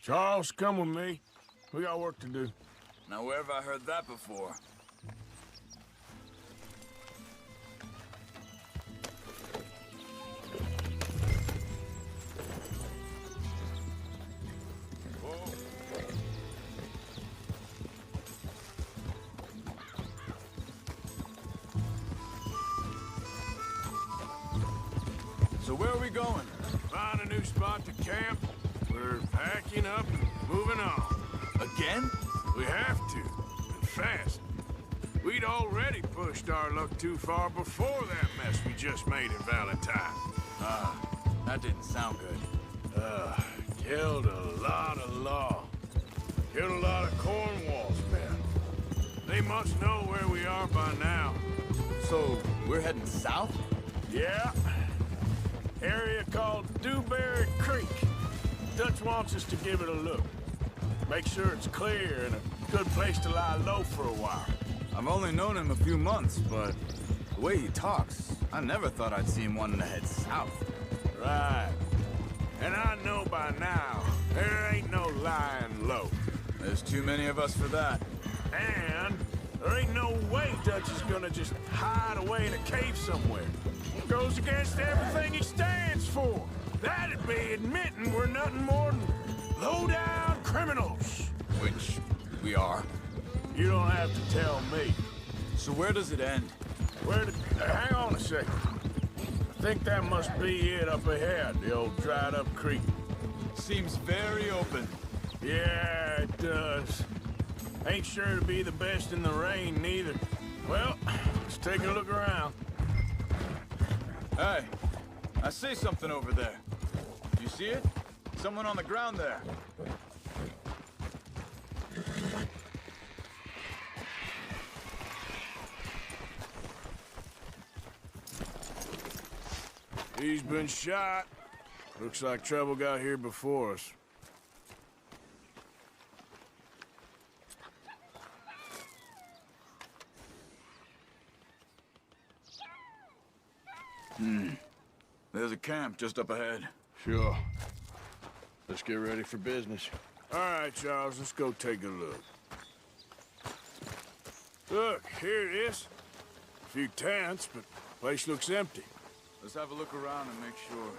Charles, come with me. We got work to do. Now, where have I heard that before? So where are we going? Find a new spot to camp. We're packing up and moving on. Again? We have to, and fast. We'd already pushed our luck too far before that mess we just made in Valentine. That didn't sound good. Killed a lot of law. Killed a lot of Cornwall's men. They must know where we are by now. So, we're heading south? Yeah. Area called Dewberry Creek. Dutch wants us to give it a look. Make sure it's clear and a good place to lie low for a while. I've only known him a few months, but the way he talks, I never thought I'd see him wanting to head south. Right. And I know by now, there ain't no lying low. There's too many of us for that. And there ain't no way Dutch is gonna just hide away in a cave somewhere. Goes against everything he stands for. That'd be admitting we're nothing more than low-down criminals. Which we are. You don't have to tell me. So where does it end? Hang on a second. I think that must be it up ahead, the old dried-up creek. Seems very open. Yeah, it does. Ain't sure to be the best in the rain, neither. Well, let's take a look around. Hey, I see something over there. You see it? Someone on the ground there. He's been shot. Looks like trouble got here before us. There's a camp just up ahead. Sure. Let's get ready for business. All right, Charles, let's go take a look. Look, here it is. A few tents, but the place looks empty. Let's have a look around and make sure.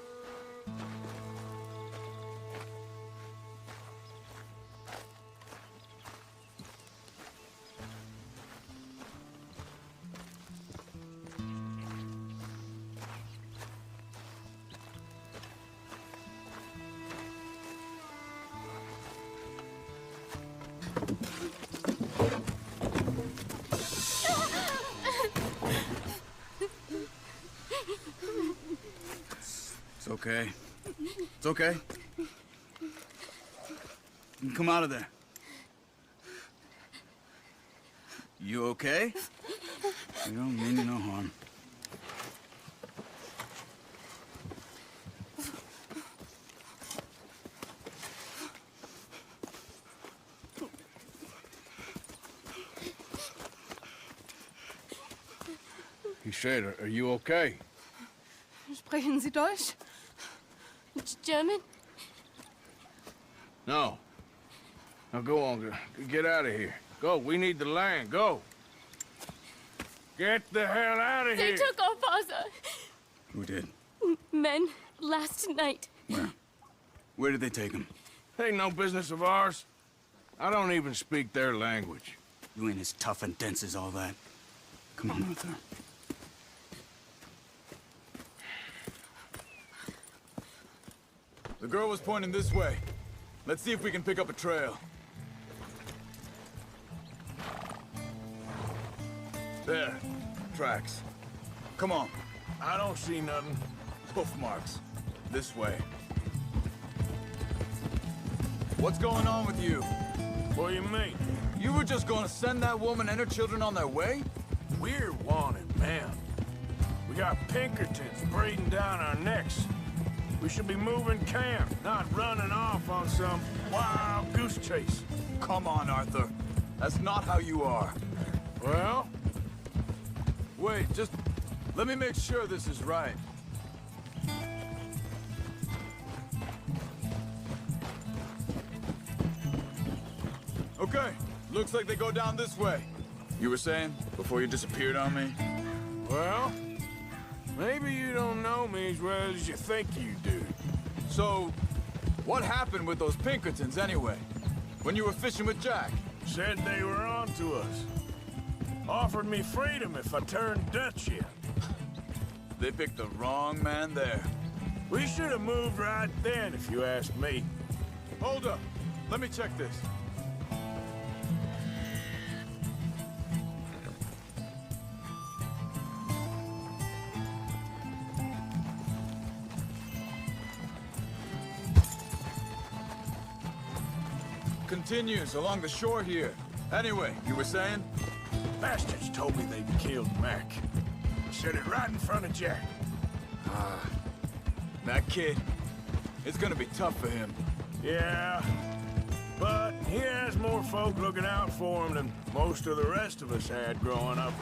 It's okay. It's okay. You can come out of there. You okay? You don't mean you no harm. He said, are you okay? Sprechen Sie Deutsch? German? No. Now go on, get out of here. Go, we need the land, go. Get the hell out of They here. took our father. Who did? Men, last night. Where? Where did they take him? Ain't no business of ours. I don't even speak their language. You ain't as tough and dense as all that. Come on, Arthur. The girl was pointing this way. Let's see if we can pick up a trail. There. Tracks. Come on. I don't see nothing. Hoof marks. This way. What's going on with you? What do you mean? You were just gonna send that woman and her children on their way? We're wanted, man. We got Pinkertons breathing down our necks. We should be moving camp, not running off on some wild goose chase. Come on, Arthur. That's not how you are. Well? Wait, just let me make sure this is right. Okay, looks like they go down this way. You were saying, before you disappeared on me? Well, maybe you don't know me as well as you think you do. So, what happened with those Pinkertons anyway? When you were fishing with Jack? Said they were on to us. Offered me freedom if I turned Dutch in. They picked the wrong man there. We should have moved right then, if you ask me. Hold up. Let me check this. Continues along the shore here. Anyway, you were saying? Bastards told me they'd killed Mac. Said it right in front of Jack. That kid. It's gonna be tough for him. Yeah, but he has more folk looking out for him than most of the rest of us had growing up.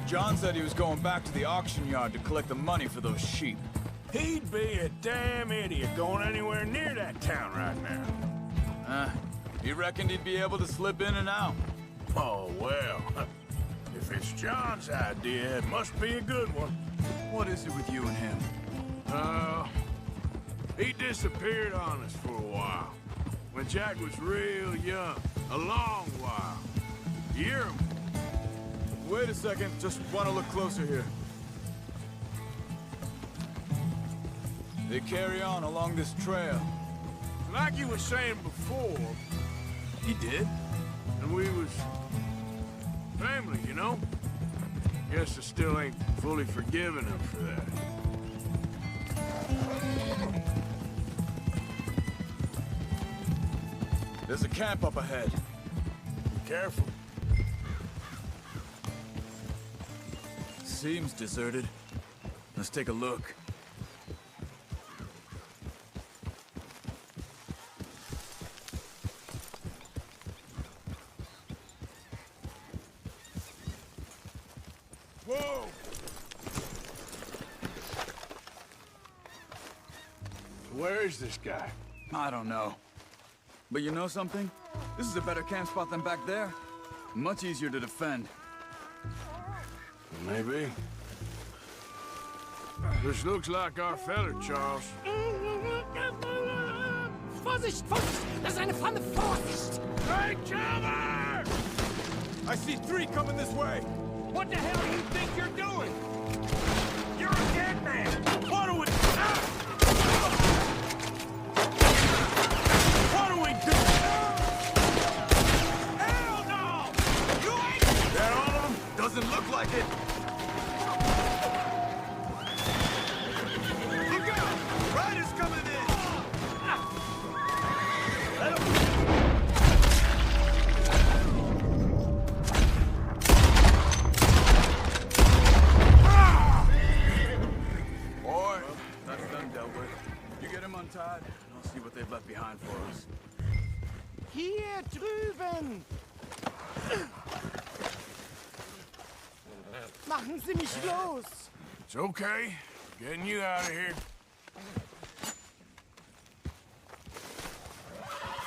John said he was going back to the auction yard to collect the money for those sheep. He'd be a damn idiot going anywhere near that town right now. He reckoned he'd be able to slip in and out. Oh, well. If it's John's idea, it must be a good one. What is it with you and him? He disappeared on us for a while. When Jack was real young. A long while. Year. Wait a second, just want to look closer here. They carry on along this trail. Like you were saying before, He did? and we was family, you know? Guess I still ain't fully forgiven him for that. There's a camp up ahead. Careful. Seems deserted. Let's take a look. Whoa! Where is this guy? I don't know. But you know something? This is a better camp spot than back there. Much easier to defend. Maybe. This looks like our feller, Charles. Vorsicht, Vorsicht! Das ist eine Pfanne! Vorsicht! Hey, cover! I see 3 coming this way! What the hell do you think you're doing? You're a dead man! What do we... What do we do? Hell no! You ain't... That all of them? Doesn't look like it! Look out! Riders coming in! Boy, that's done dealt with. You get him untied, and I'll see what they've left behind for us. Hier drüben! Machen Sie mich los! It's okay. Getting you out of here.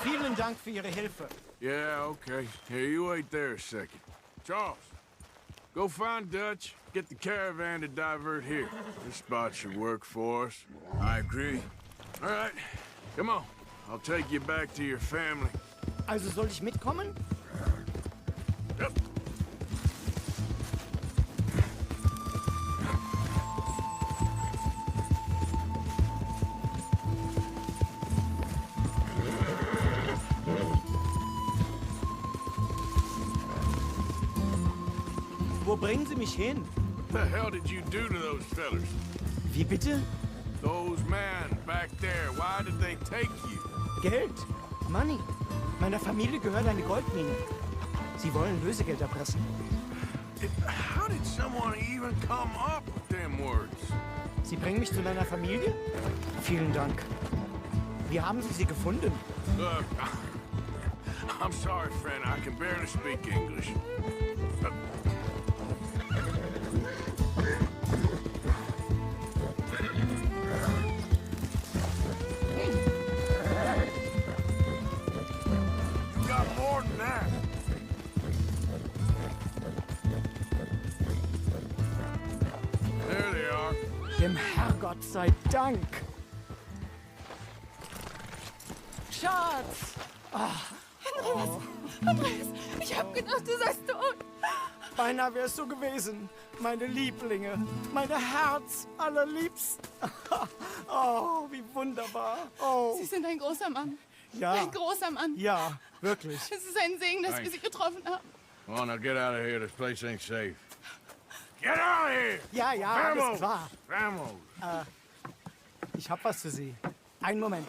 Vielen Dank für Ihre Hilfe. Yeah, okay. Here, you wait there a second. Charles, go find Dutch. Get the caravan to divert here. This spot should work for us. I agree. All right. Come on. I'll take you back to your family. Also soll ich mitkommen? Yep. Wo bringen Sie mich hin? What the hell did you do to those fellers? Wie bitte? Those men back there, why did they take you? Geld? Money? Meiner Familie gehört eine Goldmine. Sie wollen Lösegeld erpressen. How did someone even come up with them words? Sie bringen mich zu deiner Familie? Vielen Dank. Wie haben Sie sie gefunden? Look, I'm sorry, friend. I can barely speak English. Dem Herrgott sei Dank. Schatz! Andreas, ich hab gedacht, du seist tot. Beinahe wär's so gewesen. Meine Lieblinge, meine Herz allerliebsten. Oh, wie wunderbar. Oh, Sie sind ein großer Mann. ja. Ein großer Mann. Ja, wirklich. Es ist ein Segen, dass wir Sie getroffen haben. Well, now get out of here. This place ain't safe. Get out of here! Ja, ja, alles klar. Vamos! Ich hab was für Sie. Einen Moment.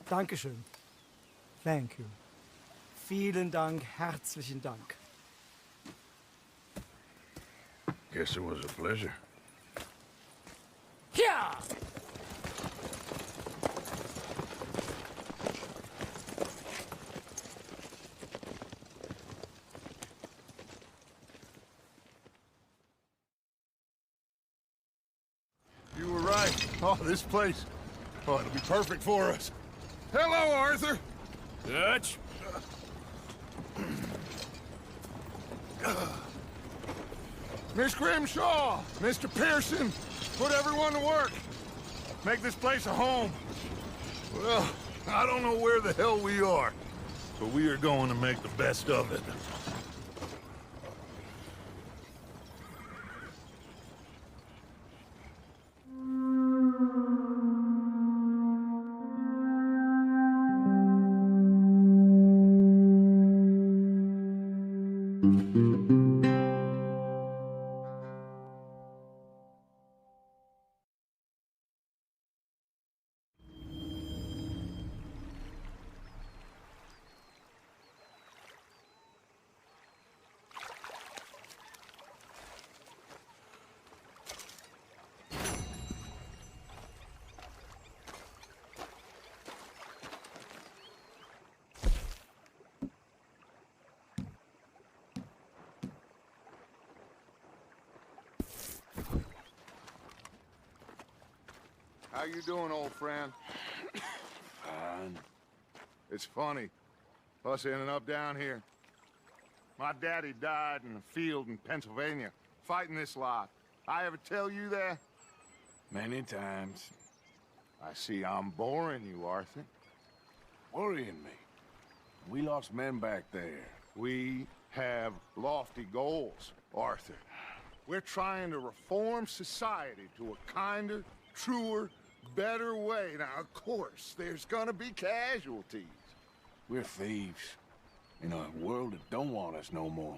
Dankeschön. Thank you. Vielen Dank, herzlichen Dank. Guess it was a pleasure. Ja! You were right. Oh, this place. Oh, it'll be perfect for us. Hello, Arthur. Dutch. Miss Grimshaw, Mr. Pearson, put everyone to work. Make this place a home. Well, I don't know where the hell we are, but we are going to make the best of it. How you doing, old friend? Fine. It's funny, us ending up down here. My daddy died in a field in Pennsylvania, fighting this lot. I ever tell you that? Many times. I see I'm boring you, Arthur. Worrying me. We lost men back there. We have lofty goals, Arthur. We're trying to reform society to a kinder, truer, better way. Now, of course, there's gonna be casualties. We're thieves. In a world that don't want us no more.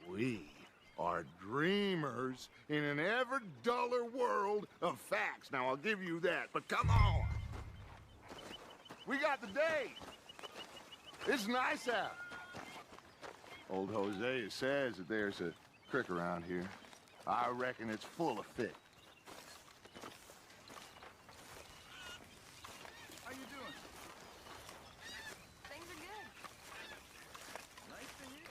We are dreamers in an ever duller world of facts. Now, I'll give you that, but come on. We got the day. It's nice out. Old Hosea says that there's a creek around here. I reckon it's full of fish. How you doing? Things are good. Nice to hear.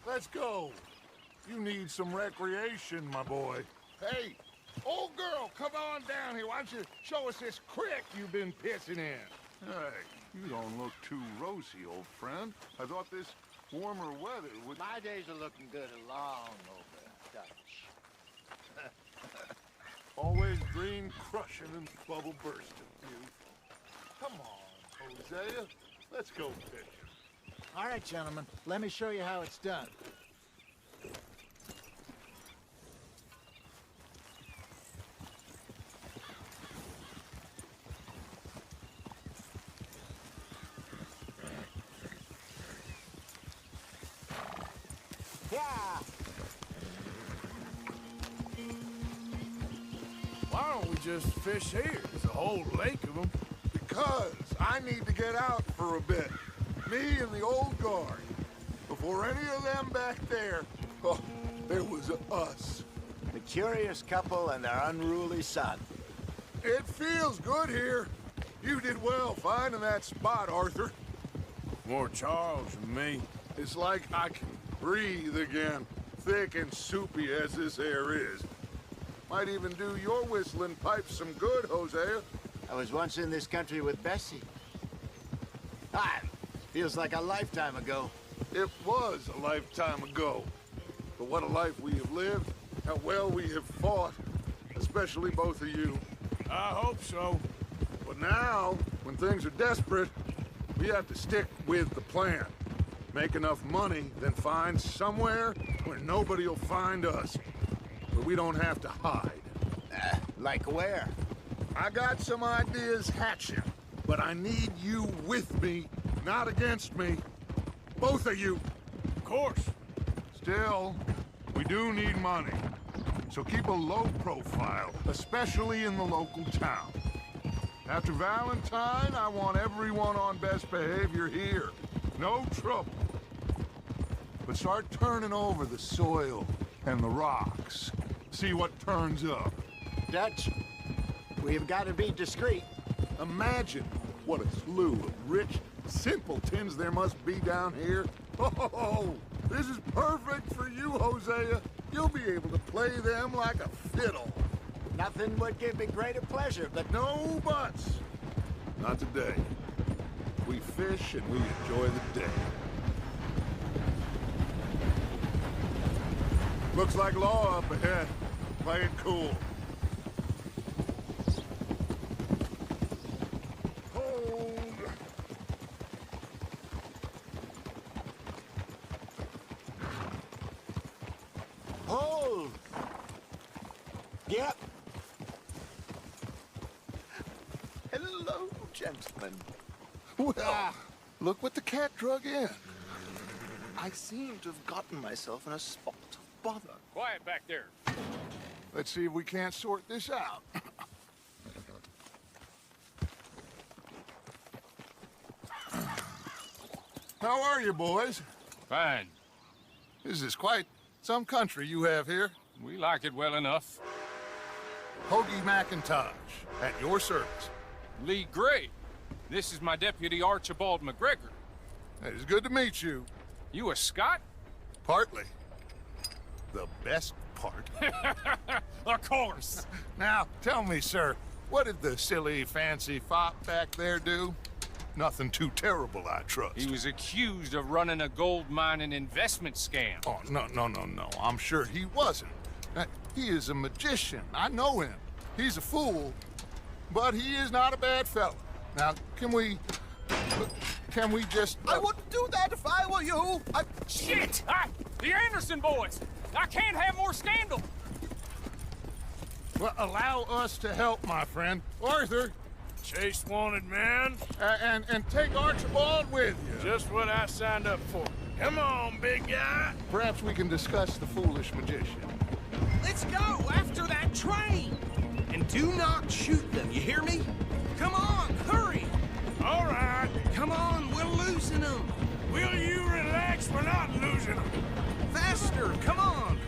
Let's go. You need some recreation, my boy. Hey, old girl, come on down here. Why don't you show us this creek you've been pissing in? Hey, you don't look too rosy, old friend. I thought this warmer weather would... My days are looking good along over Dutch. Always green crushing and bubble bursting, you. Come on, Hosea. Let's go fishing. All right, gentlemen, let me show you how it's done. Yeah. Why don't we just fish here? There's a whole lake of them. Because I need to get out for a bit. Me and the old guard. Before any of them back there, oh, there was us. The curious couple and their unruly son. It feels good here. You did well finding that spot, Arthur. More Charles than me. It's like I can breathe again, thick and soupy as this air is. Might even do your whistling pipes some good, Hosea. I was once in this country with Bessie. Ah, feels like a lifetime ago. It was a lifetime ago. But what a life we have lived, how well we have fought, especially both of you. I hope so. But now, when things are desperate, we have to stick with the plan. Make enough money, then find somewhere where nobody will find us. Where we don't have to hide. Like where? I got some ideas hatching, but I need you with me, not against me. Both of you. Of course. Still, we do need money. So keep a low profile, especially in the local town. After Valentine, I want everyone on best behavior here. No trouble. But start turning over the soil and the rocks. See what turns up. Dutch, we've got to be discreet. Imagine what a slew of rich simpletons there must be down here. Oh, this is perfect for you, Hosea. You'll be able to play them like a fiddle. Nothing would give me greater pleasure, but No buts. Not today. We fish and we enjoy the day. Looks like law up ahead. Play it cool. Hold. hold. Yep. Hello, gentlemen. Well, look what the cat drug in. I seem to have gotten myself in a spot of bother. Quiet back there. Let's see if we can't sort this out. How are you, boys? Fine. This is quite some country you have here. We like it well enough. Hoagie McIntosh, at your service. Lee Gray. This is my deputy Archibald McGregor. It is good to meet you. You a Scot? Partly. The best part. Of course. Now, tell me, sir, what did the silly, fancy fop back there do? Nothing too terrible, I trust. He was accused of running a gold mining investment scam. Oh, no. I'm sure he wasn't. He is a magician. I know him. He's a fool, but he is not a bad fellow. Now, can we just... I wouldn't do that if I were you. Shit! The Anderson boys! I can't have more scandal! Well, allow us to help, my friend. Arthur, Chase wanted man. and take Archibald with you. Just what I signed up for. Come on, big guy. Perhaps we can discuss the foolish magician. Let's go after that train! And do not shoot them, you hear me? Come on, hurry! All right. Come on, we're losing them! Will you relax? We're not losing them. Faster, come on!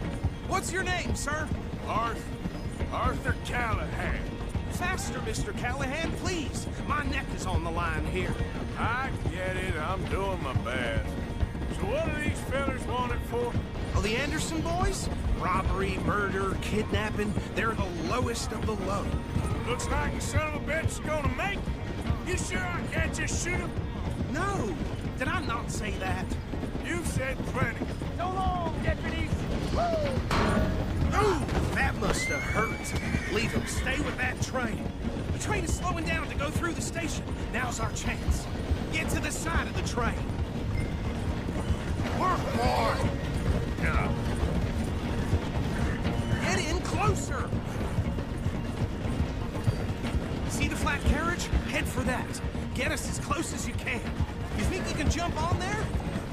What's your name, sir? Arthur Callahan. Faster, Mr. Callahan, please! My neck is on the line here. I get it. I'm doing my best. So what are these fellas wanted for? Oh, the Anderson boys? Robbery, murder, kidnapping, they're the lowest of the low. Looks like the son of a bitch is gonna make it. You sure I can't just shoot him? No! Did I not say that? You said plenty. So long, deputies! Ooh, that must have hurt. Leave them. Stay with that train. The train is slowing down to go through the station. Now's our chance. Get to the side of the train. Work, boy! Yeah. Get in closer! See the flat carriage? Head for that. Get us as close as you can. You think you can jump on there?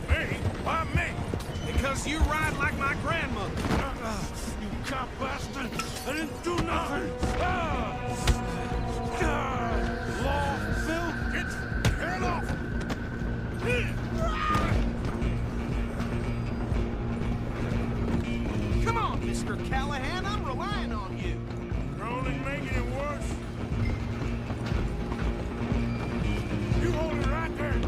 Me? Why me? Because you ride like my grandmother. You cop bastard! I didn't do nothing! Law, Phil, get off! Come on, Mr. Callahan, I'm relying on you. You're only making it worse. You hold it right there.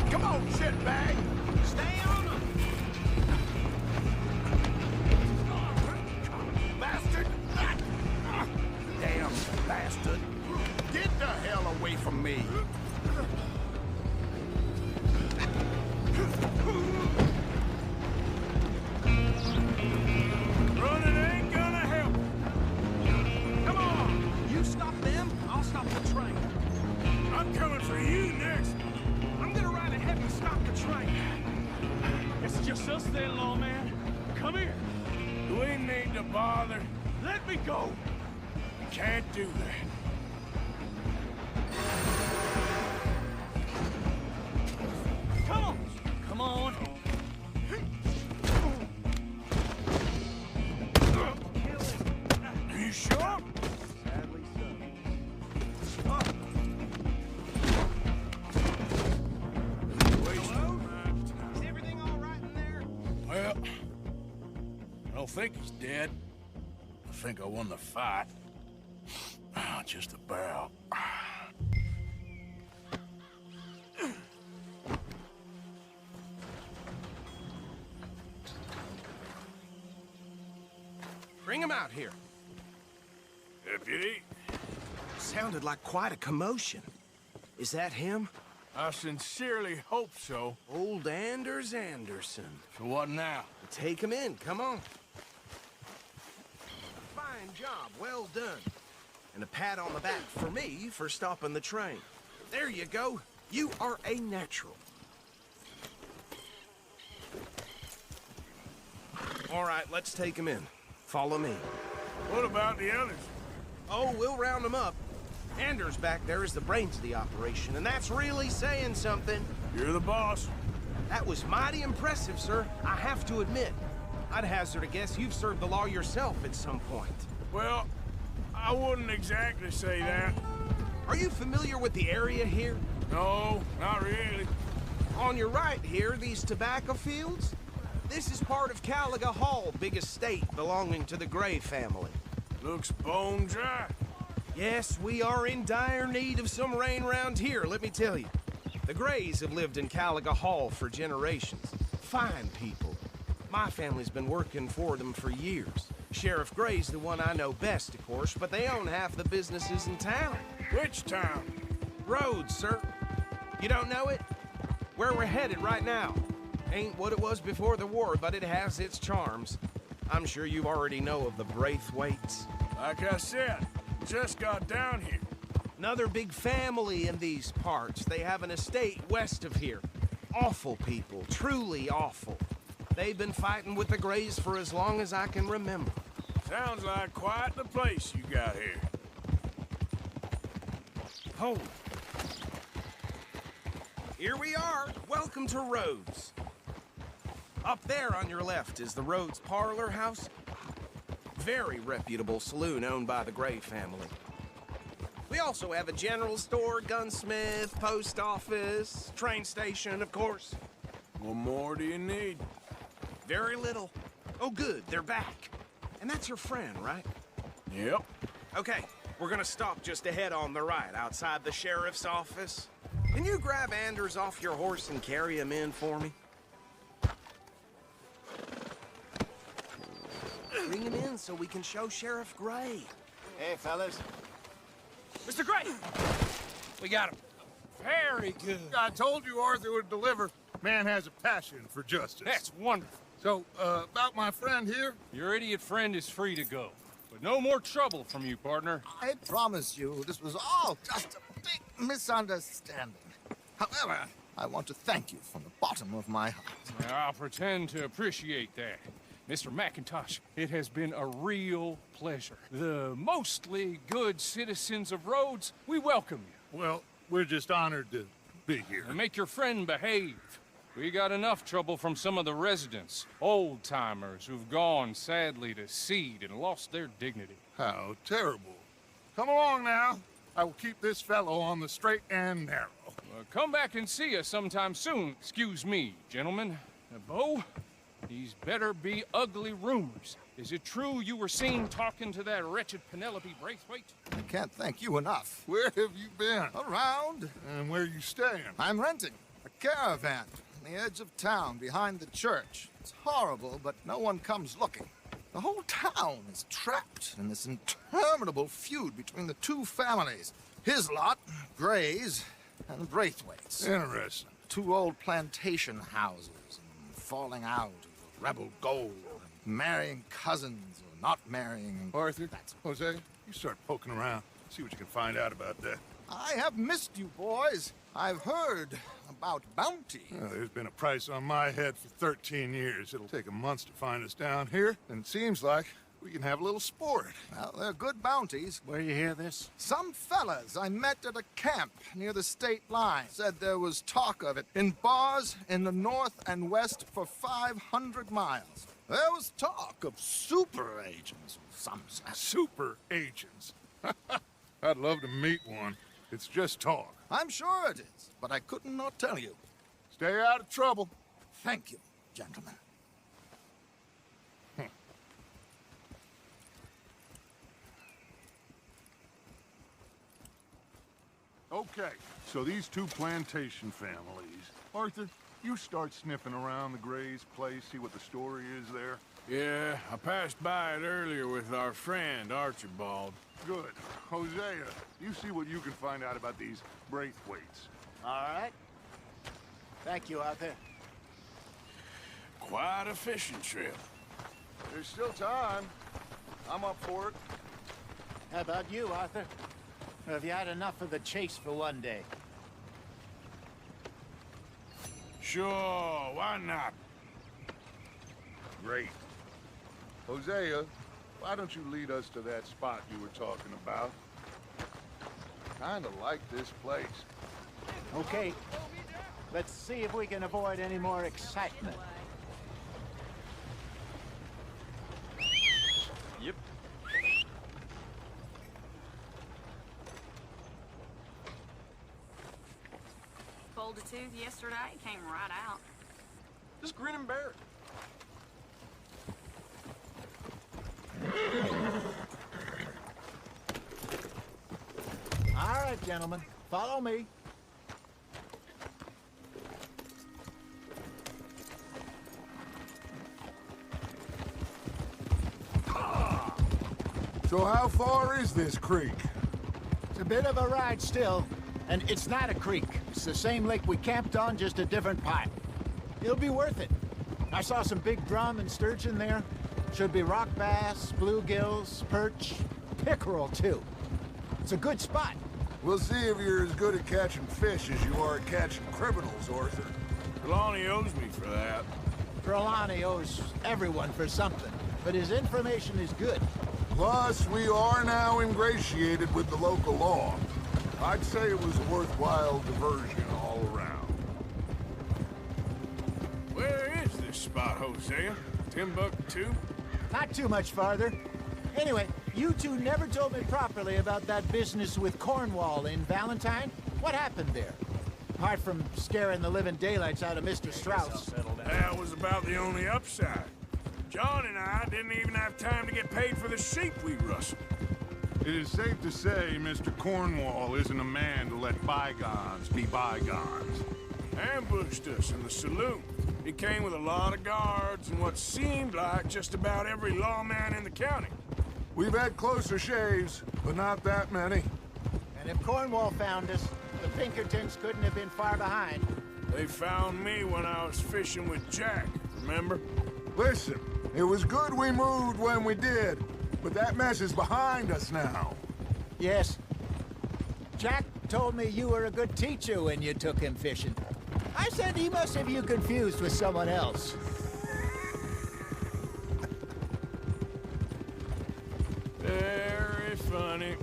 Come on, still staying, lawman. Come here. Do we need to bother? Let me go. Can't do that. Come on. Come on. You sure? Sadly so. Is everything all right in there? Well, I don't think he's dead. I think I won the fight. Just about. Bring him out here. Deputy, Sounded like quite a commotion. Is that him? I sincerely hope so. Old Anders Anderson. So what now? Take him in, come on. Fine job, well done. And a pat on the back for me for stopping the train. There you go. You are a natural. All right, let's take him in. Follow me. What about the others? Oh, we'll round them up. Anders back there is the brains of the operation, and that's really saying something. You're the boss. That was mighty impressive, sir. I have to admit. I'd hazard a guess you've served the law yourself at some point. Well, I wouldn't exactly say that. Are you familiar with the area here? No, not really. On your right here, these tobacco fields? This is part of Caliga Hall, big estate belonging to the Gray family. Looks bone dry. Yes, we are in dire need of some rain round here, let me tell you. The Grays have lived in Caliga Hall for generations. Fine people. My family's been working for them for years. Sheriff Gray's the one I know best, of course, but they own half the businesses in town. Which town? Rhodes, sir. You don't know it? Where we're headed right now. Ain't what it was before the war, but it has its charms. I'm sure you already know of the Braithwaites. Like I said, just got down here. Another big family in these parts. They have an estate west of here. Awful people, truly awful. They've been fighting with the Grays for as long as I can remember. Sounds like quite the place you got here. Hold. Here we are. Welcome to Rhodes. Up there on your left is the Rhodes Parlor House. Very reputable saloon owned by the Gray family. We also have a general store, gunsmith, post office, train station, of course. What more do you need? Very little. Oh, good, they're back. And that's your friend, right? Yep. Okay, we're gonna stop just ahead on the right, outside the sheriff's office. Can you grab Anders off your horse and carry him in for me? Bring him in so we can show Sheriff Gray. Hey, fellas. Mr. Gray! We got him. Very good. I told you Arthur would deliver. Man has a passion for justice. That's wonderful. So, about my friend here? Your idiot friend is free to go. But no more trouble from you, partner. I promise you, this was all just a big misunderstanding. However, I want to thank you from the bottom of my heart. Now, I'll pretend to appreciate that. Mr. McIntosh, it has been a real pleasure. The mostly good citizens of Rhodes, we welcome you. Well, we're just honored to be here. And make your friend behave. We got enough trouble from some of the residents, old-timers who've gone, sadly, to seed and lost their dignity. How terrible. Come along now. I will keep this fellow on the straight and narrow. Come back and see us sometime soon. Excuse me, gentlemen. Bo, these better be ugly rumors. Is it true you were seen talking to that wretched Penelope Braithwaite? I can't thank you enough. Where have you been? Around, And where you staying? I'm renting a caravan on the edge of town behind the church. It's horrible, but no one comes looking. The whole town is trapped in this interminable feud between the two families. His lot, Gray's, and the Braithwaites. Interesting. Two old plantation houses, and falling out of rebel gold, and marrying cousins or not marrying. Arthur, Jose, you start poking around. See what you can find out about that. I have missed you, boys. I've heard about bounty. There's been a price on my head for 13 years. It'll take 'em months to find us down here, and it seems like we can have a little sport. Well, they're good bounties. Where you hear this? Some fellas I met at a camp near the state line said there was talk of it in bars in the north and west for 500 miles. There was talk of super agents, some said. Super agents. I'd love to meet one. It's just talk. I'm sure it is, but I couldn't not tell you. Stay out of trouble. Thank you, gentlemen. Okay, so these two plantation families. Arthur, you start sniffing around the Gray's place, see what the story is there. Yeah, I passed by it earlier with our friend, Archibald. Good. Hosea, you see what you can find out about these Braithwaites. All right. Thank you, Arthur. Quite a fishing trip. There's still time. I'm up for it. How about you, Arthur? Or have you had enough of the chase for one day? Sure, why not? Great. Hosea, why don't you lead us to that spot you were talking about? Kinda like this place. Okay. Let's see if we can avoid any more excitement. Yep. Pulled a tooth yesterday, came right out. Just grin and bear it. All right, gentlemen. Follow me. So how far is this creek? It's a bit of a ride still, and it's not a creek. It's the same lake we camped on, just a different pipe. It'll be worth it. I saw some big drum and sturgeon there. Should be rock bass, bluegills, perch, pickerel too. It's a good spot. We'll see if you're as good at catching fish as you are at catching criminals, Arthur. Trelawney owes me for that. Trelawney owes everyone for something, but his information is good. Plus, we are now ingratiated with the local law. I'd say it was a worthwhile diversion all around. Where is this spot, Hosea? Timbuktu? Not too much farther. Anyway, you two never told me properly about that business with Cornwall in Valentine. What happened there? Apart from scaring the living daylights out of Mr. Strauss. That was about the only upside. John and I didn't even have time to get paid for the sheep we rustled. It is safe to say Mr. Cornwall isn't a man to let bygones be bygones. Ambushed us in the saloon. He came with a lot of guards and what seemed like just about every lawman in the county. We've had closer shaves, but not that many. And if Cornwall found us, the Pinkertons couldn't have been far behind. They found me when I was fishing with Jack, remember? Listen, it was good we moved when we did, but that mess is behind us now. Yes. Jack told me you were a good teacher when you took him fishing. I said he must have you confused with someone else. Very funny.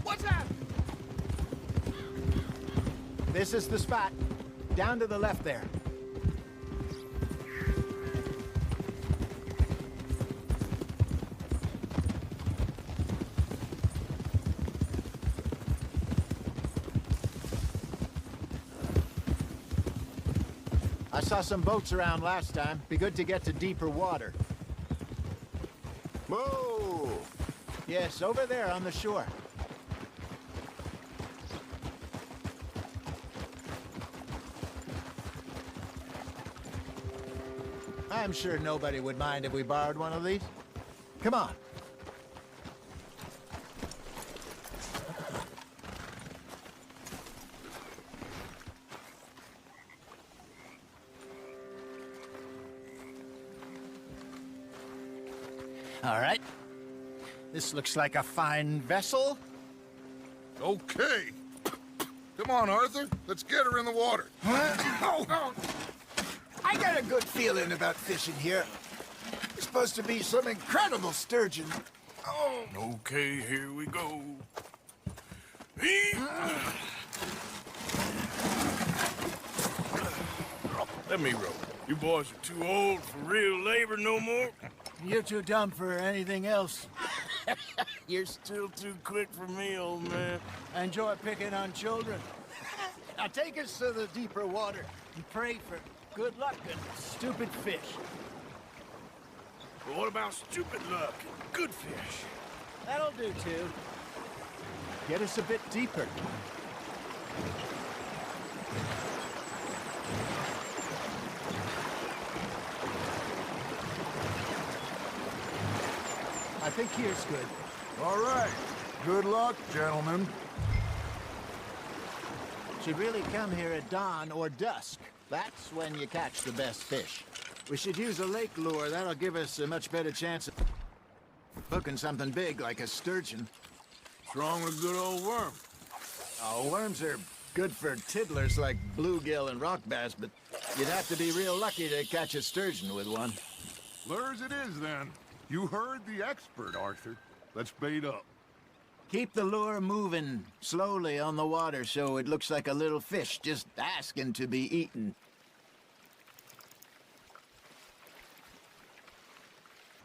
What's that? This is the spot. Down to the left there. I saw some boats around last time. Be good to get to deeper water. Whoa! Yes, over there on the shore. I'm sure nobody would mind if we borrowed one of these. Come on. All right. This looks like a fine vessel. Okay. Come on, Arthur. Let's get her in the water. Oh. I got a good feeling about fishing here. It's supposed to be some incredible sturgeon. Oh. Okay, here we go. Let me row. You boys are too old for real labor no more. You're too dumb for anything else. You're still too quick for me, old man. I enjoy picking on children. Now take us to the deeper water and pray for good luck and stupid fish. But what about stupid luck and good fish? That'll do, too. Get us a bit deeper. I think here's good. All right. Good luck, gentlemen. Should really come here at dawn or dusk. That's when you catch the best fish. We should use a lake lure. That'll give us a much better chance of hooking something big like a sturgeon. What's wrong with a good old worm? Oh, worms are good for tiddlers like bluegill and rock bass, but you'd have to be real lucky to catch a sturgeon with one. Lures it is, then. You heard the expert, Arthur. Let's bait up. Keep the lure moving slowly on the water so it looks like a little fish just asking to be eaten.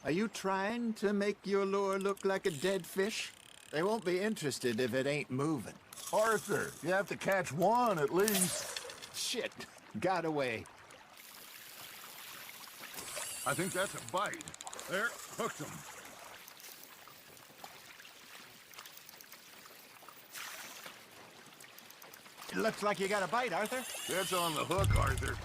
Are you trying to make your lure look like a dead fish? They won't be interested if it ain't moving. Arthur, you have to catch one at least. Shit, got away. I think that's a bite. There, hooked him. It looks like you got a bite, Arthur. That's on the hook, Arthur.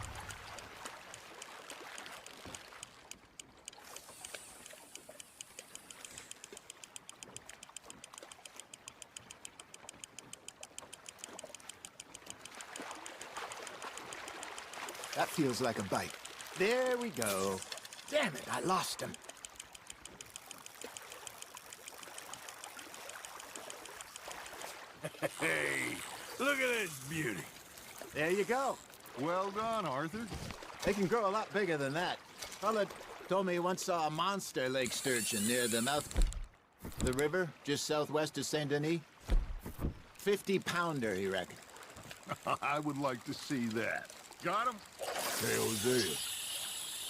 That feels like a bite. There we go. Damn it, I lost him. Hey, look at this beauty. There you go. Well done, Arthur. They can grow a lot bigger than that. Fella told me he once saw a monster lake sturgeon near the mouth of the river, just southwest of Saint Denis. 50-pounder, he reckoned. I would like to see that. Got him? Hey, Hosea.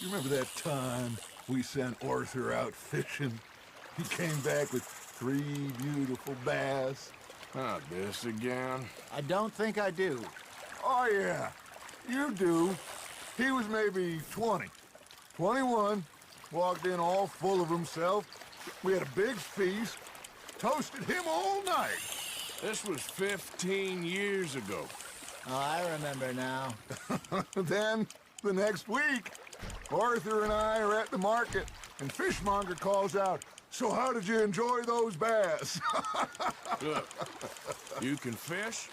You remember that time we sent Arthur out fishing? He came back with 3 beautiful bass. Not this again. I don't think I do. Oh, yeah. You do. He was maybe 20. 21. Walked in all full of himself. We had a big feast. Toasted him all night. This was 15 years ago. Oh, I remember now. Then, the next week, Arthur and I are at the market, and Fishmonger calls out, "So how did you enjoy those bass?" Look, you can fish,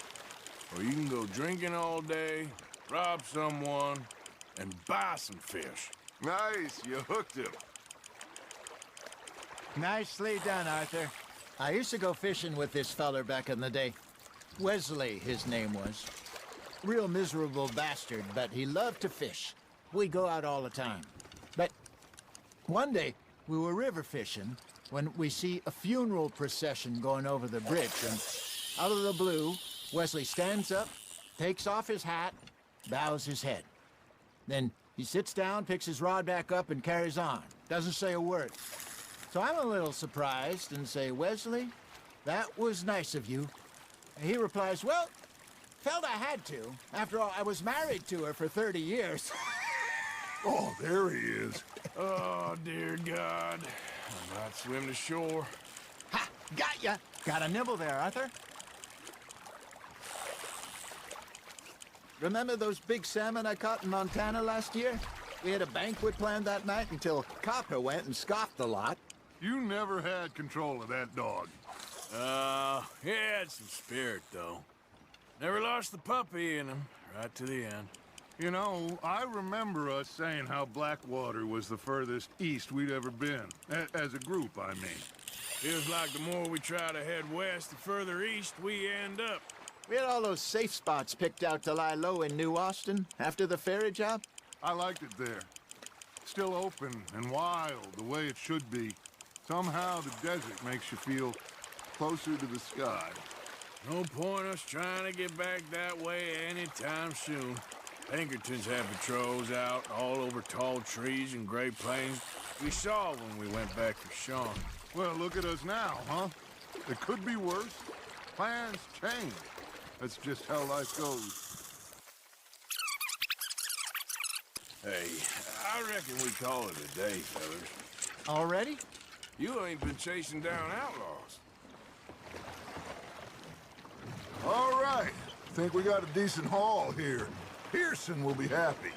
or you can go drinking all day, rob someone, and buy some fish. Nice, you hooked him. Nicely done, Arthur. I used to go fishing with this feller back in the day. Wesley, his name was. Real miserable bastard, but he loved to fish. We'd go out all the time. But one day, we were river fishing when we see a funeral procession going over the bridge, and out of the blue, Wesley stands up, takes off his hat, bows his head. Then he sits down, picks his rod back up, and carries on. Doesn't say a word. So I'm a little surprised and say, "Wesley, that was nice of you." And he replies, "Well, felt I had to. After all, I was married to her for 30 years. Oh, there he is. Oh, dear God. I might swim to shore. Ha! Got ya! Got a nibble there, Arthur. Remember those big salmon I caught in Montana last year? We had a banquet planned that night until Copper went and scoffed the lot. You never had control of that dog. He had some spirit, though. Never lost the puppy in him, right to the end. You know, I remember us saying how Blackwater was the furthest east we'd ever been. As a group, I mean. Feels like the more we try to head west, the further east we end up. We had all those safe spots picked out to lie low in New Austin after the ferry job. I liked it there. Still open and wild, the way it should be. Somehow the desert makes you feel closer to the sky. No point us trying to get back that way anytime soon. Pinkertons have patrols out all over tall trees and Great Plains. We saw when we went back for Sean. Well, look at us now, huh? It could be worse. Plans change. That's just how life goes. Hey, I reckon we call it a day, fellas. Already? You ain't been chasing down outlaws. All right. Think we got a decent haul here. Pearson will be happy.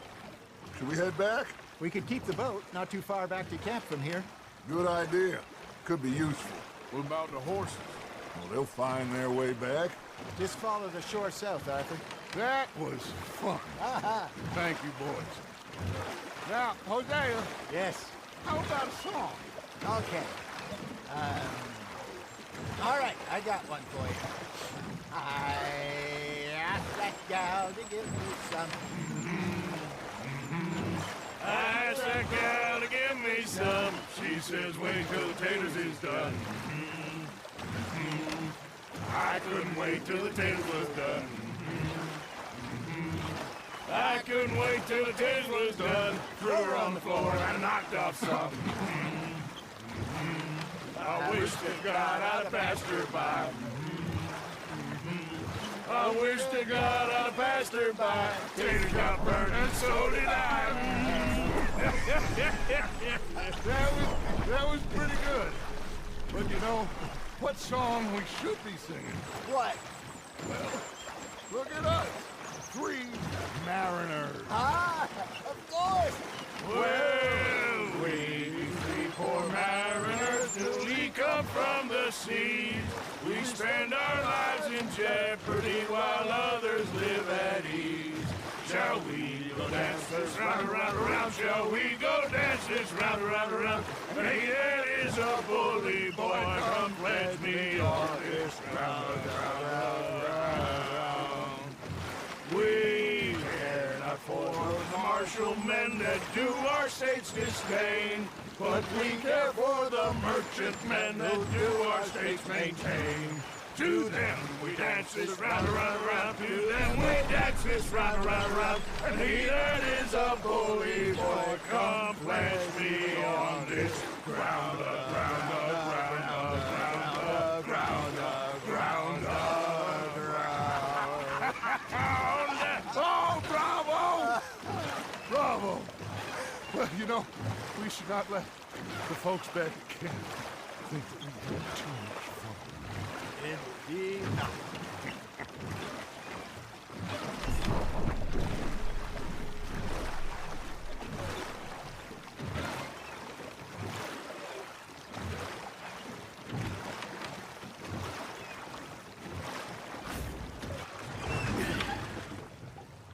Should we head back? We could keep the boat not too far back to camp from here. Good idea. Could be useful. What about the horses? Well, they'll find their way back. Just follow the shore south, Arthur. That was fun. Thank you, boys. Now, Hosea, Yes. how about a song? Okay. All right, I got one for you. I asked that gal to give me some. I asked that gal to give me some. She says, wait till the taters is done. I couldn't wait till the taters was done. I couldn't wait till the taters was done. Threw her on the floor and knocked off some. I wish to God I'd have passed her by. I wish to God I'd have passed her by. Taters got burned and so did I. That was pretty good. But you know, what song we should be singing? What? Well, look at us. 3 mariners. Ah, of course. Well, we 3 poor mariners, we come from the seas. We spend our lives in jeopardy while others live at ease. Shall we go dance this round, around, around? Shall we go dance this round, around, around? Hey, that is a bully boy, come pledge me on this round, round, round. We care not for the martial men that do our state's disdain, but we care for the merchant men that do our state's maintain. To them we dance this round, around, around. To them we dance this round, around, around. And he that is a bully boy, come pledge me on this ground, ground, ground, ground, ground, ground, ground. Oh, bravo! Bravo! Well, you know, we should not let the folks back at camp think that we had too much fun. Indeed not.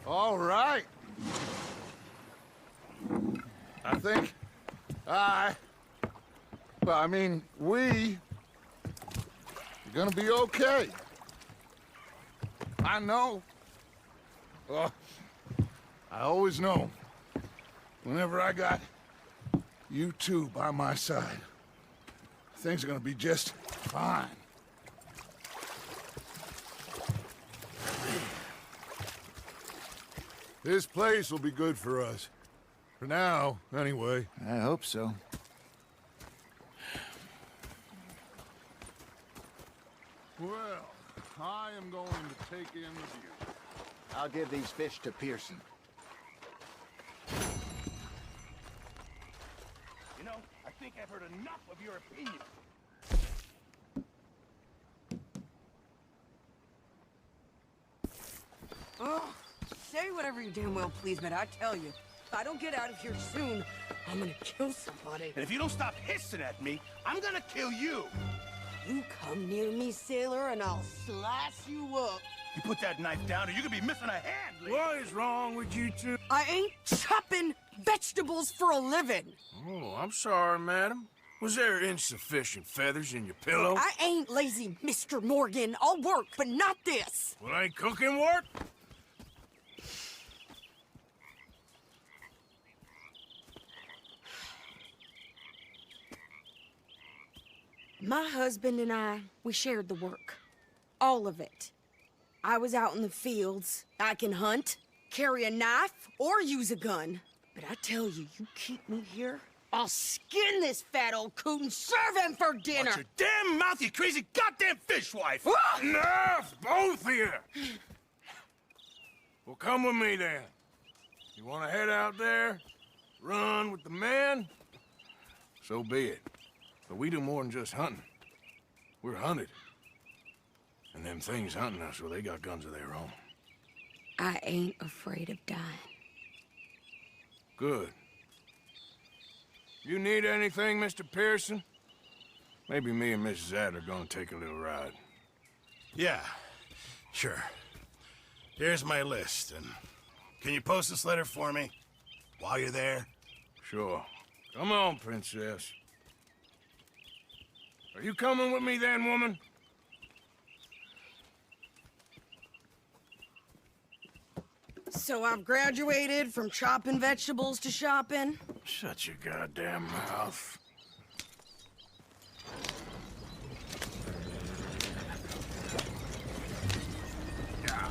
All right. I think we are gonna be okay. I know. I always know. Whenever I got you two by my side, things are gonna be just fine. This place will be good for us. For now, anyway. I hope so. Well, I am going to take in the view. I'll give these fish to Pearson. You know, I think I've heard enough of your opinion. Oh, say whatever you damn well please, but I tell you, if I don't get out of here soon, I'm gonna kill somebody. And if you don't stop hissing at me, I'm gonna kill you. You come near me, sailor, and I'll slice you up. You put that knife down or you could be missing a hand, What is wrong with you two? I ain't chopping vegetables for a living. Oh, I'm sorry, madam. Was there insufficient feathers in your pillow? I ain't lazy, Mr. Morgan. I'll work, but not this. Well, ain't cooking work? My husband and I, we shared the work. All of it. I was out in the fields. I can hunt, carry a knife, or use a gun. But I tell you, you keep me here, I'll skin this fat old coot and serve him for dinner. Watch your damn mouth, you crazy goddamn fishwife! Enough, both of you! Well, come with me then. You want to head out there, run with the men? So be it. But we do more than just hunting. We're hunted. And them things hunting us, well, they got guns of their own. I ain't afraid of dying. Good. You need anything, Mr. Pearson? Maybe me and Mrs. Adler are gonna take a little ride. Yeah, sure. Here's my list, and can you post this letter for me while you're there? Sure. Come on, Princess. Are you coming with me then, woman? So I've graduated from chopping vegetables to shopping? Shut your goddamn mouth. Yeah.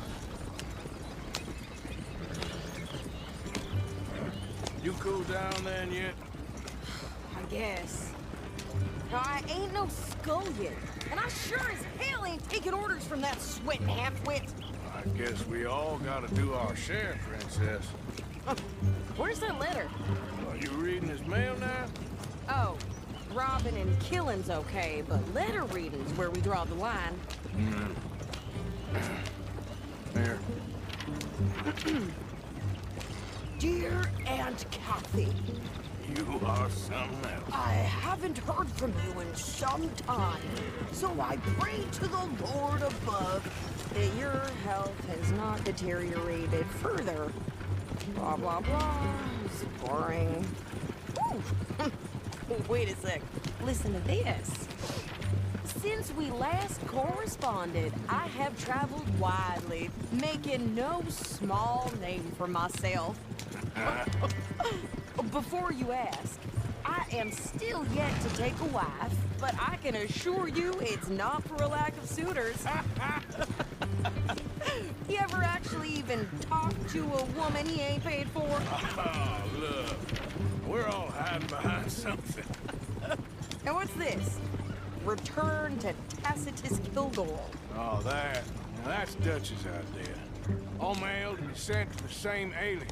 You cool down then yet? I guess. No, I ain't no scullion, and I sure as hell ain't taking orders from that sweating half-wit. I guess we all gotta do our share, Princess. Where's that letter? Are you reading his mail now? Oh, robbing and killing's okay, but letter reading's where we draw the line. Here. Dear Aunt Kathy, You are something else. I haven't heard from you in some time, so I pray to the Lord above that your health has not deteriorated further. Blah, blah, blah. It's boring. Ooh. Wait a sec. Listen to this. Since we last corresponded, I have traveled widely, making no small name for myself. Before you ask, I am still yet to take a wife, but I can assure you it's not for a lack of suitors. You ever actually even talked to a woman he ain't paid for? Oh, look. We're all hiding behind something. And what's this? Return to Tacitus Kilgore. Oh, that. Now, that's Dutch's idea. All mail to be sent to the same alias.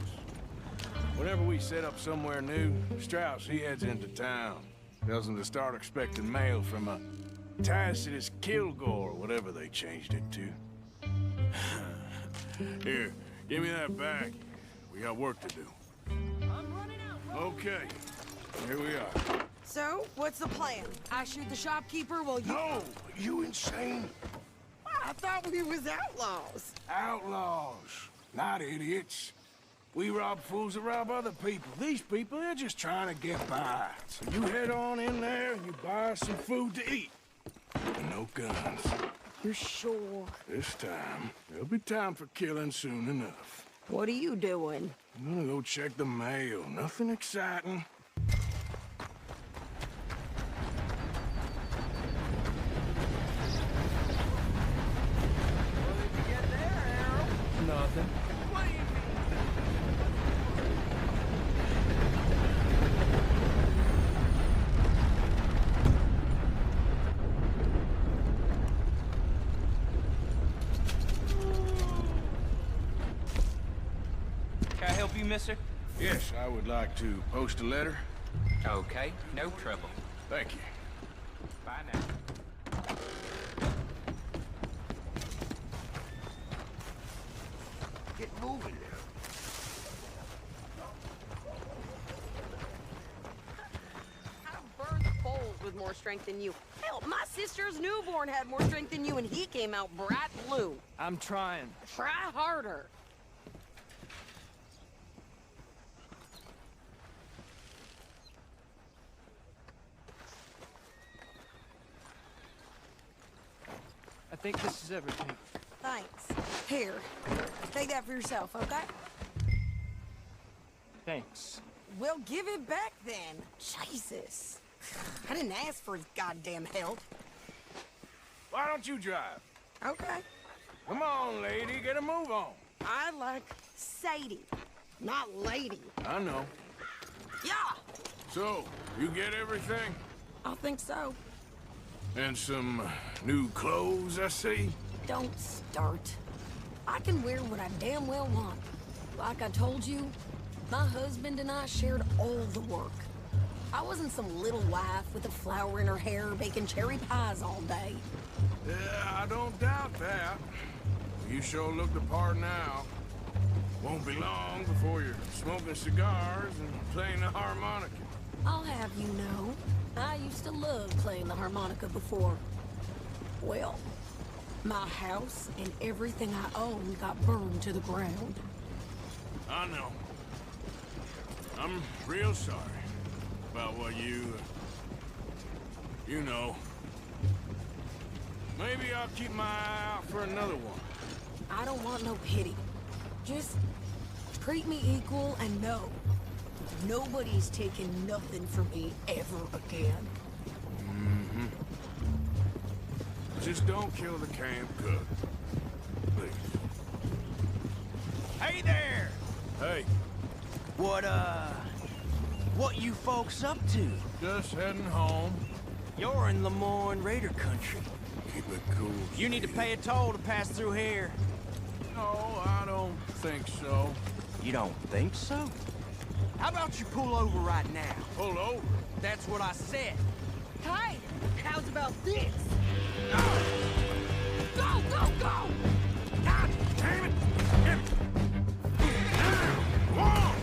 Whenever we set up somewhere new, Strauss, he heads into town. Tells them to start expecting mail from a Tacitus Kilgore, whatever they changed it to. Here, give me that back. We got work to do. I'm running out. Okay, here we are. So, what's the plan? I shoot the shopkeeper while you... No! You insane? I thought we was outlaws. Outlaws, not idiots. We rob fools that rob other people. These people, they're just trying to get by. So you head on in there and you buy some food to eat. And no guns. You're sure? This time, there'll be time for killing soon enough. What are you doing? I'm gonna go check the mail. Nothing exciting. What did you get there, Harold? Nothing. What do you mean? Can I help you, mister? Yes, I would like to post a letter. Okay, no trouble. Thank you. Bye now. Get moving now. I birthed foals with more strength than you. Hell, my sister's newborn had more strength than you, and he came out bright blue. I'm trying. Try harder. think this is everything. Thanks. Here, take that for yourself, okay? Thanks. Well, give it back then. Jesus. I didn't ask for his goddamn help. Why don't you drive? Okay. Come on, lady, get a move on. I like Sadie, not lady. I know. Yeah, So, you get everything? I think so. And some new clothes, I see? Don't start. I can wear what I damn well want. Like I told you, my husband and I shared all the work. I wasn't some little wife with a flower in her hair baking cherry pies all day. Yeah, I don't doubt that. You sure look the part now. Won't be long before you're smoking cigars and playing the harmonica. I'll have you know, I used to love playing the harmonica before. Well, my house and everything I owned got burned to the ground. I know. I'm real sorry about what you know. Maybe I'll keep my eye out for another one. I don't want no pity. Just treat me equal and know nobody's taking nothing from me ever again. Mm-hmm. Just don't kill the camp cook. Please. Hey there! Hey, What you folks up to? just heading home. You're in Lemoyne Raider country. Keep it cool. You need to pay a toll to pass through here. No, I don't think so. You don't think so? How about you pull over right now? Pull over. That's what I said. Hey, how's about this? Go, go, go! God damn it! Get it! Come on!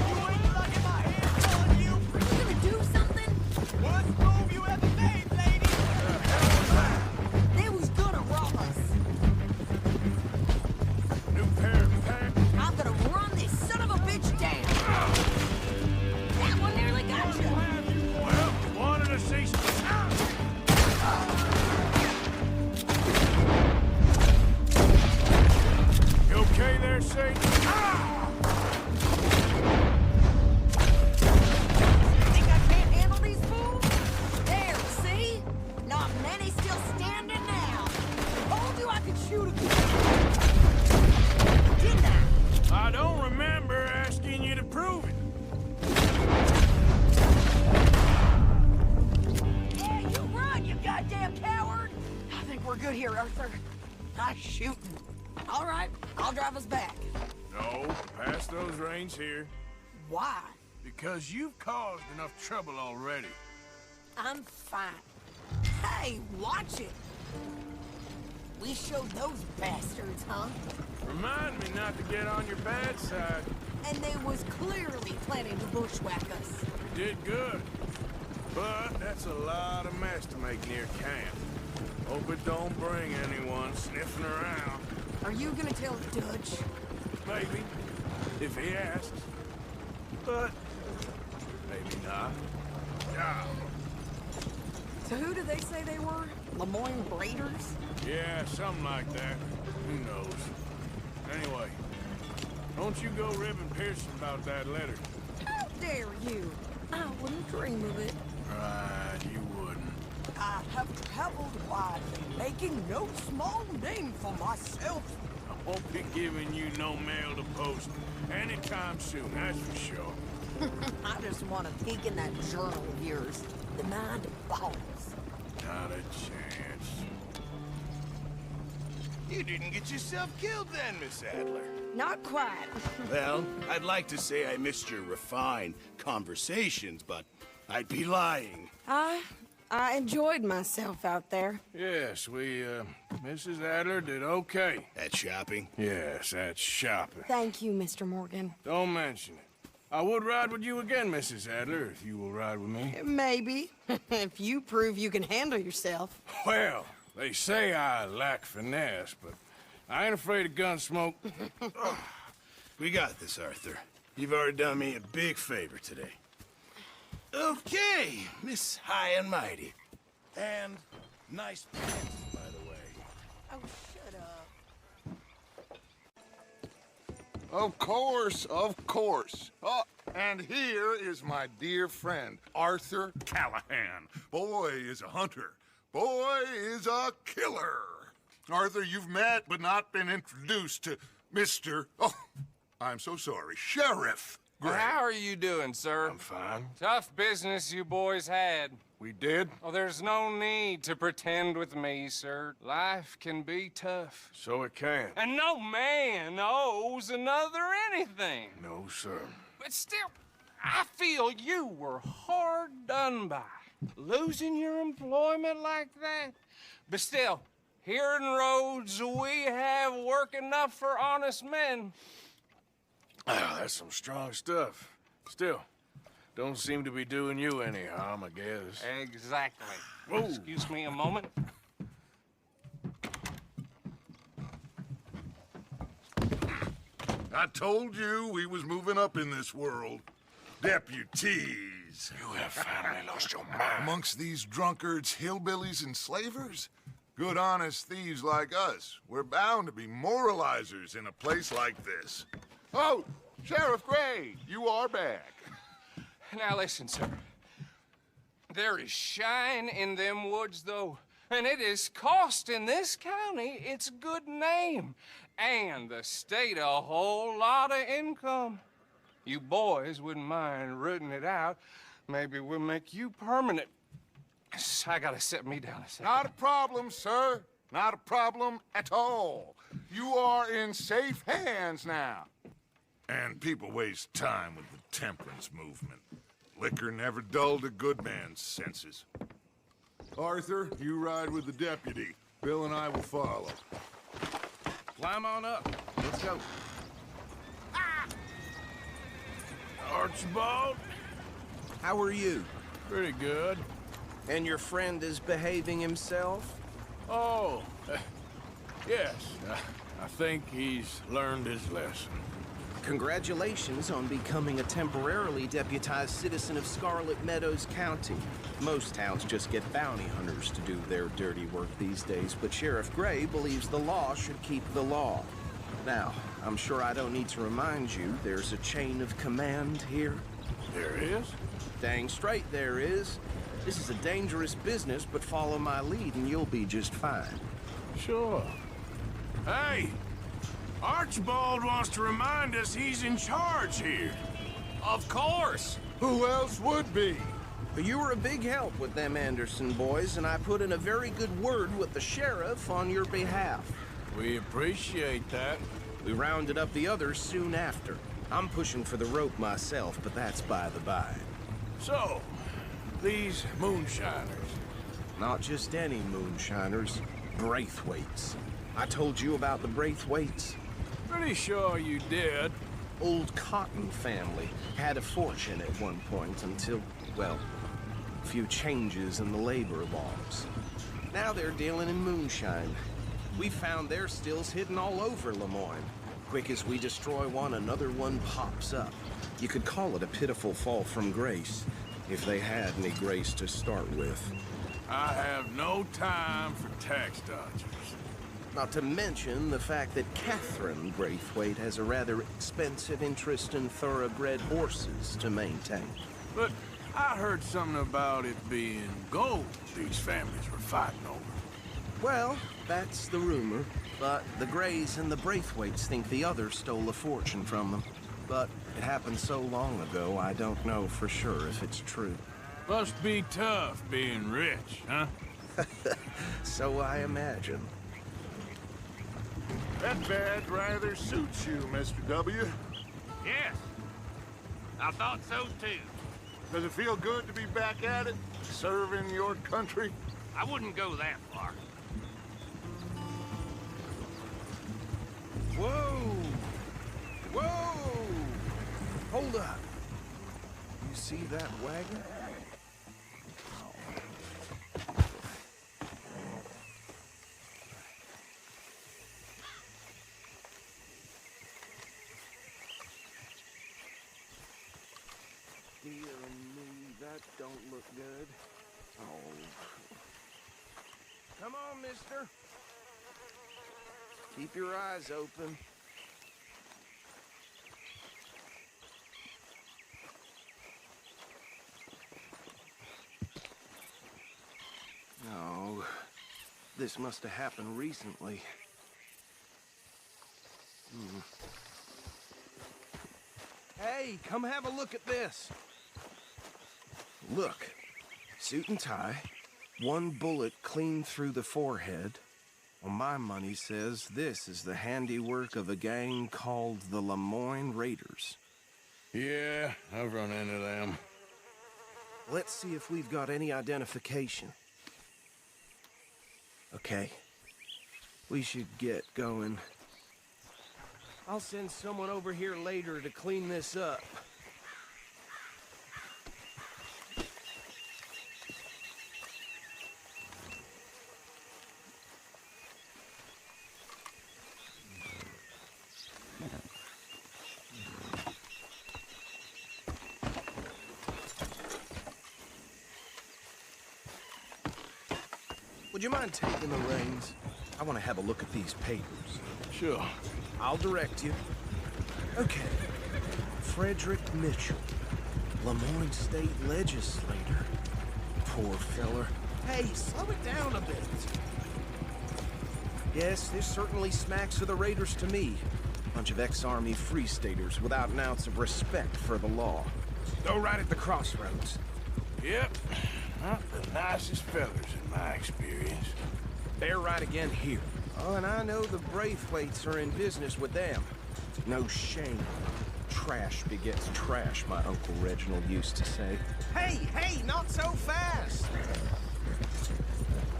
You ain't lucky my hair's on you! Are you gonna do something? Worst move you ever made, lady! They was gonna rob us. New pair of pants. I'm gonna run this son of a bitch down. That one nearly got you. Well, wanted to see some. You okay there, Satan? Think I can't handle these fools? There, see? Not many still standing now. Told you I could shoot a didn't I? I don't remember asking you to prove it. Yeah, you run, you goddamn coward! I think we're good here, Arthur. Nice shooting. All right, I'll drive us back. No, pass those reins here. Why? Because you've caused enough trouble already. I'm fine. Hey, watch it! We showed those bastards, huh? Remind me not to get on your bad side. And they was clearly planning to bushwhack us. You did good. But that's a lot of mess to make near camp. Hope it don't bring anyone sniffing around. Are you gonna tell Dutch? Maybe, if he asks. But maybe not. Yeah. So who did they say they were? Lemoyne Raiders? Yeah, something like that. Who knows? Anyway, don't you go ribbing Pearson about that letter. How dare you? I wouldn't dream of it. Right, you wouldn't. I have traveled wide, making no small name for myself. I won't be giving you no mail to post anytime soon, that's for sure. I just want to peek in that journal of yours. The mind of balls. Not a chance. You didn't get yourself killed then, Miss Adler. Not quite. Well, I'd like to say I missed your refined conversations, but I'd be lying. I enjoyed myself out there. Yes, Mrs. Adler did okay. At shopping? Yes, that's shopping. Thank you, Mr. Morgan. Don't mention it. I would ride with you again, Mrs. Adler, if you will ride with me. Maybe. If you prove you can handle yourself. Well, they say I lack finesse, but I ain't afraid of gun smoke. We got this, Arthur. You've already done me a big favor today. Okay, Miss High and Mighty. And nice pants, by the way. Oh, shut up. Of course, of course. Oh, and here is my dear friend, Arthur Callahan. Boy is a hunter. Boy is a killer. Arthur, you've met but not been introduced to Mr. Oh, I'm so sorry, Sheriff Gray. How are you doing, sir? I'm fine. Tough business you boys had. We did? Oh, there's no need to pretend with me, sir. Life can be tough. So it can. And no man owes another anything. No, sir. But still, I feel you were hard done by. Losing your employment like that. But still, here in Rhodes, we have work enough for honest men. Ah, that's some strong stuff. Still, don't seem to be doing you any harm, I guess. Exactly. Whoa. Excuse me a moment. I told you we was moving up in this world. Deputies. You have finally lost your mind. Amongst these drunkards, hillbillies, and slavers? Good, honest thieves like us. We're bound to be moralizers in a place like this. Oh, Sheriff Gray, you are back. Now listen, sir. There is shine in them woods, though, and it is costing this county its good name, and the state a whole lot of income. You boys wouldn't mind rooting it out. Maybe we'll make you permanent. I gotta sit me down a second. Not a problem, sir. Not a problem at all. You are in safe hands now. And people waste time with the temperance movement. Liquor never dulled a good man's senses. Arthur, you ride with the deputy. Bill and I will follow. Climb on up. Let's go. Archibald? How are you? Pretty good. And your friend is behaving himself? Oh, yes. I think he's learned his lesson. Congratulations on becoming a temporarily deputized citizen of Scarlet Meadows County. Most towns just get bounty hunters to do their dirty work these days, but Sheriff Gray believes the law should keep the law. Now, I'm sure I don't need to remind you there's a chain of command here. There is? Dang straight there is. This is a dangerous business, but follow my lead and you'll be just fine. Sure. Hey! Archibald wants to remind us he's in charge here. Of course. Who else would be? You were a big help with them Anderson boys, and I put in a very good word with the sheriff on your behalf. We appreciate that. We rounded up the others soon after. I'm pushing for the rope myself, but that's by the by. So, these moonshiners. Not just any moonshiners, Braithwaites. I told you about the Braithwaites. Pretty sure you did. Old Cotton family had a fortune at one point until, well, a few changes in the labor laws. Now they're dealing in moonshine. We found their stills hidden all over Lemoyne. Quick as we destroy one, another one pops up. You could call it a pitiful fall from grace, if they had any grace to start with. I have no time for tax dodgers. Not to mention the fact that Catherine Braithwaite has a rather expensive interest in thoroughbred horses to maintain. But I heard something about it being gold these families were fighting over. Well, that's the rumor, but the Grays and the Braithwaites think the others stole a fortune from them. But it happened so long ago, I don't know for sure if it's true. Must be tough being rich, huh? So I imagine. That badge rather suits you, Mr. W. Yes. I thought so, too. Does it feel good to be back at it, serving your country? I wouldn't go that far. Whoa! Whoa! Hold up. You see that wagon? Dear me, that don't look good. Oh. Come on, mister. Keep your eyes open. Oh, this must have happened recently. Hey, come have a look at this. Look, suit and tie, one bullet clean through the forehead. Well, my money says this is the handiwork of a gang called the Lemoyne Raiders. Yeah, I've run into them. Let's see if we've got any identification. Okay. We should get going. I'll send someone over here later to clean this up. Would you mind taking the reins? I want to have a look at these papers. Sure. I'll direct you. Okay. Frederick Mitchell, Lemoyne State Legislator. Poor feller. Hey, slow it down a bit. Yes, this certainly smacks of the Raiders to me. Bunch of ex-Army Free Staters without an ounce of respect for the law. Go right at the crossroads. Yep. Not the nicest fellas in my experience. They're right again here. Oh, and I know the Braithwaites are in business with them. No shame. Trash begets trash, my Uncle Reginald used to say. Hey, not so fast!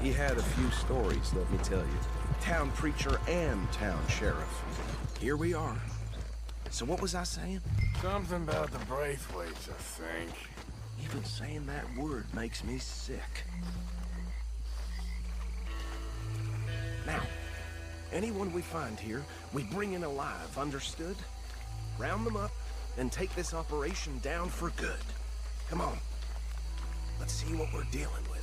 He had a few stories, let me tell you. Town preacher and town sheriff. Here we are. So what was I saying? Something about the Braithwaites, I think. Even saying that word makes me sick. Now, anyone we find here, we bring in alive, understood? Round them up, and take this operation down for good. Come on. Let's see what we're dealing with.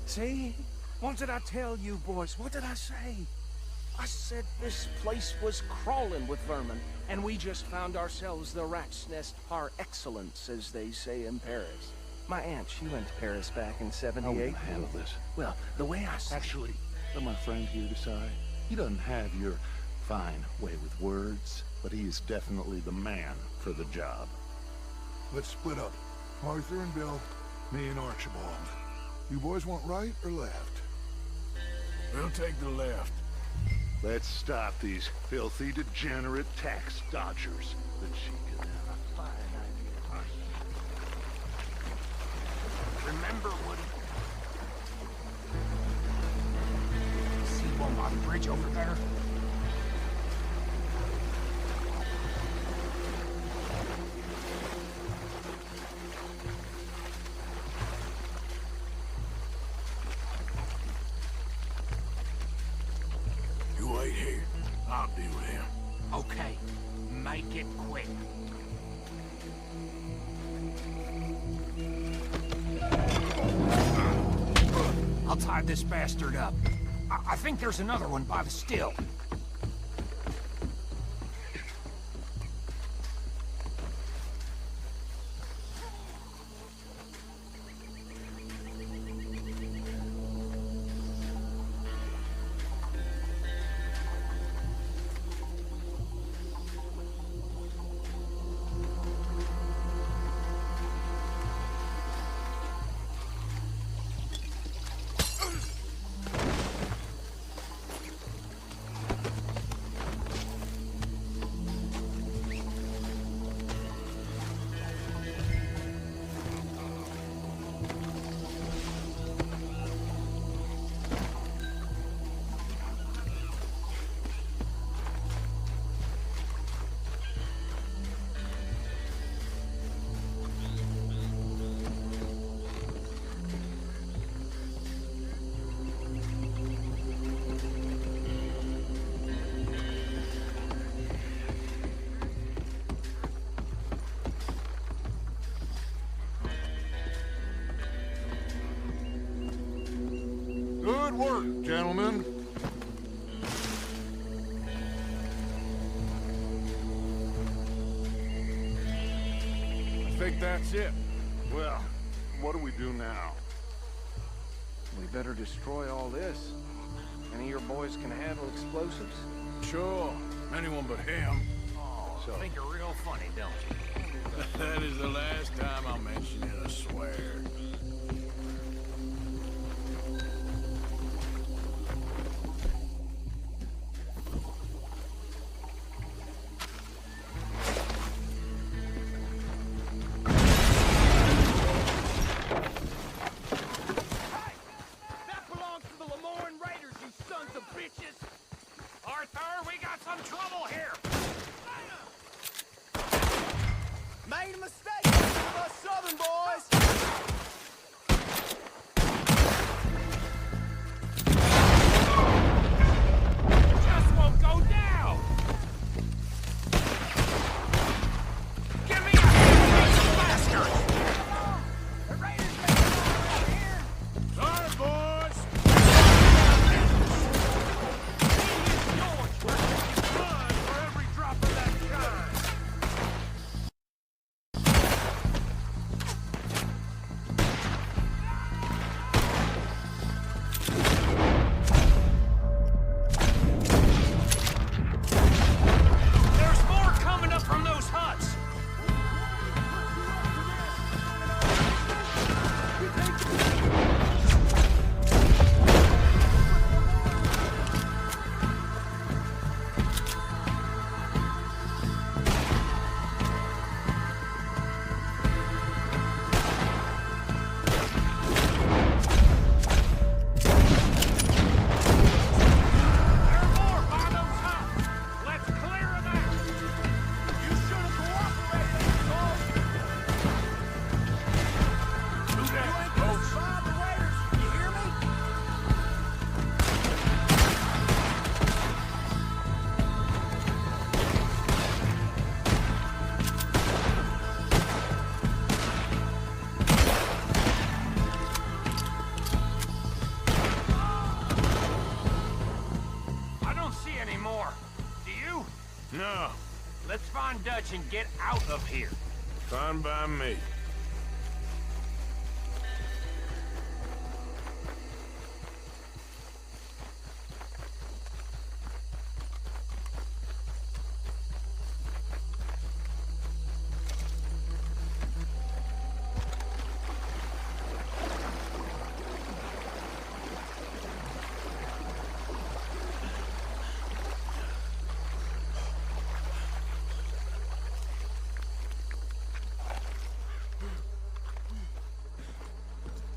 See? What did I tell you, boys? What did I say? I said this place was crawling with vermin, and we just found ourselves the rat's nest par excellence, as they say in Paris. My aunt, she went to Paris back in '78. How will you handle this? Well, the way I... Actually, let my friend here decide. He doesn't have your fine way with words, but he is definitely the man for the job. Let's split up. Arthur and Bill, me and Archibald. You boys want right or left? We'll take the left. Let's stop these filthy, degenerate tax dodgers. The cheek of them. A fine idea. Remember, Woody. See Beaumont Bridge over there? You wait here. I'll deal with him. Okay. Make it quick. I'll tie this bastard up. I think there's another one by the still. Good work, gentlemen. I think that's it. Well, what do we do now? We better destroy all this. Any of your boys can handle explosives? Sure. Anyone but him. Oh, I think you're real funny, don't you? That is the last time I'll mention it, I swear. Made a mistake, us Southern boys! Just won't go down! Give me a hand, you bastard! The Raiders may be over here! Sorry, boys! George, we're taking blood for every drop of that shine! There's more coming up from those huts! There are more by those huts! Let's clear them out! You should have cooperated, Saul! Do You that, ain't gonna folks. survive the Raiders, you hear me? I don't see any more. Do you? No, Let's find Dutch and get out of here. fine by me.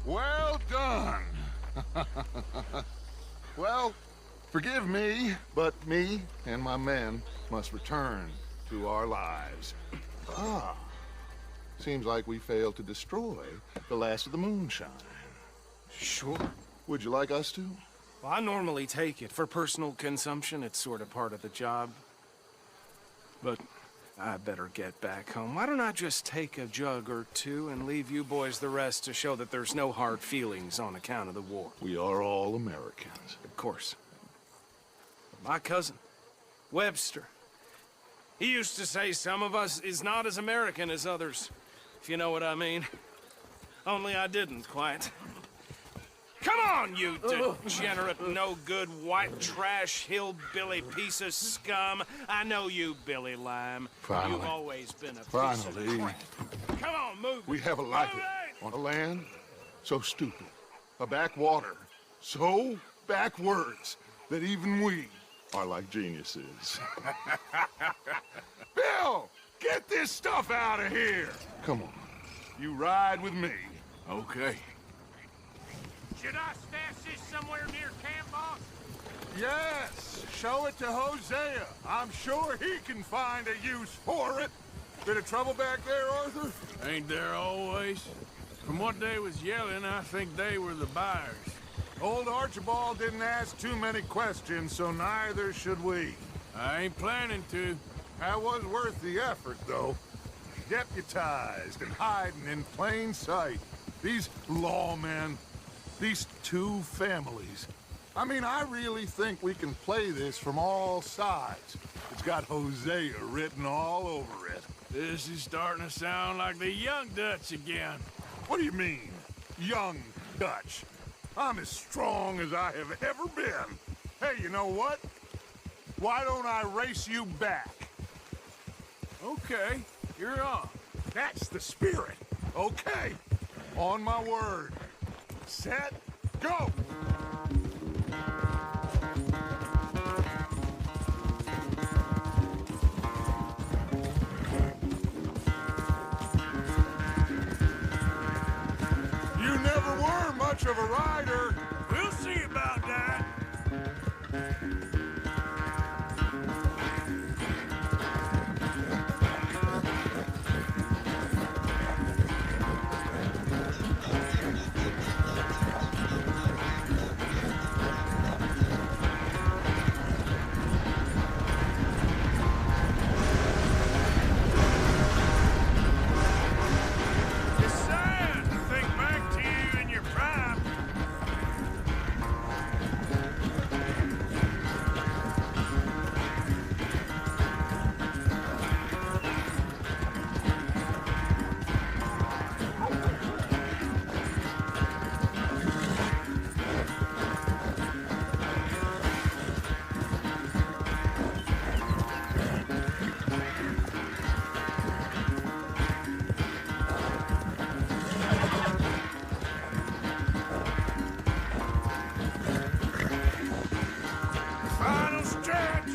Well done. Well, forgive me, but me and my men must return to our lives. Ah, seems like we failed to destroy the last of the moonshine. Sure. Would you like us to? Well, I normally take it. For personal consumption, it's sort of part of the job. But I better get back home. Why don't I just take a jug or two and leave you boys the rest to show that there's no hard feelings on account of the war? We are all Americans. Of course. My cousin, Webster, he used to say some of us is not as American as others, if you know what I mean. Only I didn't quite. Come on, you degenerate, no-good, white trash, hillbilly piece of scum. I know you, Billy Lime. Finally. You've always been a piece Finally. of crap. Come on, move. We have a life on a land so stupid, a backwater so backwards that even we are like geniuses. Bill, get this stuff out of here. Come on, you ride with me. Okay. Should I stash this somewhere near camp, boss? Yes, show it to Hosea. I'm sure he can find a use for it. Bit of trouble back there, Arthur? Ain't there always? From what they was yelling, I think they were the buyers. Old Archibald didn't ask too many questions, so neither should we. I ain't planning to. That was worth the effort, though. Deputized and hiding in plain sight. These lawmen, these two families, I mean, I really think we can play this from all sides. It's got Hosea written all over it. This is starting to sound like the Young Dutch again. What do you mean, young Dutch? I'm as strong as I have ever been. Hey, you know what? Why don't I race you back? Okay, you're on. That's the spirit. Okay, on my word. Set, go! You never were much of a rider. We'll see about that. It's sad to think back to you in your prime. Final stretch.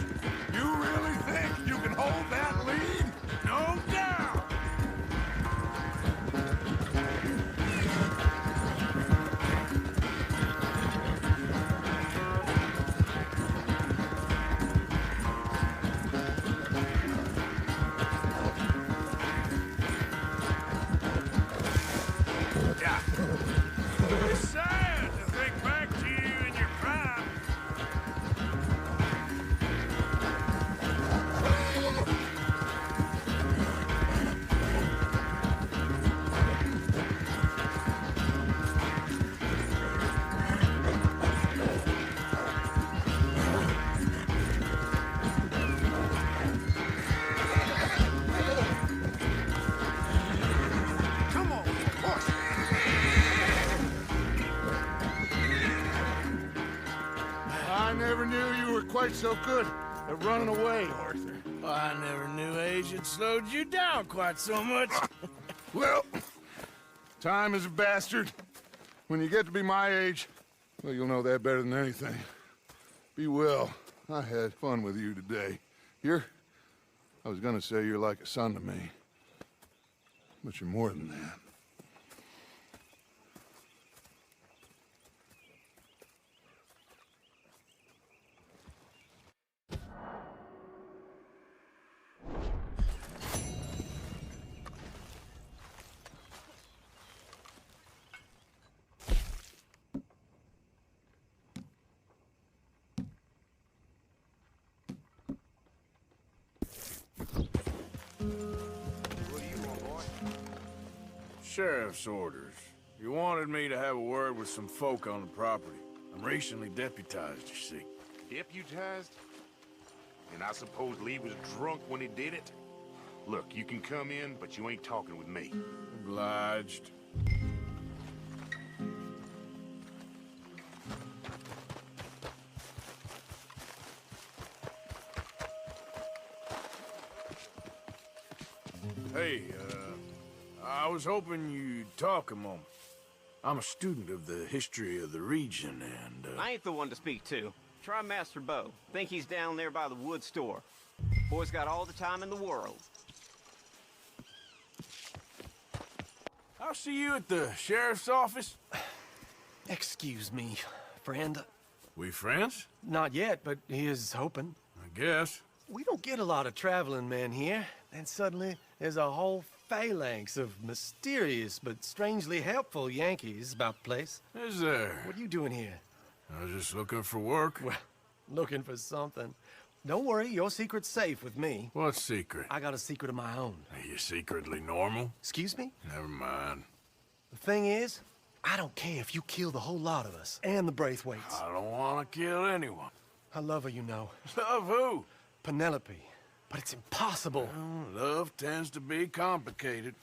You really think you can hold that lead? No doubt. Yeah. It's sad to think back to you in your prime. Come on, push. I never knew you were quite so good at running away, Arthur. I never knew age had slowed you down quite so much. Well, time is a bastard. When you get to be my age, well, you'll know that better than anything. Be well. I had fun with you today. I was gonna say you're like a son to me. But you're more than that. Sheriff's orders. You wanted me to have a word with some folk on the property. I'm recently deputized, you see. Deputized? And I suppose Lee was drunk when he did it? Look, you can come in, but you ain't talking with me. Obliged. Hey, I was hoping you'd talk a moment. I'm a student of the history of the region, and, I ain't the one to speak to. Try Master Bo. Think he's down there by the wood store. Boy's got all the time in the world. I'll see you at the sheriff's office. Excuse me, friend. We friends? Not yet, but he is hoping. I guess. We don't get a lot of traveling men here. Then suddenly, there's a whole phalanx of mysterious but strangely helpful Yankees about the place. Is there? What are you doing here? I was just looking for work. Well, looking for something. Don't worry, your secret's safe with me. What secret? I got a secret of my own. Are you secretly normal? Excuse me? Never mind. The thing is, I don't care if you kill the whole lot of us, and the Braithwaites. I don't want to kill anyone. I love her, you know. Love who? Penelope. But it's impossible. Well, love tends to be complicated.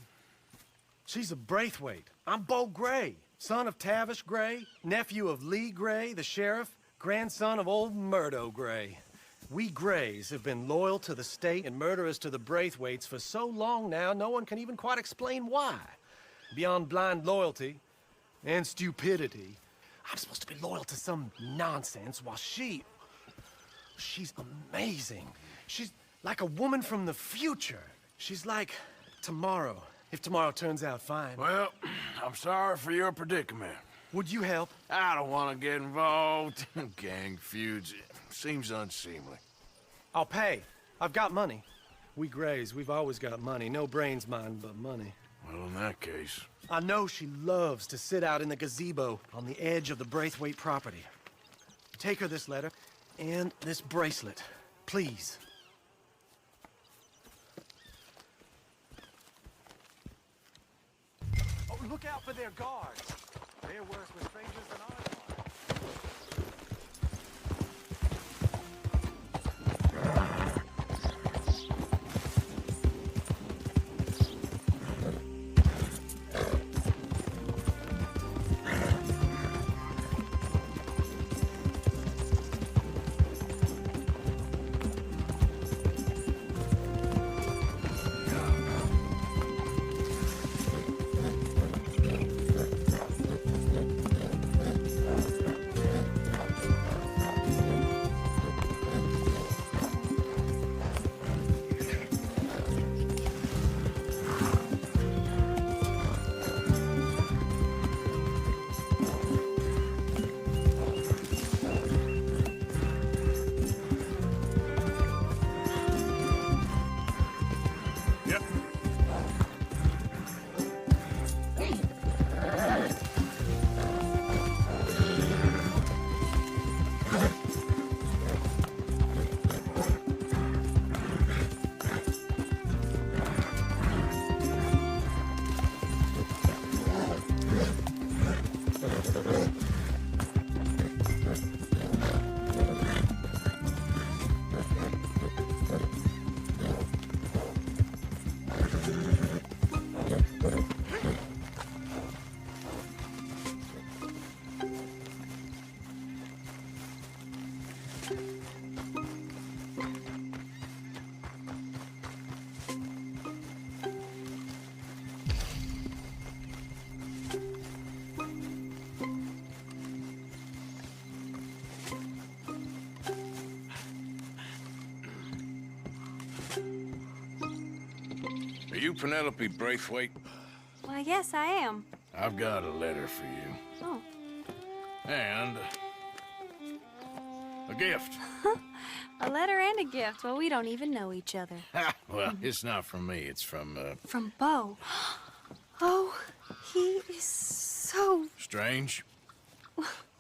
She's a Braithwaite. I'm Bo Gray, son of Tavish Gray, nephew of Lee Gray, the sheriff, grandson of old Murdo Gray. We Grays have been loyal to the state and murderers to the Braithwaites for so long now, no one can even quite explain why. Beyond blind loyalty and stupidity, I'm supposed to be loyal to some nonsense while she's amazing. She's like a woman from the future. She's like tomorrow, if tomorrow turns out fine. Well, I'm sorry for your predicament. Would you help? I don't want to get involved in gang feuds. Seems unseemly. I'll pay. I've got money. We Grays, we've always got money. No brains, mind, but money. Well, in that case... I know she loves to sit out in the gazebo on the edge of the Braithwaite property. Take her this letter and this bracelet, please. Oh, look out for their guards. They're worse with strangers than I are. Are you Penelope Braithwaite? Why, yes, I am. I've got a letter for you. Oh. And... a gift. A letter and a gift. Well, we don't even know each other. Well, it's not from me. It's from, From Bo. Oh, he is so... Strange?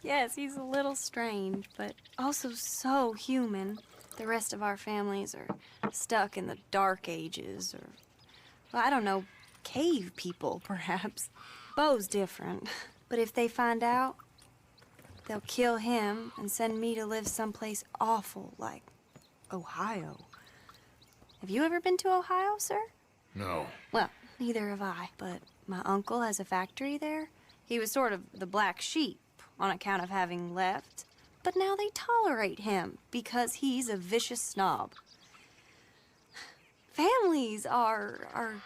Yes, he's a little strange, but also so human. The rest of our families are stuck in the Dark Ages, or... well, I don't know, cave people, perhaps. Bo's different. But if they find out, they'll kill him and send me to live someplace awful, like Ohio. Have you ever been to Ohio, sir? No. Well, neither have I, but my uncle has a factory there. He was sort of the black sheep on account of having left. But now they tolerate him because he's a vicious snob. Families are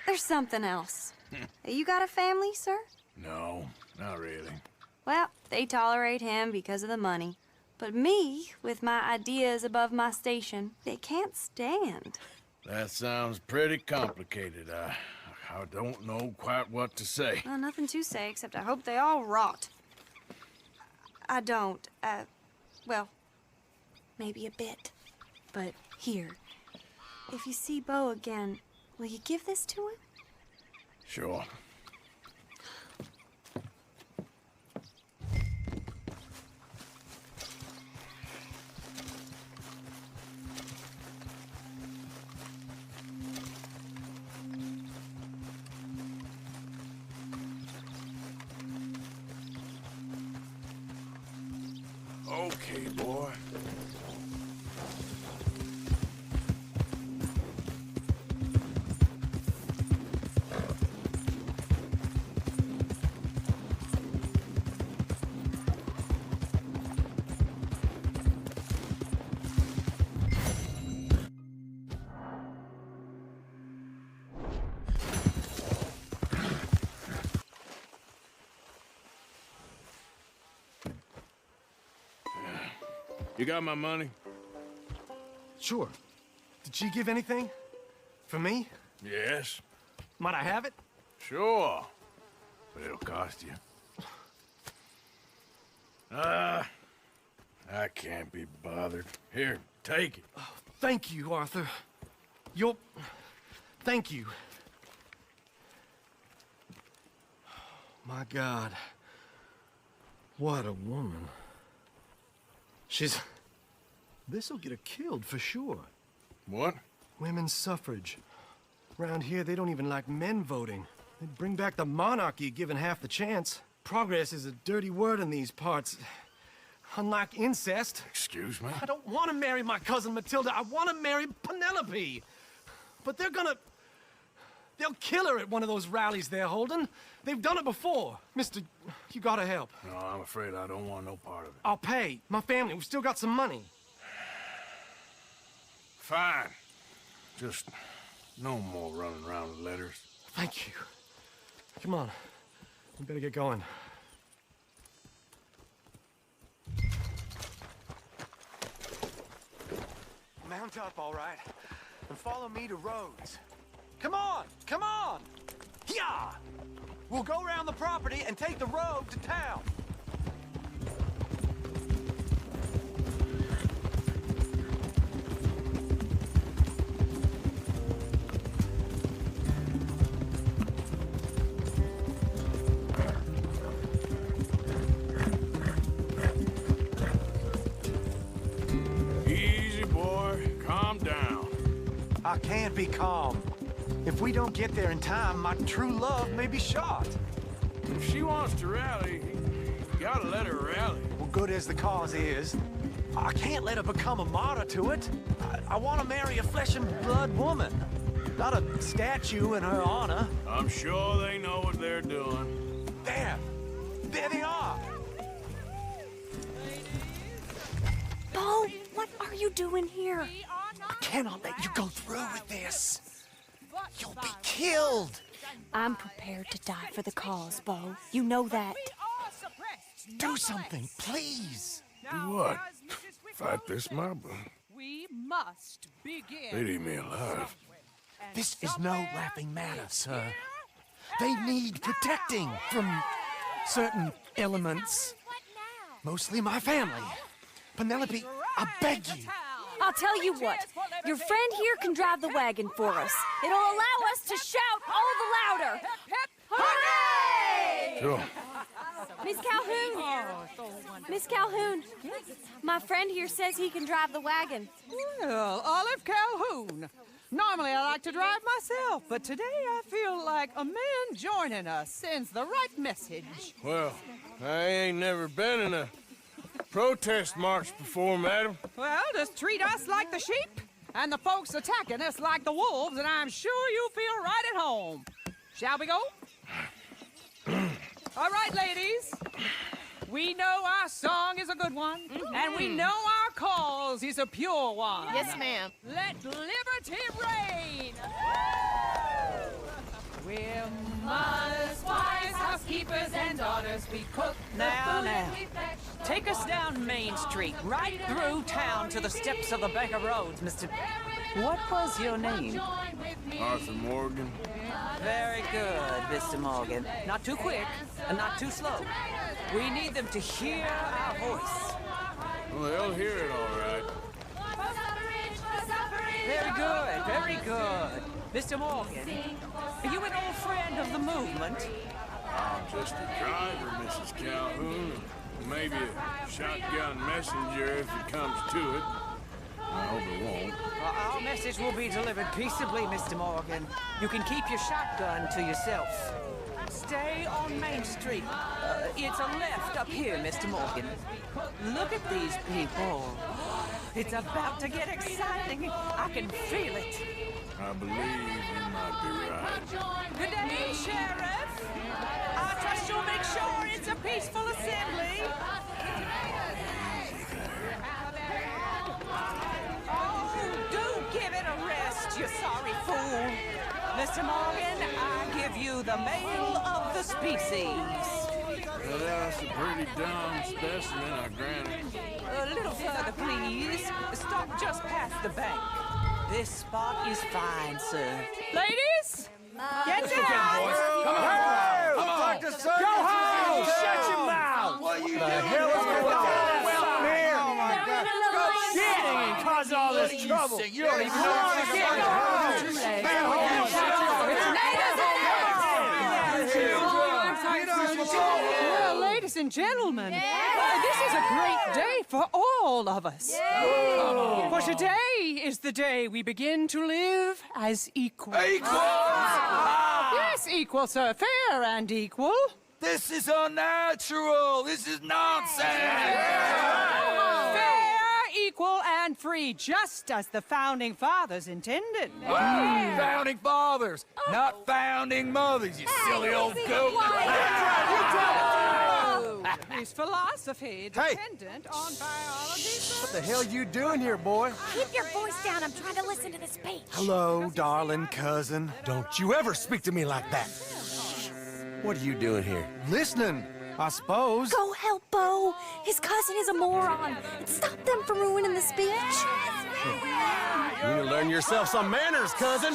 there's something else. You got a family, sir? No, not really. Well, they tolerate him because of the money. But me, with my ideas above my station, they can't stand. That sounds pretty complicated. I don't know quite what to say. Well, nothing to say, except I hope they all rot. I don't, well, maybe a bit. But here, if you see Bo again, will you give this to him? Sure. Okay, boy. You got my money? Sure. Did she give anything? For me? Yes. Might I have it? Sure. But it'll cost you. I can't be bothered. Here, take it. Oh, thank you, Arthur. Thank you. My God. What a woman. This'll get her killed for sure. What? Women's suffrage. Around here, they don't even like men voting. They'd bring back the monarchy given half the chance. Progress is a dirty word in these parts. Unlike incest. Excuse me? I don't want to marry my cousin Matilda. I want to marry Penelope. But they'll kill her at one of those rallies they're holding. They've done it before. Mister, you gotta help. No, I'm afraid I don't want no part of it. I'll pay. My family, we've still got some money. Fine. Just no more running around with letters. Thank you. Come on. We better get going. Mount up, all right, and follow me to Rhodes. Come on! Come on! Yeah! We'll go around the property and take the road to town. Easy, boy. Calm down. I can't be calm. If we don't get there in time, my true love may be shot. If she wants to rally, you gotta let her rally. Well, good as the cause is, I can't let her become a martyr to it. I want to marry a flesh and blood woman, not a statue in her honor. I'm sure they know what they're doing. There they are. Bo, what are you doing here? I cannot let you go through with this. You'll be killed. I'm prepared to die for the cause, Bo. You know that. Do something, please. Do what? Fight this mob? We must begin. They'd eat me alive. This is no laughing matter, sir. They need protecting from certain elements. Mostly my family. Penelope, I beg you. I'll tell you what. Your friend here can drive the wagon for us. It'll allow us to shout all the louder. Hooray! Sure. Miss Calhoun! Miss Calhoun, my friend here says he can drive the wagon. Well, Olive Calhoun. Normally I like to drive myself, but today I feel like a man joining us sends the right message. Well, I ain't never been in a protest march before, madam. Well, just treat us like the sheep, and the folks attacking us like the wolves, and I'm sure you'll feel right at home. Shall we go? All right, ladies. We know our song is a good one, and we know our cause is a pure one. Yes, ma'am. Let liberty reign! We're mothers, wives, housekeepers, and daughters. We cook the food and we fetch the Take us down Main Street, right through town to the steps of the Bank of Rhodes, Mr. What was your name? Arthur Morgan. Very good, Mr. Morgan. Not too quick, and not too slow. We need them to hear our voice. Well, they'll hear it all right. Very good, very good. Mr. Morgan, are you an old friend of the movement? I'm just a driver, Mrs. Calhoun. Maybe a shotgun messenger if it comes to it. I hope it won't. Well, our message will be delivered peaceably, Mr. Morgan. You can keep your shotgun to yourself. Stay on Main Street. It's a left up here, Mr. Morgan. Look at these people. It's about to get exciting. I can feel it. I believe you might be right. Good day, Sheriff. I trust you'll make sure it's a peaceful assembly. Oh, do give it a rest, you sorry fool. Mr. Morgan, I give you the male of the species. Well, that's a pretty dumb specimen, I grant it. A little further, please. Stop just past the bank. This spot is fine, sir. Ladies, get down! Come on! Go home! Shut your mouth! What are you The hell is going on? Here! Oh my God! Get and cause all this trouble! You don't even know what to get! Well, ladies and gentlemen, this is a great day for all of us. For today is the day we begin to live as equals. Yes, equal, sir. Fair and equal. This is unnatural. This is nonsense. Fair, equal, and free, just as the Founding Fathers intended. Founding fathers, not founding mothers, you silly old goat. Is philosophy dependent on biology? What the hell you doing here, boy? Keep your voice down. I'm trying to listen to the speech. Hello, darling cousin. Don't you ever speak to me like that. What are you doing here? Listening, I suppose. Go help Bo. His cousin is a moron. And stop them from ruining the speech. You need to learn yourself some manners, cousin.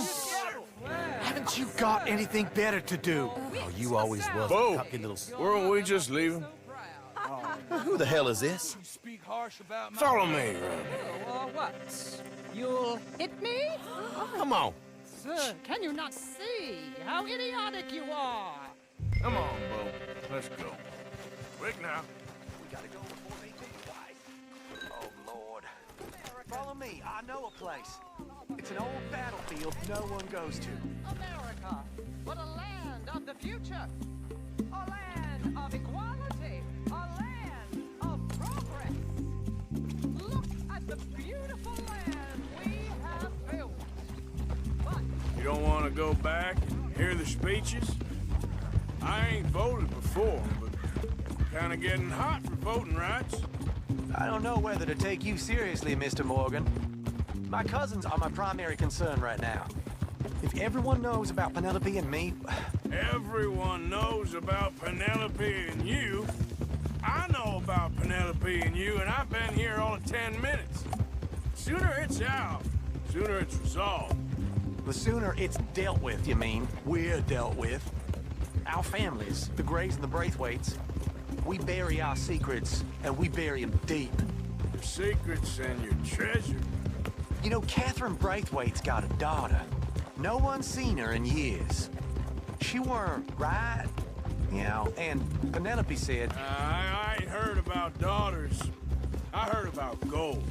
Haven't you got anything better to do? Oh, you always was Bo, a cocky little... weren't we just leaving? Who the hell is this? Follow me. Or what? You'll hit me? Come on. Sir, can you not see how idiotic you are? Come on, Bo. Let's go. Quick now. We gotta go before they take it twice. Oh, Lord. Follow me. I know a place. It's an old battlefield no one goes to. America, but a land of the future. A land of equality. A land of progress. Look at the beautiful land we have built. You don't want to go back and hear the speeches? I ain't voted before, but kind of getting hot for voting rights. I don't know whether to take you seriously, Mr. Morgan. My cousins are my primary concern right now. If everyone knows about Penelope and me... Everyone knows about Penelope and you. I know about Penelope and you, and I've been here all of 10 minutes. Sooner it's out, sooner it's resolved. The sooner it's dealt with, you mean? We're dealt with. Our families, the Grays and the Braithwaites, we bury our secrets, and we bury them deep. Your secrets and your treasure. You know, Catherine Braithwaite's got a daughter. No one's seen her in years. She weren't right, you know, and Penelope said... I ain't heard about daughters. I heard about gold.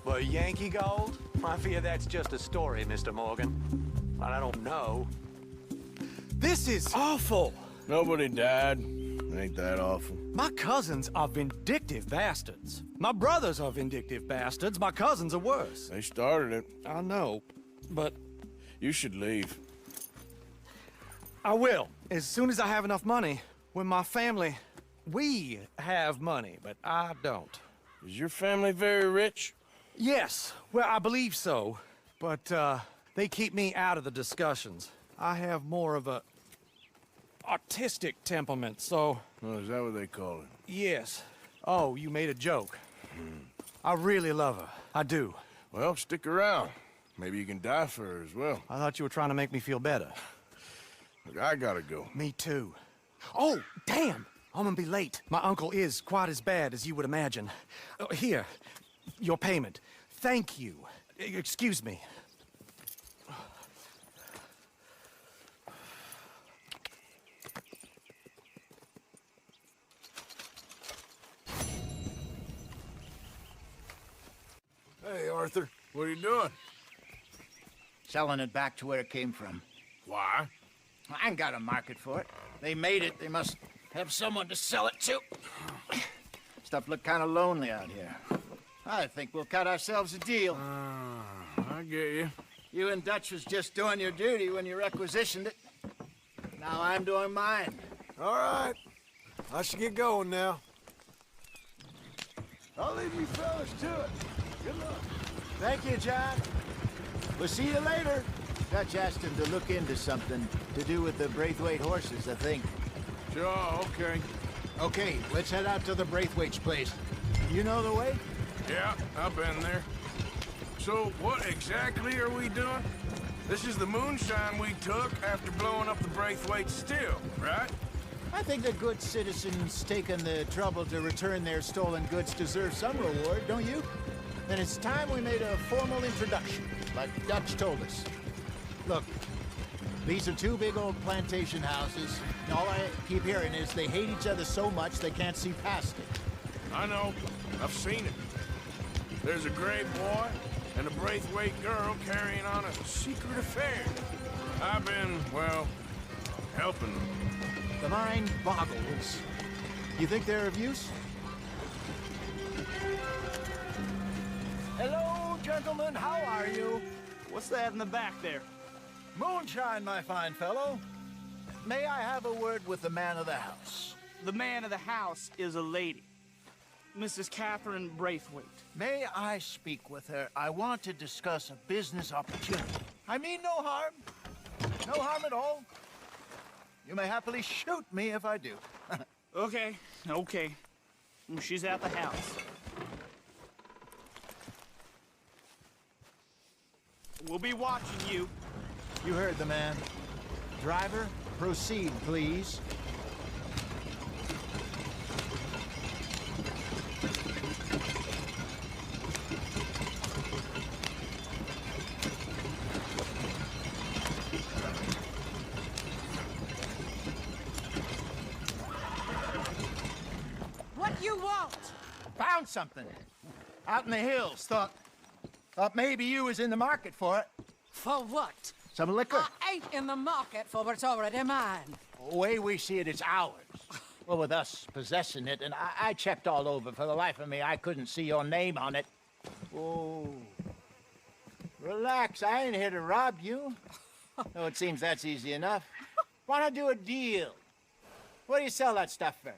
Well, Yankee gold? I fear that's just a story, Mr. Morgan. But I don't know. This is awful. Nobody died. Ain't that awful? My cousins are vindictive bastards. My brothers are vindictive bastards. My cousins are worse. They started it. I know, but... You should leave. I will, as soon as I have enough money. When my family... We have money, but I don't. Is your family very rich? Yes, well, I believe so. But, they keep me out of the discussions. I have more of a... artistic temperament, so... Oh, is that what they call it? Yes. Oh, you made a joke. I really love her. I do. Well, stick around. Maybe you can die for her as well. I thought you were trying to make me feel better. Look, I gotta go. Me too. Oh, damn! I'm gonna be late. My uncle is quite as bad as you would imagine. Here, your payment. Thank you. Excuse me. Hey, Arthur. What are you doing? Selling it back to where it came from. Why? I ain't got a market for it. They made it. They must have someone to sell it to. Stuff look kind of lonely out here. I think we'll cut ourselves a deal. I get you. You and Dutch was just doing your duty when you requisitioned it. Now I'm doing mine. All right. I should get going now. I'll leave you fellas to it. Good luck. Thank you, John. We'll see you later. Dutch asked him to look into something to do with the Braithwaite horses, I think. Sure, okay. Okay, let's head out to the Braithwaite's place. You know the way? Yeah, I've been there. So, what exactly are we doing? This is the moonshine we took after blowing up the Braithwaite still, right? I think the good citizens taking the trouble to return their stolen goods deserve some reward, don't you? Then it's time we made a formal introduction, like Dutch told us. Look, these are two big old plantation houses, and all I keep hearing is they hate each other so much they can't see past it. I know. I've seen it. There's a gray boy and a Braithwaite girl carrying on a secret affair. I've been, well, helping them. The mind boggles. You think they're of use? Hello, gentlemen. How are you? What's that in the back there? Moonshine, my fine fellow. May I have a word with the man of the house? The man of the house is a lady. Mrs. Catherine Braithwaite. May I speak with her? I want to discuss a business opportunity. I mean no harm. No harm at all. You may happily shoot me if I do. Okay. She's at the house. We'll be watching you. You heard the man. Driver, proceed, please. What you want? Found something. Out in the hills. Thought maybe you was in the market for it. For what? Some liquor. I ain't in the market for what's already mine. The way we see it, it's ours. Well, with us possessing it, and I checked all over. For the life of me, I couldn't see your name on it. Oh. Relax, I ain't here to rob you. Oh, it seems that's easy enough. Why not do a deal? What do you sell that stuff for?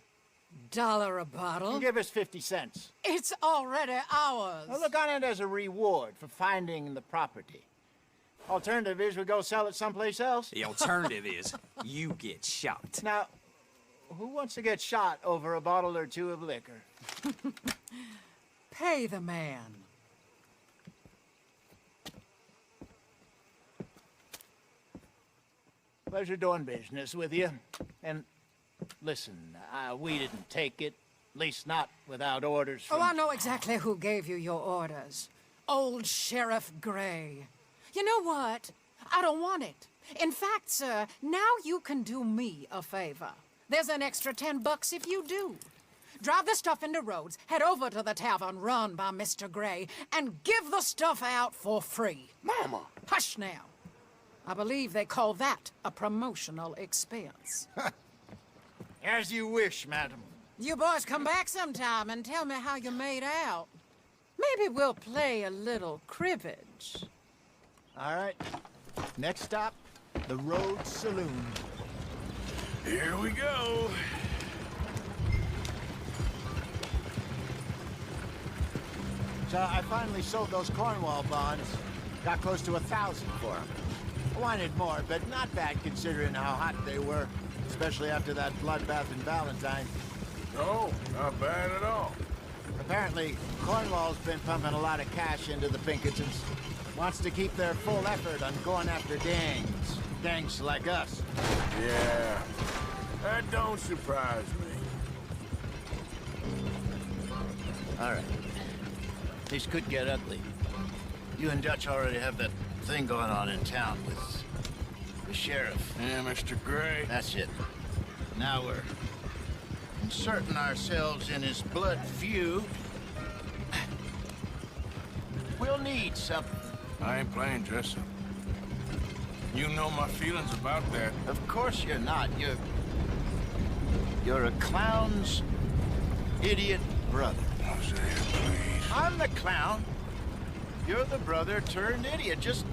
$1 a bottle? You give us 50 cents. It's already ours. Well, look on it as a reward for finding the property. Alternative is we go sell it someplace else. The alternative is you get shot. Now, who wants to get shot over a bottle or two of liquor? Pay the man. Pleasure doing business with you. And listen, we didn't take it. At least not without orders from... Oh, I know exactly who gave you your orders. Old Sheriff Gray. You know what? I don't want it. In fact, sir, now you can do me a favor. There's an extra $10 if you do. Drive the stuff into Rhodes, head over to the tavern run by Mr. Gray, and give the stuff out for free. Mama! Hush now. I believe they call that a promotional expense. As you wish, madam. You boys come back sometime and tell me how you made out. Maybe we'll play a little cribbage. All right. Next stop, the Rhodes Saloon. Here we go. So I finally sold those Cornwall bonds. Got close to 1,000 for them. I wanted more, but not bad considering how hot they were, especially after that bloodbath in Valentine. No, not bad at all. Apparently, Cornwall's been pumping a lot of cash into the Pinkertons. Wants to keep their full effort on going after gangs. Gangs like us. Yeah, that don't surprise me. All right. This could get ugly. You and Dutch already have that thing going on in town with the sheriff. Yeah, Mr. Gray. That's it. Now we're inserting ourselves in his blood feud. We'll need something. I ain't playing dress up. You know my feelings about that. Of course you're not. You're a clown's idiot brother. Hosea, please. I'm the clown. You're the brother turned idiot. Just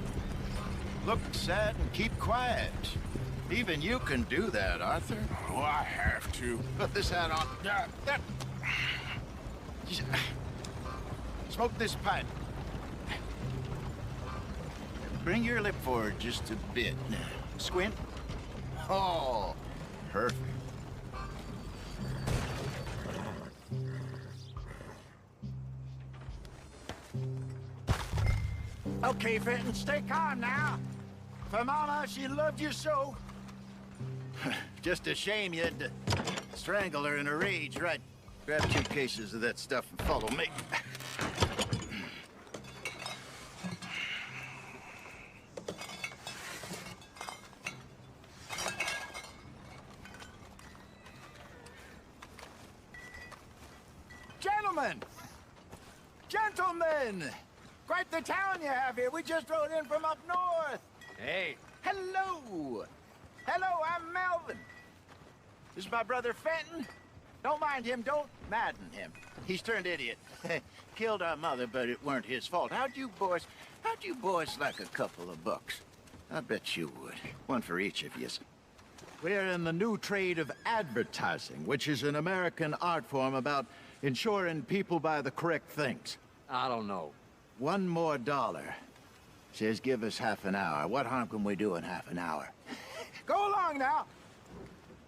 look sad and keep quiet. Even you can do that, Arthur. Oh, I have to. Put this hat on. Smoke this pipe. Bring your lip forward just a bit. Squint. Oh, perfect. Okay, Fenton, stay calm now. For Mama, she loved you so. Just a shame you had to strangle her in a rage, right? Grab 2 cases of that stuff and follow me. Gentlemen! Gentlemen! Quite the town you have here. We just rode in from up north. Hey. Hello. Hello, I'm Melvin. This is my brother Fenton. Don't mind him. Don't madden him. He's turned idiot. Killed our mother, but it weren't his fault. How'd you boys like a couple of bucks? I bet you would. One for each of you. We're in the new trade of advertising, which is an American art form about ensuring people buy the correct things. I don't know. $1 more. Says give us half an hour. What harm can we do in half an hour? Go along now.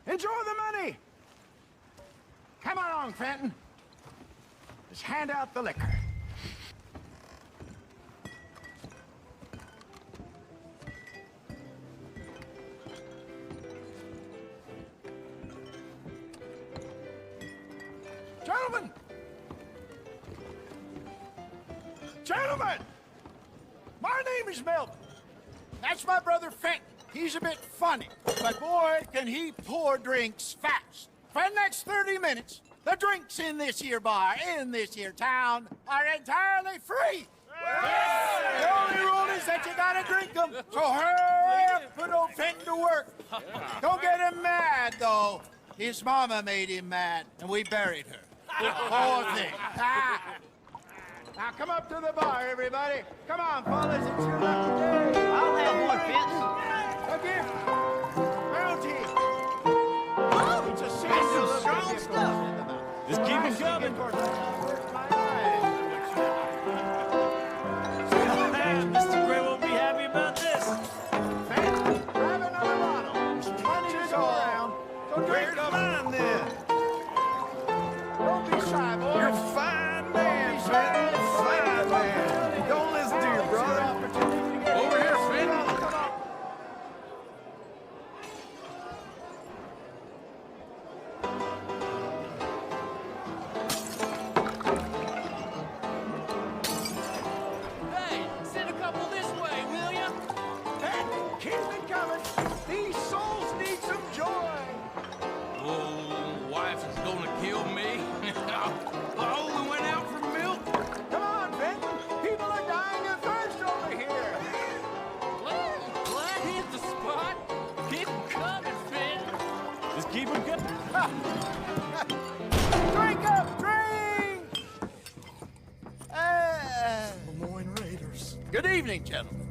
Enjoy the money. Come along, Fenton. Let's hand out the liquor. Gentlemen! Gentlemen! My name is Melvin. That's my brother Fenton. He's a bit funny, but boy, can he pour drinks fast. For the next 30 minutes, the drinks in this here bar, in this here town, are entirely free. The only rule is that you gotta drink them, so hurry up, put old Fenton to work. Don't get him mad, though. His mama made him mad, and we buried her. Poor thing. Now come up to the bar, everybody. Come on, fellas, it's your lucky day. I'll have one, Fenton. A gift. Bounty. Oh, it's a serious strong stuff. Just keep it coming. Mr. Gray won't be happy about this. Grab another bottle. There's plenty to go around. So drink up. Mine, then. Don't be shy, boy. You're a fine man, Fenton. Fine man. Don't listen to your brother. Over here, Fenton. Hey, send a couple this way, will ya? Hey, keep it coming. These souls need some joy. Oh, wife is gonna kill me. I only went out for milk. Come on, Fenton. People are dying of thirst over here. Glad hit the spot. Keep 'em coming, Fenton. Just keep 'em coming. Drink up, drink! Lemoyne Raiders. Good evening, gentlemen.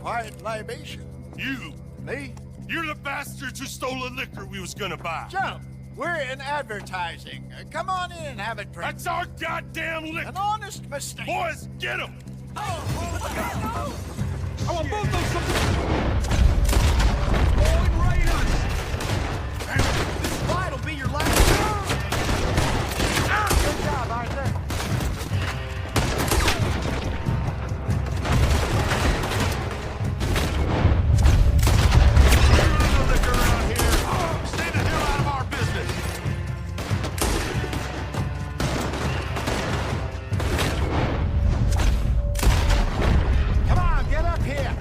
Quiet libation. You. Me? You're the bastards who stole the liquor we was gonna buy. Gentlemen, we're in advertising. Come on in and have a drink. That's our goddamn liquor. An honest mistake. Boys, get him! Oh, I want both those Lemoyne Raiders! this fight will be your last. Good job, Arthur. Stay the hell out of our business. Come on, get up here.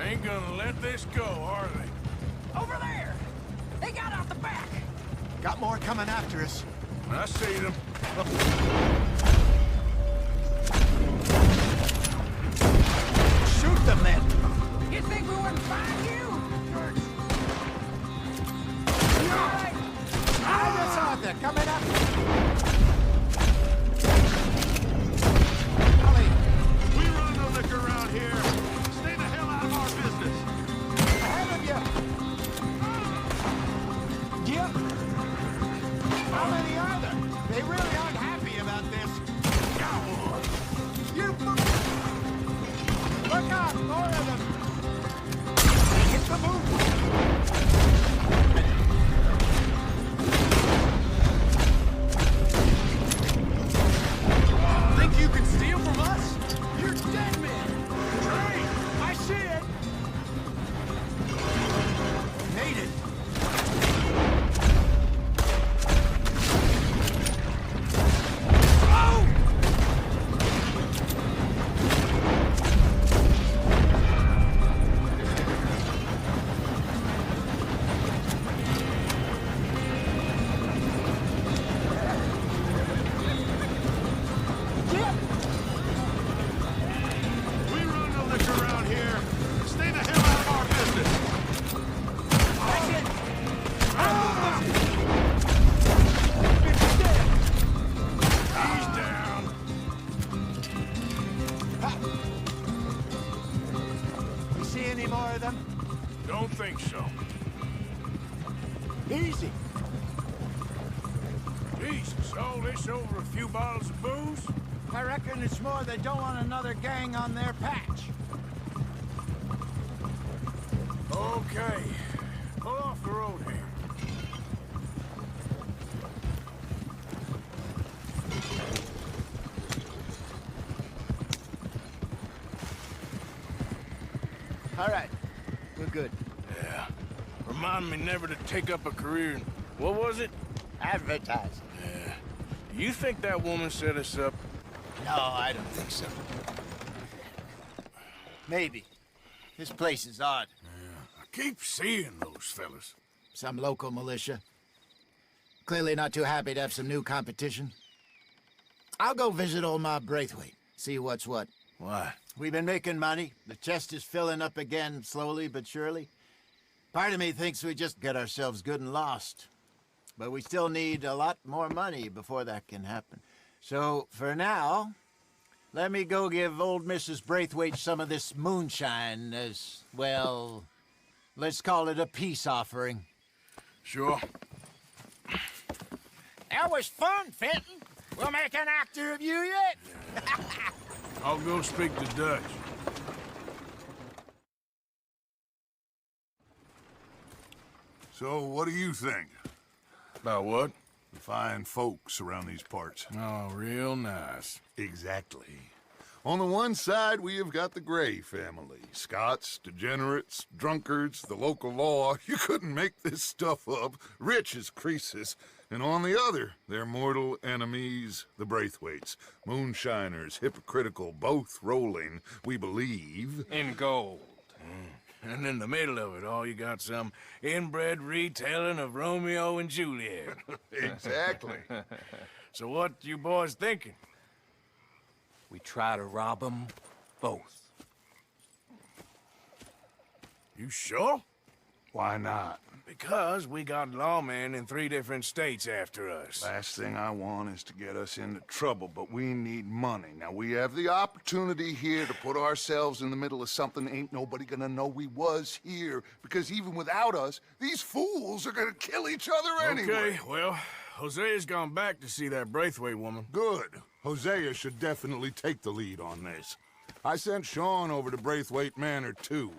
Ain't gonna let this go, are they? Over there! They got out the back! Got more coming after us. I see them. Shoot them then! You think we wouldn't find you? I just saw it there, coming up! Ollie! We run no liquor around here. Stay the hell out of our business. Ahead of you! Yep! How many are there? They really aren't happy about this. You look out! More of them! Hit the move! Think you can steal from us? You're dead men! Trey! I see it! Made it! We run no liquor around here. Stay the hell out of our business. He's down. You see any more of them? Don't think so. Easy! Jesus, all this over a few bottles of booze? I reckon it's more they don't want another gang on their patch. Okay. Pull off the road here. All right, we're good. Yeah. Remind me never to take up a career in... What was it? Advertising. Yeah. You think that woman set us up? No, I don't think so. Maybe. This place is odd. Yeah. I keep seeing those fellas. Some local militia. Clearly not too happy to have some new competition. I'll go visit old Ma Braithwaite, see what's what. Why? We've been making money. The chest is filling up again, slowly but surely. Part of me thinks we just get ourselves good and lost. But we still need a lot more money before that can happen. So, for now, let me go give old Mrs. Braithwaite some of this moonshine as, well, let's call it a peace offering. Sure. That was fun, Fenton. We'll make an actor of you yet. I'll go speak to Dutch. So, what do you think? About what? The fine folks around these parts. Oh, real nice. Exactly. On the one side, we have got the Gray family. Scots, degenerates, drunkards, the local law. You couldn't make this stuff up. Rich as Croesus. And on the other, their mortal enemies, the Braithwaites. Moonshiners, hypocritical, both rolling, we believe. In gold. And in the middle of it all, you got some inbred retelling of Romeo and Juliet. Exactly. So what you boys thinking? We try to rob them both. You sure? Why not? Because we got lawmen in 3 different states after us. Last thing I want is to get us into trouble, but we need money. Now, we have the opportunity here to put ourselves in the middle of something ain't nobody gonna know we was here, because even without us, these fools are gonna kill each other anyway. Okay, well, Hosea's gone back to see that Braithwaite woman. Good. Hosea should definitely take the lead on this. I sent Sean over to Braithwaite Manor, too.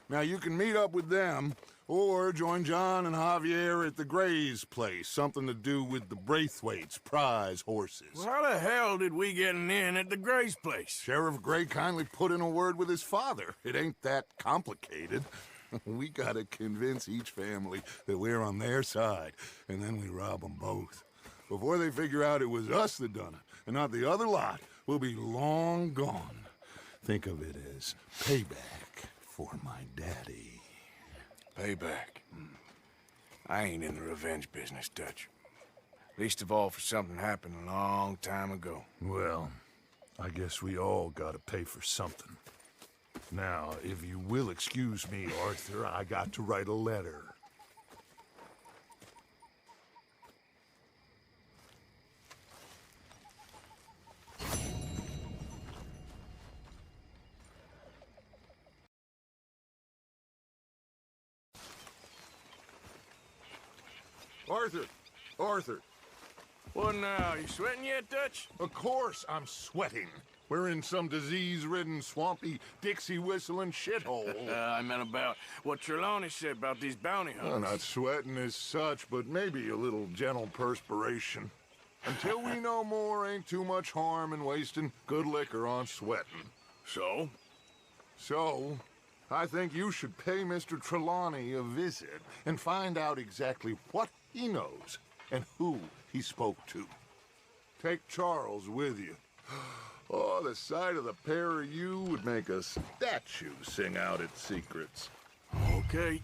Now, you can meet up with them, or join John and Javier at the Gray's place. Something to do with the Braithwaites' prize horses. Well, how the hell did we get in at the Gray's place? Sheriff Gray kindly put in a word with his father. It ain't that complicated. We gotta convince each family that we're on their side, and then we rob them both. Before they figure out it was us that done it, and not the other lot, we'll be long gone. Think of it as payback for my daddy. Payback. I ain't in the revenge business, Dutch. Least of all for something happened a long time ago. Well, I guess we all gotta pay for something. Now, if you will excuse me, Arthur, I got to write a letter. Arthur! Arthur! What now? You sweating yet, Dutch? Of course I'm sweating. We're in some disease-ridden, swampy, Dixie-whistling shithole. I meant about what Trelawney said about these bounty hunters. Well, not sweating as such, but maybe a little gentle perspiration. Until we know more, ain't too much harm in wasting good liquor on sweating. So? So, I think you should pay Mr. Trelawney a visit and find out exactly what he knows and who he spoke to. Take Charles with you. Oh, the sight of the pair of you would make a statue sing out its secrets. Okay.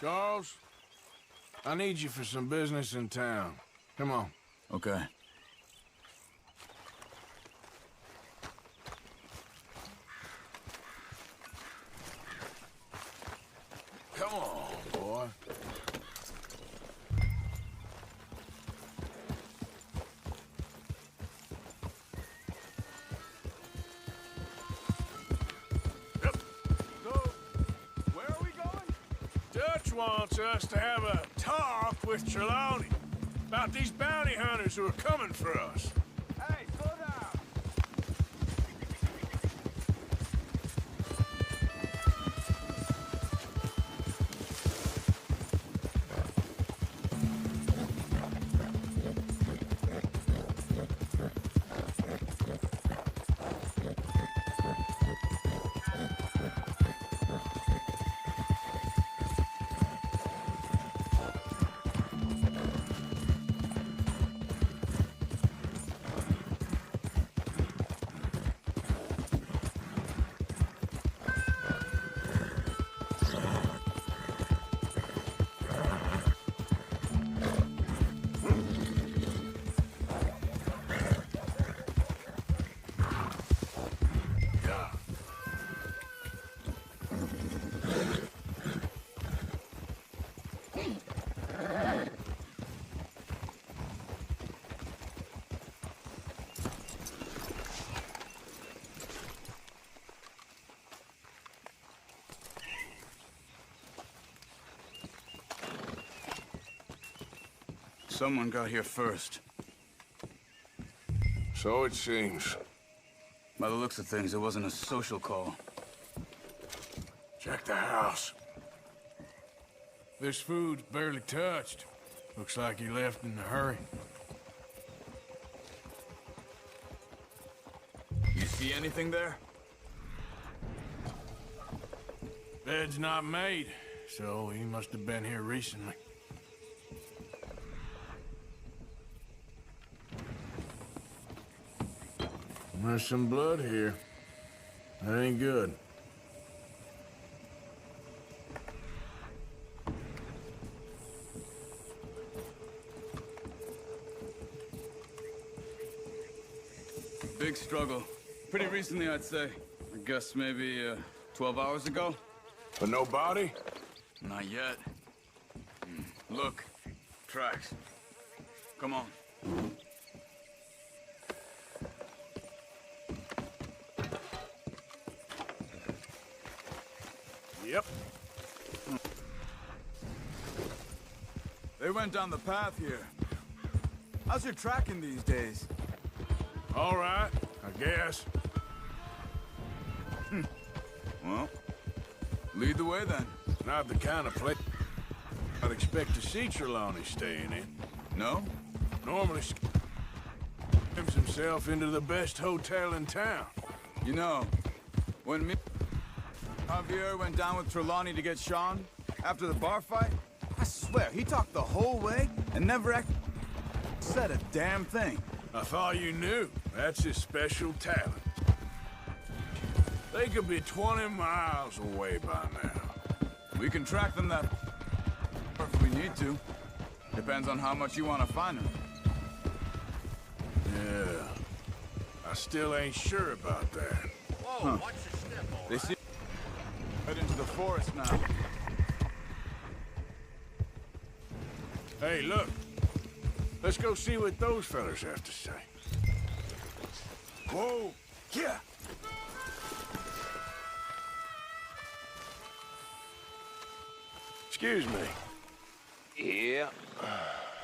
Charles, I need you for some business in town. Come on. Okay. Come on, boy. Wants us to have a talk with Trelawney about these bounty hunters who are coming for us. Hey, slow down! Someone got here first. So it seems. By the looks of things, it wasn't a social call. Check the house. This food's barely touched. Looks like he left in a hurry. You see anything there? Bed's not made, so he must have been here recently. There's some blood here. That ain't good. Big struggle. Pretty recently, I'd say. I guess maybe 12 hours ago. But no body? Not yet. Look. Tracks. Come on. Yep. They went down the path here. How's your tracking these days? All right, I guess. Well, lead the way then. It's not the kind of place I'd expect to see Trelawney staying in. No? Normally, skims himself into the best hotel in town. You know, when Javier went down with Trelawney to get Sean after the bar fight, I swear he talked the whole way and never said a damn thing. I thought you knew. That's his special talent. They could be 20 miles away by now. We can track them that if we need to. Depends on how much you want to find them. Yeah. I still ain't sure about that. Whoa, watch your step, all right. They seem head into the forest now. Hey, look. Let's go see what those fellas have to say. Whoa! Yeah! Excuse me. Yeah.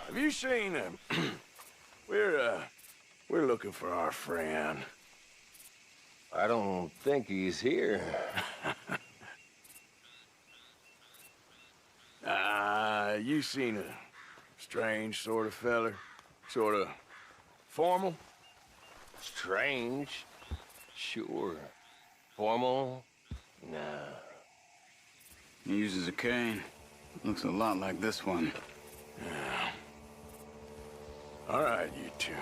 Have you seen him? We're looking for our friend. I don't think he's here. You seen a strange sort of feller? Sort of formal? Strange? Sure. Formal? Nah. He uses a cane. Looks a lot like this one. Yeah. All right, you two.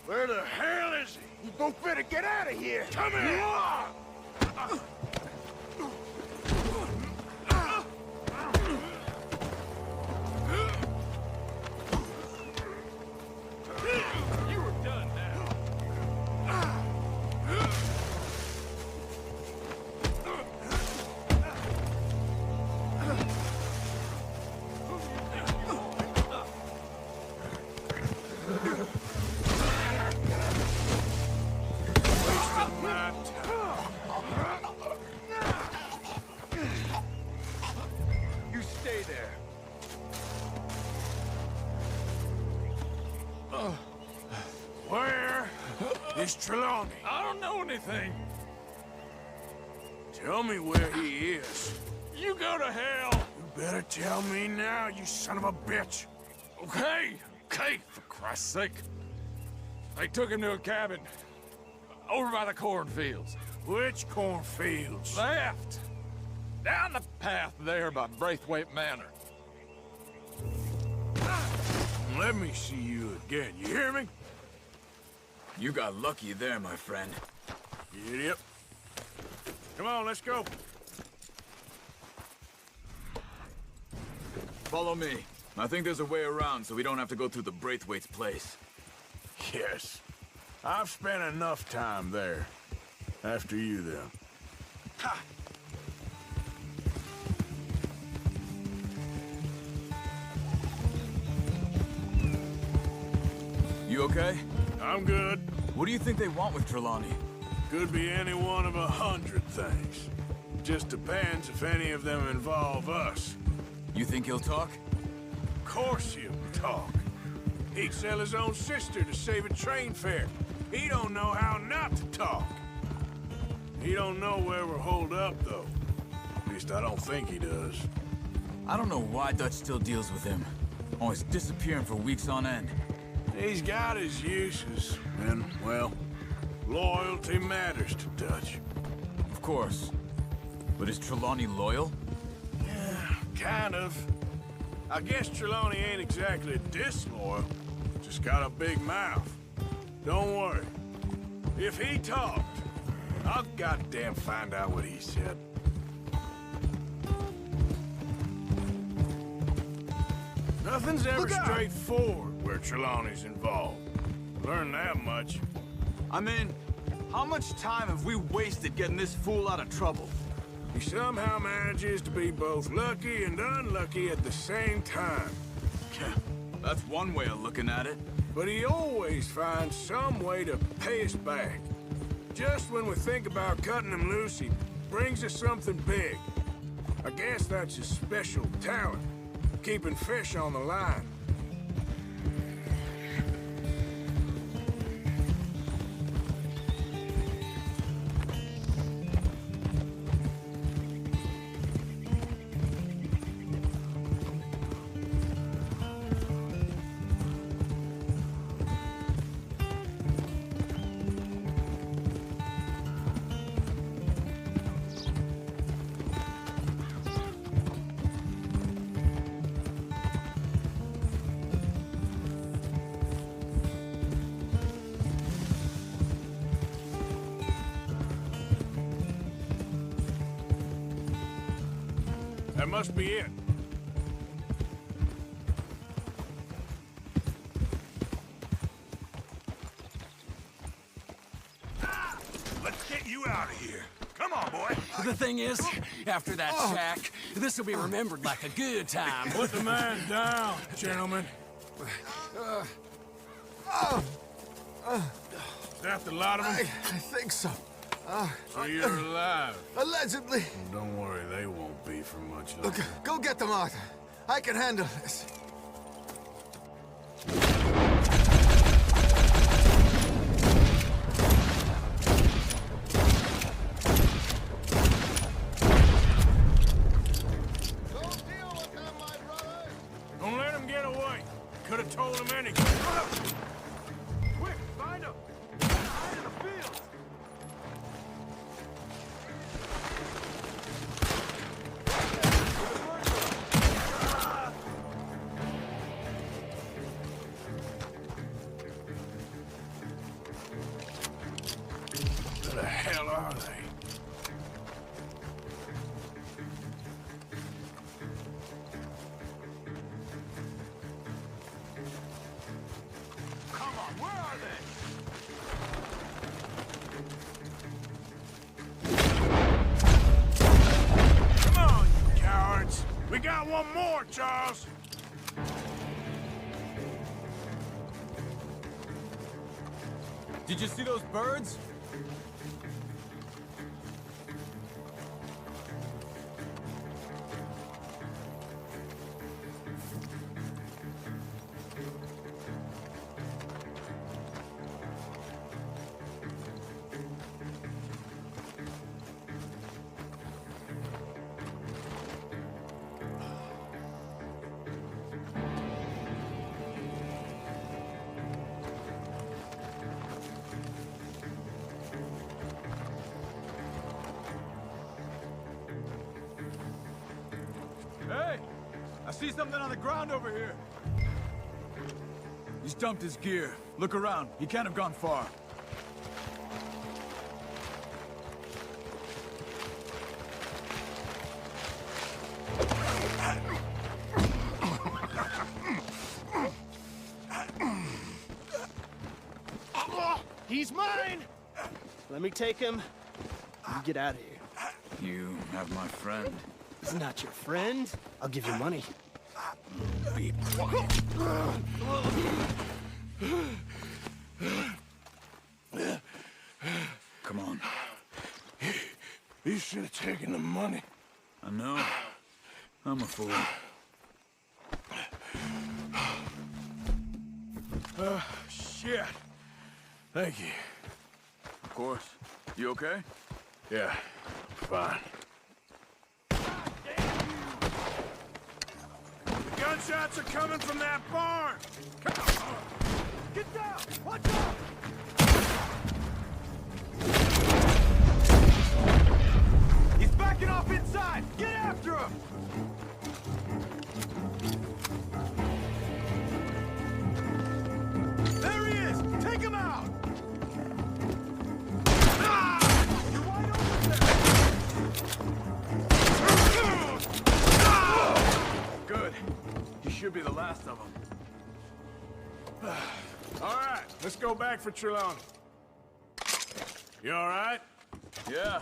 Where the hell is he? You both better get out of here! Come here! You are done now. Wasting my time. You stay there. Where is Trelawney? I don't know anything. Tell me where he is. You go to hell. You better tell me now, you son of a bitch. Okay, for Christ's sake. They took him to a cabin over by the cornfields. Which cornfields? Left. Down the path there by Braithwaite Manor. Let me see you again, you hear me? You got lucky there, my friend. Yep. Come on, let's go. Follow me. I think there's a way around so we don't have to go through the Braithwaite's place. Yes. I've spent enough time there. After you, then. Ha! You okay? I'm good. What do you think they want with Trelawney? Could be any one of 100 things. Just depends if any of them involve us. You think he'll talk? Of course he'll talk. He'd sell his own sister to save a train fare. He don't know how not to talk. He don't know where we're holed up, though. At least I don't think he does. I don't know why Dutch still deals with him. Always disappearing for weeks on end. He's got his uses, and, well, loyalty matters to Dutch. Of course. But is Trelawney loyal? Yeah, kind of. I guess Trelawney ain't exactly disloyal. Just got a big mouth. Don't worry. If he talked, I'll goddamn find out what he said. Nothing's ever straightforward where Trelawney's involved. Learned that much. I mean, how much time have we wasted getting this fool out of trouble? He somehow manages to be both lucky and unlucky at the same time. That's one way of looking at it. But he always finds some way to pay us back. Just when we think about cutting him loose, he brings us something big. I guess that's his special talent, keeping fish on the line. That must be it. Let's get you out of here. Come on, boy. The thing is, after that shack, this will be remembered like a good time. Put the man down, gentlemen. Is that the lot of them? I think so. So you're alive? Allegedly. Well, don't worry, they won't be for much longer. Look, go get them, Arthur. I can handle this. Don't let him get away. Could have told him anything. Quick, find him. Hide in the fields. Where the hell are they? Come on, where are they? Come on, you cowards. We got one more, Charles. Did you see those birds? Hey! I see something on the ground over here. He's dumped his gear. Look around. He can't have gone far. He's mine! Let me take him. You get out of here. You have my friend. He's not your friend. I'll give you money. Be quiet. Come on. You should have taken the money. I know. I'm a fool. Shit. Thank you. Of course. You okay? Yeah, fine. The gunshots are coming from that barn! Come on! Get down! Watch out! He's backing off inside! Get after him! There he is! Take him out! You're wide open there! Good. You should be the last of them. All right, let's go back for Trelawney. You all right? Yeah.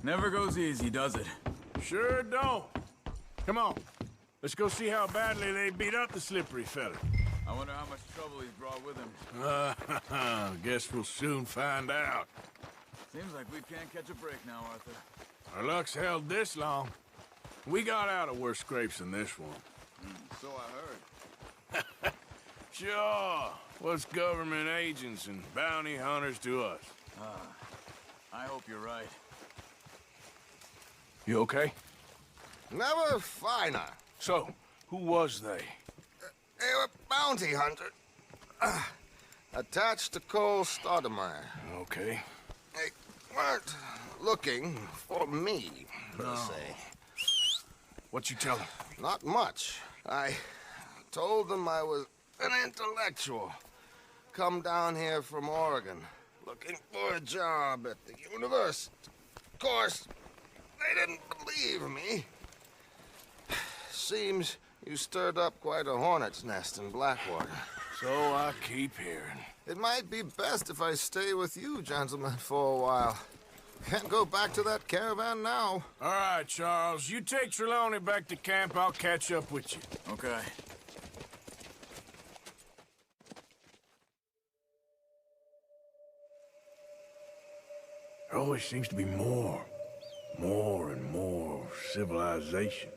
Never goes easy, does it? Sure don't. Come on. Let's go see how badly they beat up the slippery fella. I wonder how much trouble he's brought with him. Guess we'll soon find out. Seems like we can't catch a break now, Arthur. Our luck's held this long. We got out of worse scrapes than this one. So I heard. Sure. What's government agents and bounty hunters to us? I hope you're right. You okay? Never finer. So, who was they? They were bounty hunters. Attached to Cole Stoudemire. Okay. They weren't looking for me, per se. What you tell them? Not much. I told them I was an intellectual. Come down here from Oregon, looking for a job at the university. Of course, they didn't believe me. Seems you stirred up quite a hornet's nest in Blackwater. So I keep hearing. It might be best if I stay with you, gentlemen, for a while. Can't go back to that caravan now. All right, Charles. You take Trelawney back to camp. I'll catch up with you. Okay. There always seems to be more and more civilization.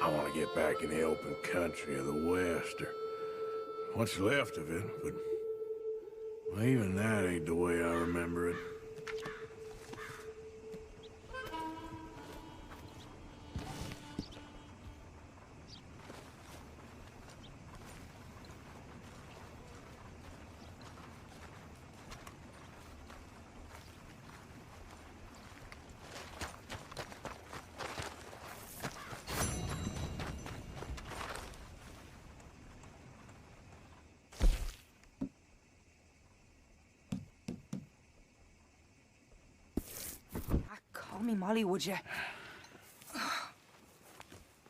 I want to get back in the open country of the West, or what's left of it, but well, even that ain't the way I remember it. Call me Molly, would you?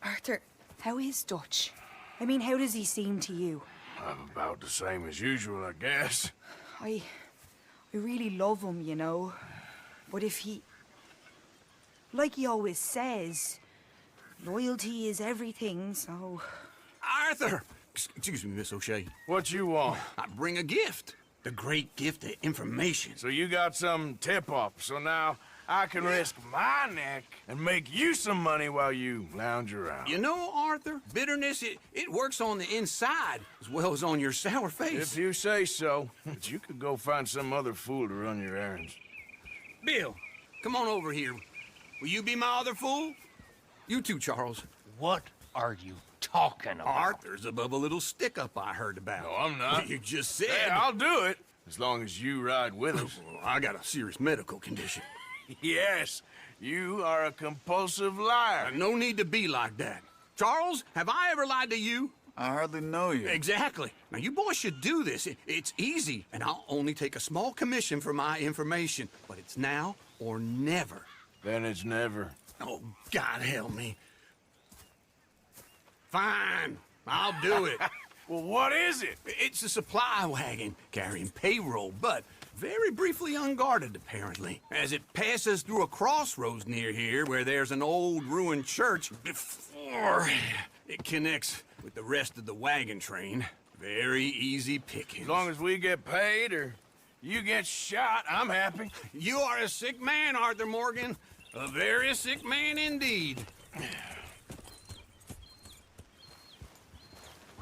Arthur, how is Dutch? I mean, how does he seem to you? I'm about the same as usual, I guess. I really love him, you know. But if he... Like he always says, loyalty is everything, so... Arthur! Excuse me, Miss O'Shea. What you want? I bring a gift. The great gift of information. So you got some tip-off, so now I can risk my neck and make you some money while you lounge around. You know, Arthur, bitterness, it works on the inside as well as on your sour face. If you say so. But you could go find some other fool to run your errands. Bill, come on over here. Will you be my other fool? You too, Charles. What are you talking about? Arthur's above a little stick-up I heard about. No, I'm not. You just said... Hey, I'll do it, as long as you ride with us. I got a serious medical condition. Yes, you are a compulsive liar. No need to be like that. Charles, have I ever lied to you? I hardly know you. Exactly. Now, you boys should do this. It's easy, and I'll only take a small commission for my information. But it's now or never. Then it's never. Oh, God help me. Fine, I'll do it. Well, what is it? It's a supply wagon carrying payroll, but very briefly unguarded, apparently. As it passes through a crossroads near here where there's an old ruined church before it connects with the rest of the wagon train. Very easy pickings. As long as we get paid or you get shot, I'm happy. You are a sick man, Arthur Morgan. A very sick man indeed.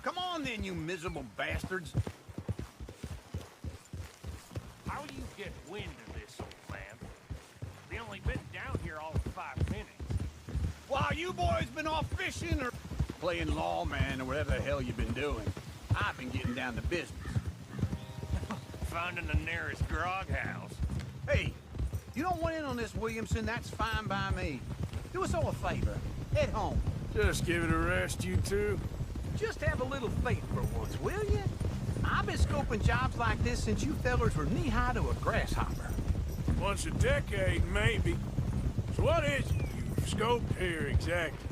Come on then, you miserable bastards. How do you get wind of this, old man? We only been down here all of 5 minutes. While you boys been off fishing or playing lawman or whatever the hell you've been doing, I've been getting down to business. Finding the nearest grog house. Hey, you don't want in on this, Williamson, that's fine by me. Do us all a favor. Head home. Just give it a rest, you two. Just have a little faith for once, will you? I've been scoping jobs like this since you fellers were knee-high to a grasshopper. Once a decade, maybe. So what is it you've scoped here exactly?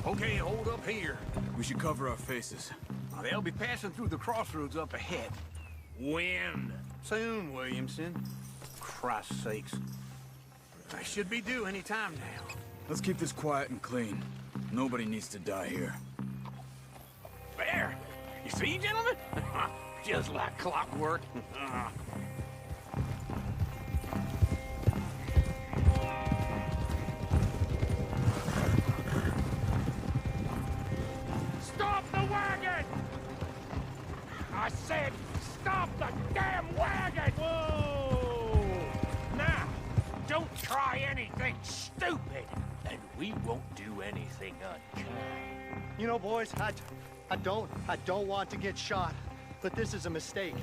Okay, hold up here. We should cover our faces. They'll be passing through the crossroads up ahead. When? Soon, Williamson. Christ's sakes. I should be due any time now. Let's keep this quiet and clean. Nobody needs to die here. There! You see, gentlemen? Just like clockwork. Stop the wagon! I said, stop the damn wagon! Whoa! Now, don't try anything stupid, and we won't do anything unkind. You know, boys, I don't want to get shot, but this is a mistake.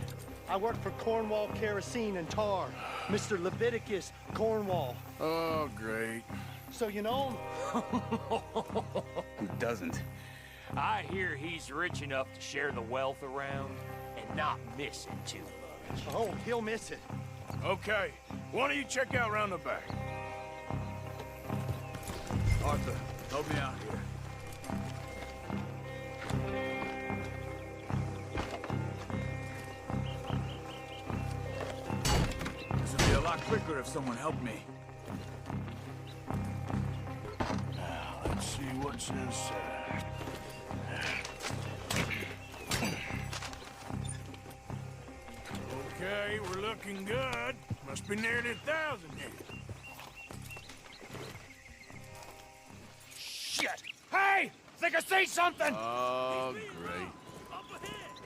I work for Cornwall Kerosene and Tar, Mr. Leviticus Cornwall. Oh, great. So you know him? Who doesn't? I hear he's rich enough to share the wealth around and not miss it too much. Oh, he'll miss it. Okay, why don't you check out round the back? Arthur, help me out here. This would be a lot quicker if someone helped me. Now, let's see what's inside. Okay, we're looking good. Must be nearly 1,000 here. Shit! Hey! Think I see something? Oh, great.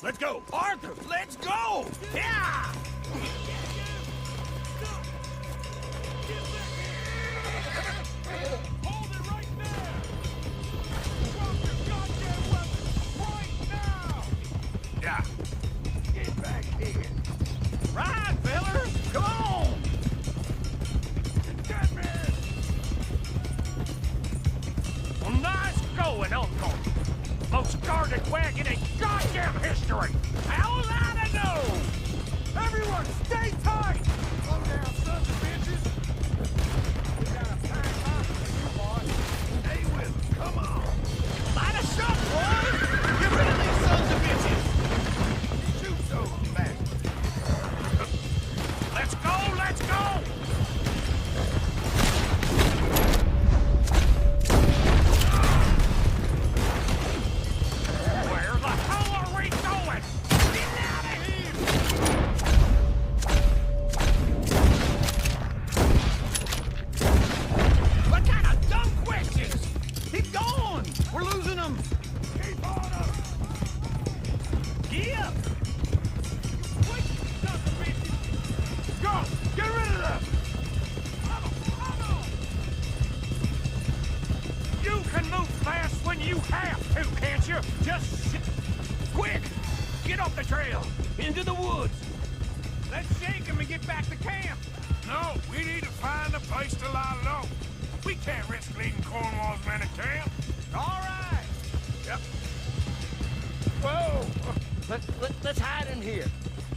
Let's go! Arthur, let's go! Yeah! Hold it right there! Drop your goddamn weapon right now! Yeah. Get back here! Right, fellers! Come on! Get me! Well, nice going, Uncle! Most guarded wagon in goddamn history! How was I to know? Everyone, stay tight! Slow down, sons of bitches! We got a packed house for you, boys. Stay with us, come on! Light us up, boys! Get rid of these sons of bitches! Shoot those bastards! Let's go, let's go! Where the hell are we going? Get out of here! What kind of dumb questions? Keep going! We're losing them! Keep on them! Get up! Quick, sons of bitches! Go! Get rid of them! You can move fast when you have to, can't you? Just quick! Get off the trail! Into the woods! Let's shake him and get back to camp! No, we need to find a place to lie low. We can't risk leaving Cornwall's men at camp. All right! Yep. Whoa! Let's hide in here.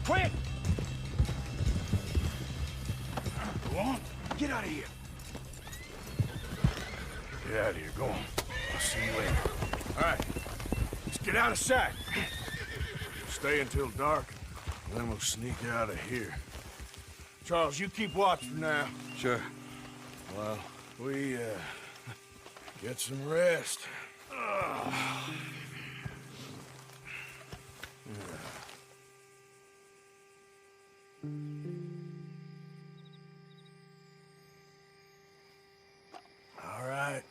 Quick! Go on. Get out of here. Get out of here. Go on. I'll see you later. All right. Let's get out of sight. Stay until dark, and then we'll sneak out of here. Charles, you keep watch for now. Sure. Well, we, get some rest. All right.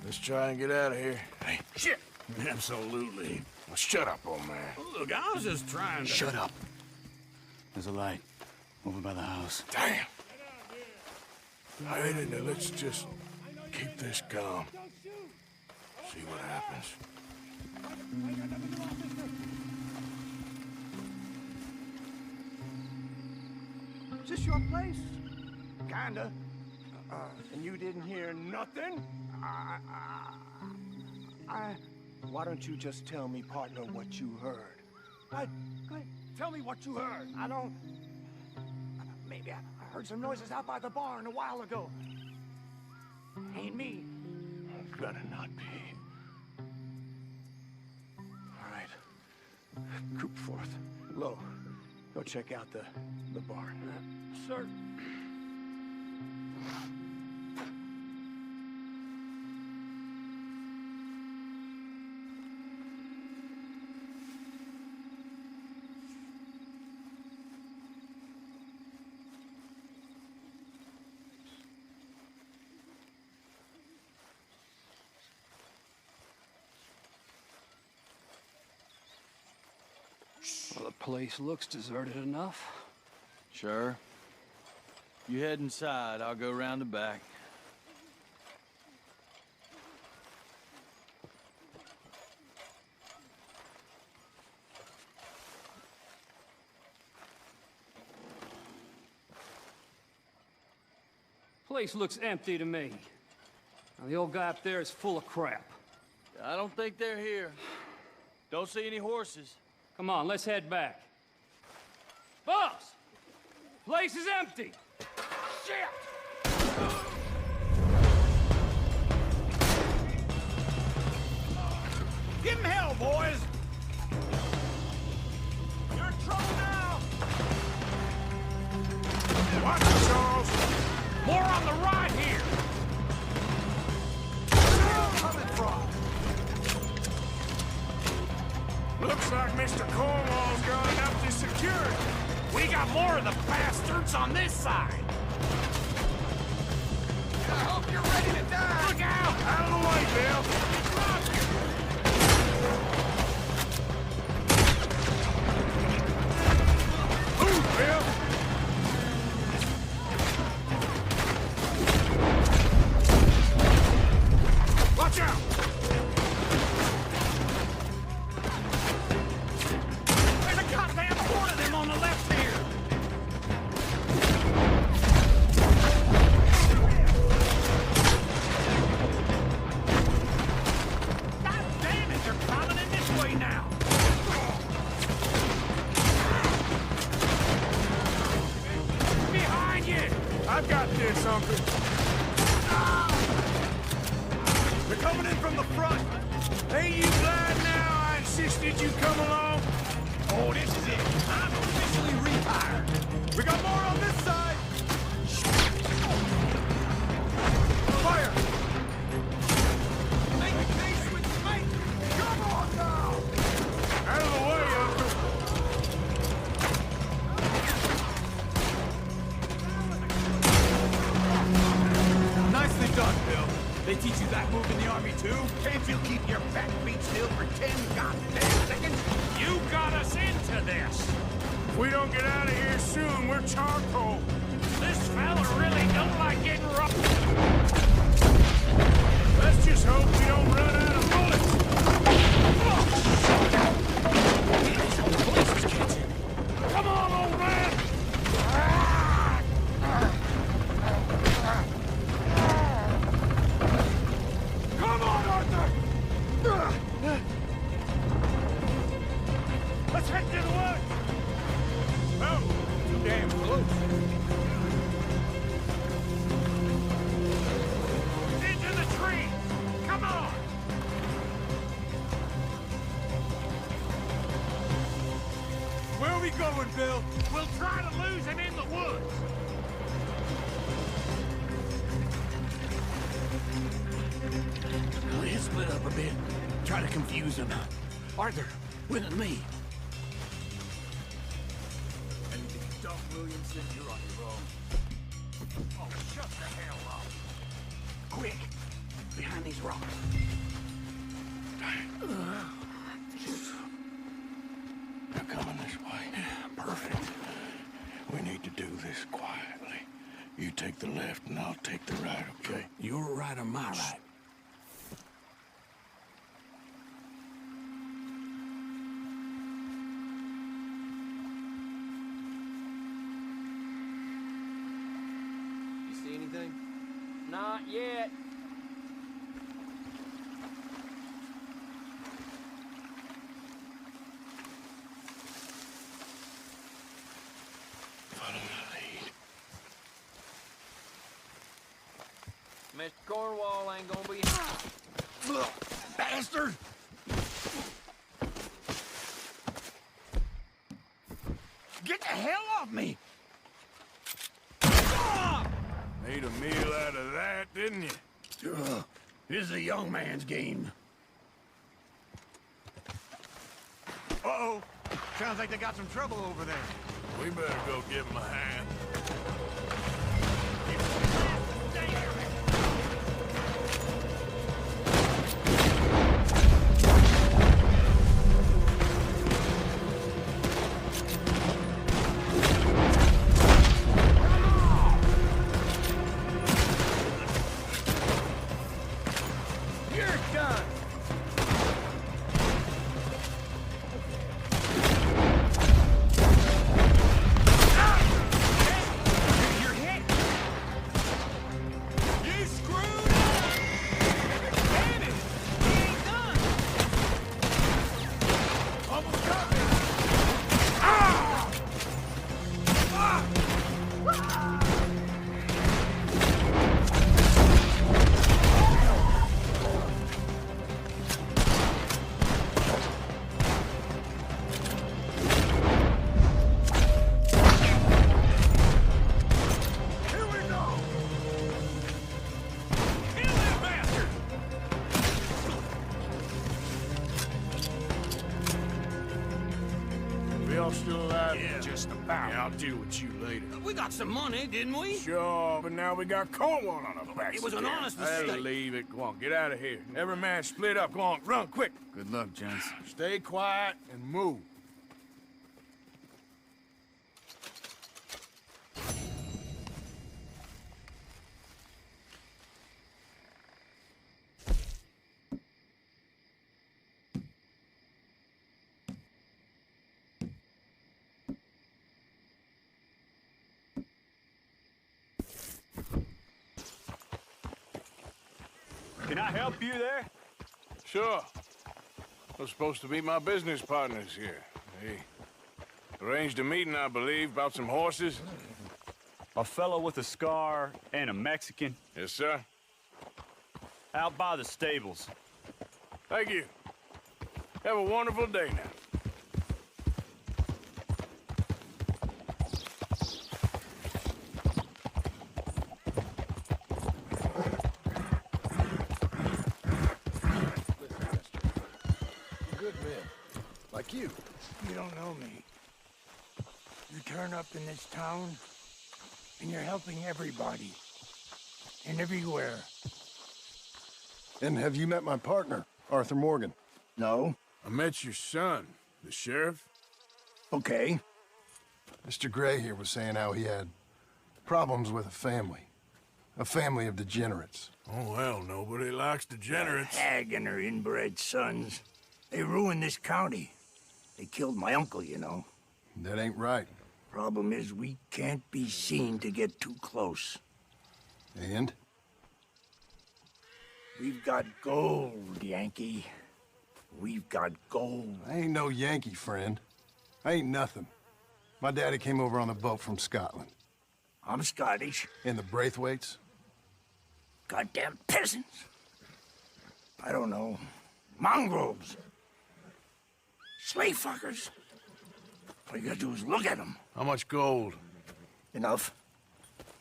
Let's try and get out of here. Hey, shit! Absolutely. Well, shut up, old man. Look, I was just trying to... Shut up. There's a light over by the house. Damn. All right, now let's just keep this calm. See what happens. Is this your place? Kinda. And you didn't hear nothing? Why don't you just tell me, partner, what you heard? Go ahead. Tell me what you heard. I don't... Maybe I heard some noises out by the barn a while ago. Ain't me. Better not be. All right. Coop forth. Lo, go check out the barn. Sir. Well, the place looks deserted enough. Sure. You head inside, I'll go round the back. Place looks empty to me. Now, the old guy up there is full of crap. I don't think they're here. Don't see any horses. Come on, let's head back. Boss! Place is empty! Shit! Give him hell, boys! You're in trouble now! Watch it, Charles! More on the right here! Where are you coming from? Looks like Mr. Cornwall's got enough to secure it. We got more of the bastards on this side! I hope you're ready to die! Look out! Out of the way, Bill! Move, Bill! Watch out! There's a goddamn horde of them on the left here! God damn it, they're coming in this way now! Behind you! I've got this, Uncle. They're coming in from the front! Ain't you glad now I insisted you come along? Oh, this is it! I'm officially retired! We got more on this side! Fire! Make peace with me! Come on now! Out of the way, Uncle. Nicely done, Bill. They teach you that move in the army too? Can't you keep your back feet still for 10 goddamn seconds? You got us into this! If we don't get out of here soon, we're charcoal. This fella really don't like getting rough. Let's just hope we don't run out of bullets. Come on, old man! Come on, Arthur! Let's head to the woods! Oh, too damn close. Into the trees! Come on! Where are we going, Bill? We'll try to lose him in the woods! Let's split up a bit. Try to confuse him. Arthur, with me. And if you don't, Williamson, you're on your own. Oh, shut the hell up! Quick! Behind these rocks. They're coming this way. Perfect. We need to do this quietly. You take the left and I'll take the right, okay? Your right or my right? You see anything? Not yet. Follow my lead. Mr. Cornwall ain't gonna be... Bastard! Get the hell off me! Made a meal out of that, didn't you? This is a young man's game. Uh-oh. Sounds like they got some trouble over there. We better go give him a hand. Yeah. Just about. Yeah, I'll deal with you later. We got some money, didn't we? Sure, but now we got Cornwall on our backs. It was an honest mistake. I'll leave it. Go on, get out of here. Every man split up. Go on, run, quick. Good luck, gents. Stay quiet and move. Can I help you there? Sure. They're supposed to be my business partners here. They arranged a meeting, I believe, about some horses. A fellow with a scar and a Mexican. Yes, sir. Out by the stables. Thank you. Have a wonderful day now. Like you. You don't know me. You turn up in this town, and you're helping everybody. And everywhere. And have you met my partner, Arthur Morgan? No. I met your son, the sheriff. Okay. Mr. Gray here was saying how he had problems with a family of degenerates. Oh, well, nobody likes degenerates. That hag and her inbred sons. They ruined this county. They killed my uncle, you know. That ain't right. Problem is, we can't be seen to get too close. And? We've got gold, Yankee. We've got gold. I ain't no Yankee, friend. I ain't nothing. My daddy came over on the boat from Scotland. I'm Scottish. And the Braithwaites? Goddamn peasants. I don't know. Mongrels. Slave fuckers. All you gotta do is look at them. How much gold? Enough.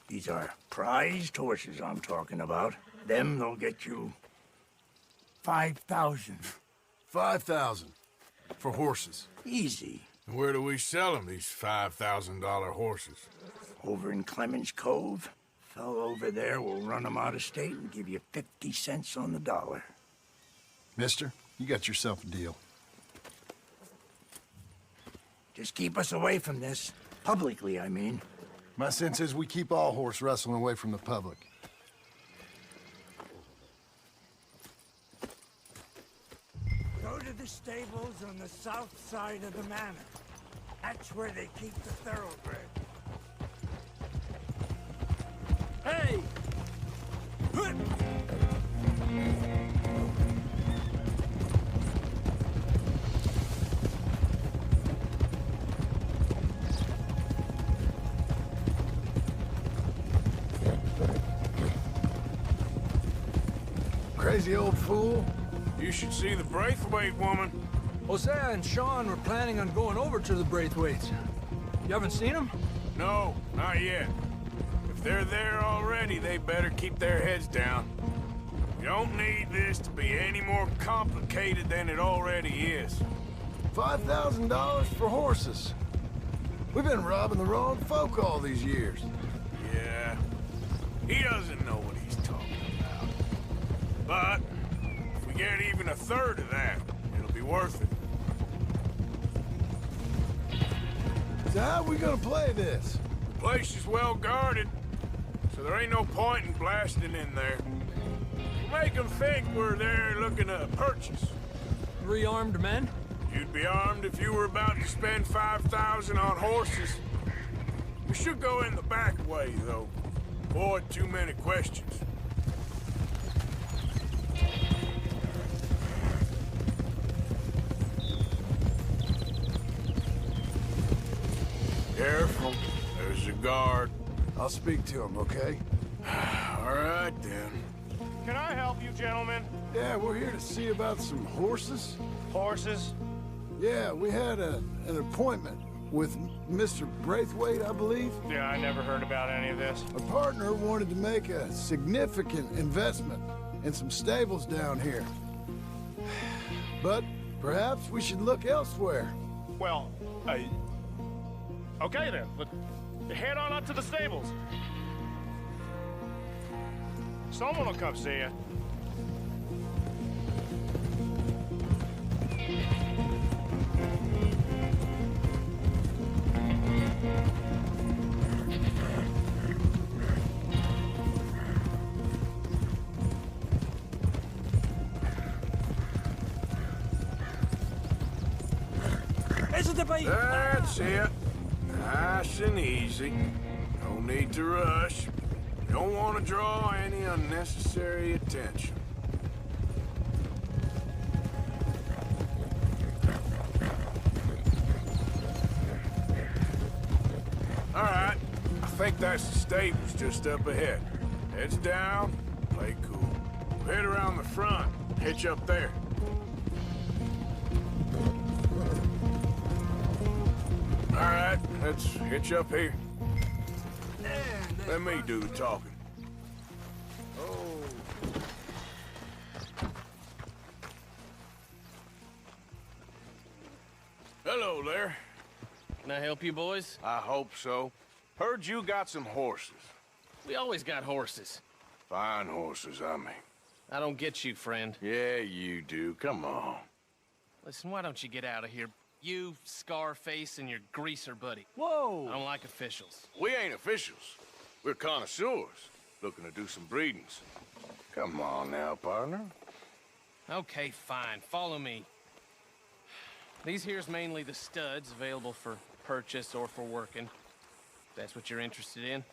These are prized horses I'm talking about. Them, they'll get you 5,000. 5,000 for horses. Easy. And where do we sell them, these $5,000 horses? Over in Clemens Cove. Fellow over there will run them out of state and give you 50 cents on the dollar. Mister, you got yourself a deal. Just keep us away from this. Publicly, I mean. My sense is we keep all horse rustling away from the public. Go to the stables on the south side of the manor. That's where they keep the thoroughbred. Hey! Crazy old fool. You should see the Braithwaite woman. Hosea and Sean were planning on going over to the Braithwaites. You haven't seen them? No, not yet. If they're there already, they better keep their heads down. You don't need this to be any more complicated than it already is. $5,000 for horses. We've been robbing the wrong folk all these years. Yeah, he doesn't know what he's talking about. But if we get even a third of that, it'll be worth it. So how are we gonna play this? The place is well guarded, so there ain't no point in blasting in there. We'll make them think we're there looking to purchase. 3 armed men? You'd be armed if you were about to spend 5,000 on horses. We should go in the back way, though. Avoid too many questions. Careful. There's a guard. I'll speak to him, okay? All right, then. Can I help you, gentlemen? Yeah, we're here to see about some horses. Horses? Yeah, we had an appointment with Mr. Braithwaite, I believe. Yeah, I never heard about any of this. Our partner wanted to make a significant investment in some stables down here. But perhaps we should look elsewhere. Well, Okay then, but head on up to the stables. Someone will come see you. That's it. Nice and easy. No need to rush. Don't want to draw any unnecessary attention. All right. I think that's the stables just up ahead. Heads down, play cool. Head around the front, hitch up there. All right, let's hitch up here. Let me do the talking. Oh. Hello there. Can I help you, boys? I hope so. Heard you got some horses. We always got horses. Fine horses, I mean. I don't get you, friend. Yeah, you do. Come on. Listen, why don't you get out of here? You, Scarface, and your greaser buddy. Whoa! I don't like officials. We ain't officials. We're connoisseurs, looking to do some breedings. Come on now, partner. Okay, fine. Follow me. These here's mainly the studs available for purchase or for working. If that's what you're interested in.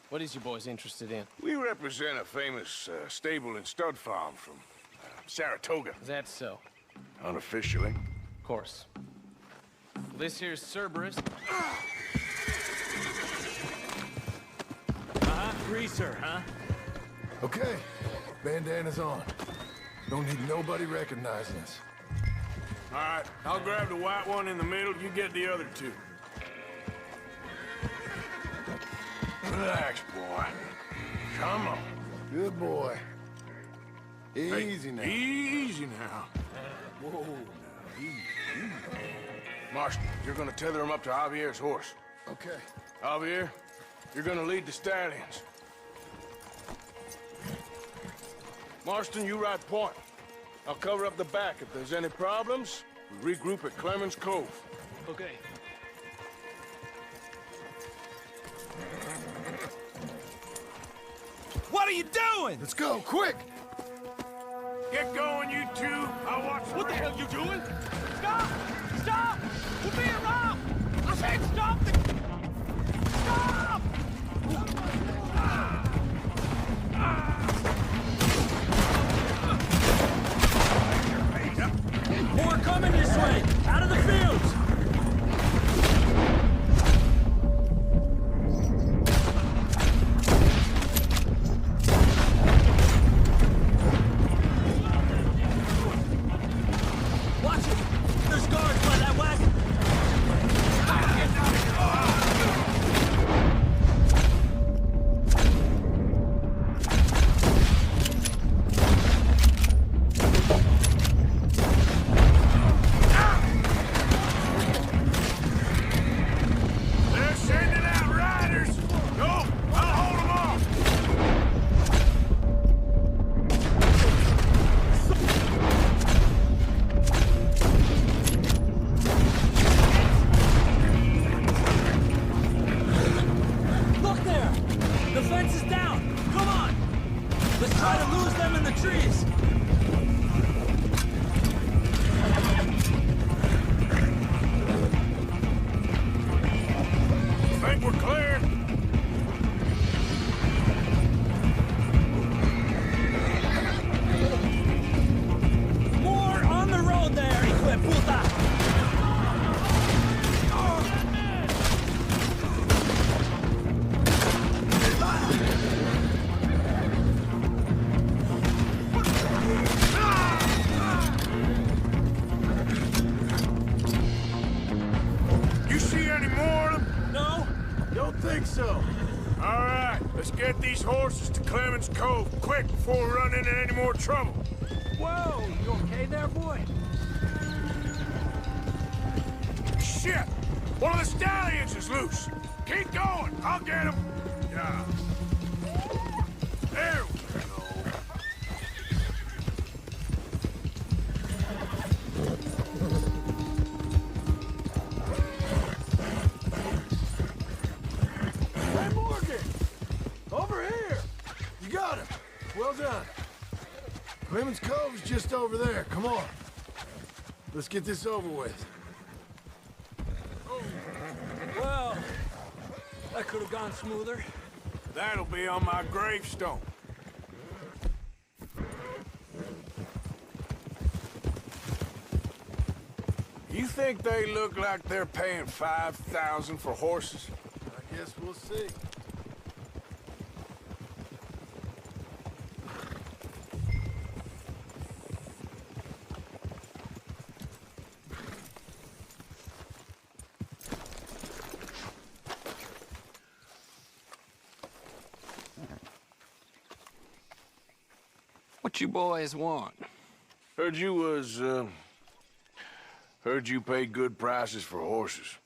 What is you boys interested in? We represent a famous stable and stud farm from Saratoga. Is that so? Unofficially. Of course. This here's Cerberus. Greaser, huh? Okay, bandana's on. Don't need nobody recognizing us. All right, I'll grab the white one in the middle. You get the other two. Relax, boy. Come on. Good boy. Easy now. Easy now. Whoa, now, easy. Marston, you're gonna tether him up to Javier's horse. Okay. Javier, you're gonna lead the stallions. Marston, you ride point. I'll cover up the back. If there's any problems, we regroup at Clemens Cove. Okay. What are you doing? Let's go, quick! Get going, you two. I'll watch. What the hell you doing? Stop! Stop! We're being robbed! I said stop! Stop! More coming this way! Out of the fields! Watch it! There's guards by that wagon! They're sending out riders. No, I'll hold them off. Look there! The fence is down! Come on! Let's try to lose them in the trees! Think we're clear? More on the road there, hijo de puta! You see any more of them? No? Don't think so. All right, let's get these horses to Clemens Cove quick before we run into any more trouble. Whoa! You okay there, boy? Shit! One of the stallions is loose. Keep going. I'll get him. Yeah. There we go. Hey, Morgan! Over here! You got him. Well done. Clemens Cove's just over there. Come on. Let's get this over with. Well, that could have gone smoother. That'll be on my gravestone. You think they look like they're paying $5,000 for horses? I guess we'll see. What you boys want? Heard you pay good prices for horses.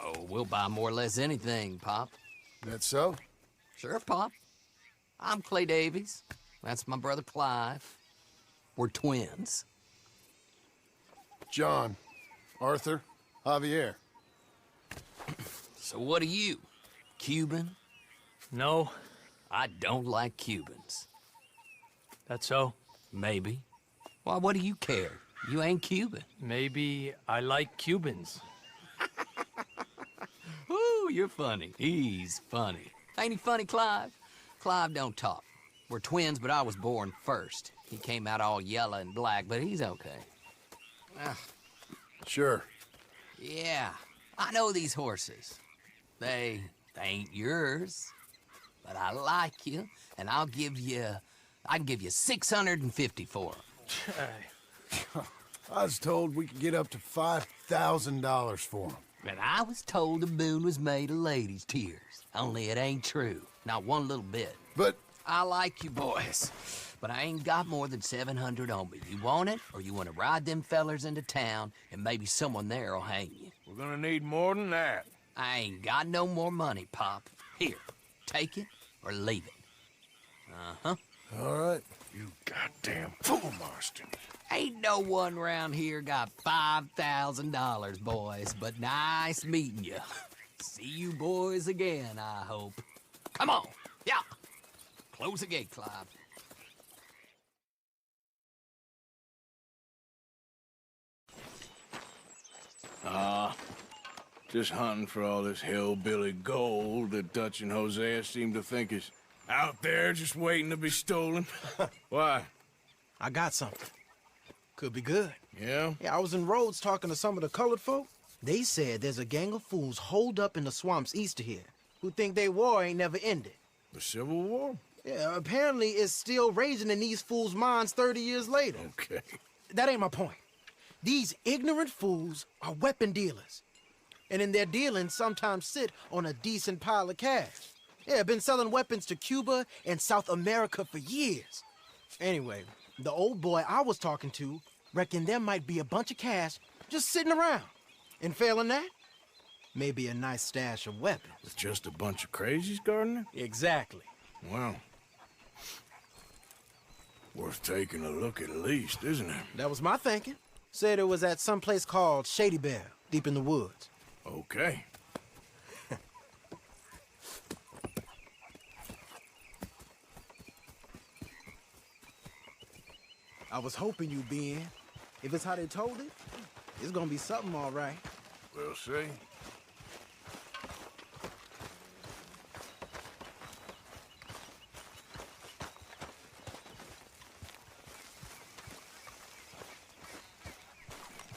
Oh, we'll buy more or less anything, Pop. That so? Sure, Pop. I'm Clay Davies. That's my brother Clive. We're twins. John, Arthur, Javier. So what are you? Cuban? No. I don't like Cubans. That so? Maybe. Why, what do you care? You ain't Cuban. Maybe I like Cubans. Ooh, you're funny. He's funny. Ain't he funny, Clive? Clive don't talk. We're twins, but I was born first. He came out all yellow and black, but he's okay. Sure. Yeah, I know these horses. They ain't yours, but I like you, and I can give you 650 for them. I was told we could get up to $5,000 for them. And I was told the moon was made of ladies' tears. Only it ain't true. Not one little bit. But I like you boys, but I ain't got more than 700 on me. You want it, or you want to ride them fellers into town, and maybe someone there'll hang you. We're gonna need more than that. I ain't got no more money, Pop. Here, take it or leave it. Uh-huh. All right. You goddamn fool, Marston. Ain't no one round here got $5,000, boys, but nice meeting you. See you boys again, I hope. Come on, yeah. Close the gate, Clive. Just hunting for all this hillbilly gold that Dutch and Hosea seem to think is out there just waiting to be stolen. Why? I got something. Could be good. Yeah? Yeah, I was in Rhodes talking to some of the colored folk. They said there's a gang of fools holed up in the swamps east of here who think their war ain't never ended. The Civil War? Yeah, apparently it's still raging in these fools' minds 30 years later. Okay. That ain't my point. These ignorant fools are weapon dealers. And in their dealings sometimes sit on a decent pile of cash. Yeah, been selling weapons to Cuba and South America for years. Anyway, the old boy I was talking to reckoned there might be a bunch of cash just sitting around. And failing that, maybe a nice stash of weapons. With just a bunch of crazies, Gardner? Exactly. Well, worth taking a look at least, isn't it? That was my thinking. Said it was at some place called Shady Belle, deep in the woods. Okay. I was hoping you'd be in. If it's how they told it, it's gonna be something all right. We'll see.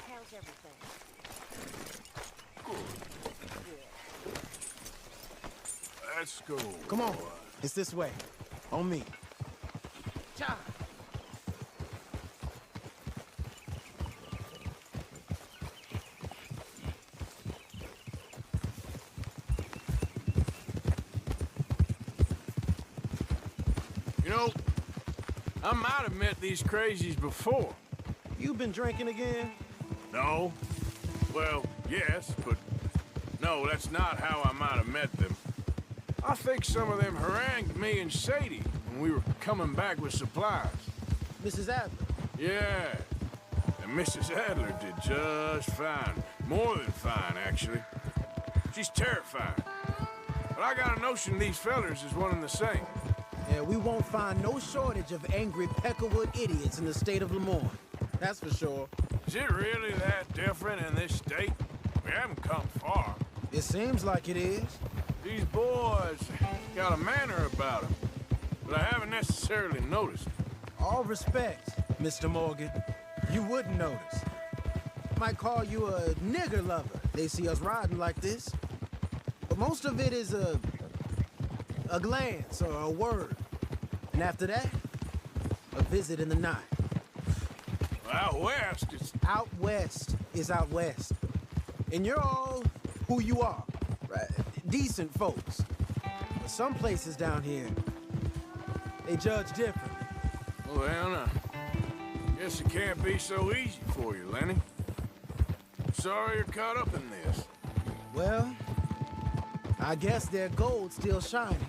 How's everything? Let's go. Come on. It's this way. On me. John! You know, I might have met these crazies before. You been drinking again? No. Well, yes, but No, that's not how I might have met them. I think some of them harangued me and Sadie when we were coming back with supplies. Mrs. Adler? Yeah. And Mrs. Adler did just fine. More than fine, actually. She's terrifying. But I got a notion these fellers is one and the same. Yeah, we won't find no shortage of angry Peckerwood idiots in the state of Lemoyne. That's for sure. Is it really that different in this state? We haven't come far. It seems like it is. These boys got a manner about them, but I haven't necessarily noticed. All respect, Mr. Morgan. You wouldn't notice. Might call you a nigger lover. They see us riding like this. But most of it is a glance or a word. And after that, a visit in the night. Out west, it's... Out west is out west. And you're all who you are, right? Decent folks. But some places down here, they judge different. Well, I guess it can't be so easy for you, Lenny. Sorry you're caught up in this. Well, I guess their gold's still shining,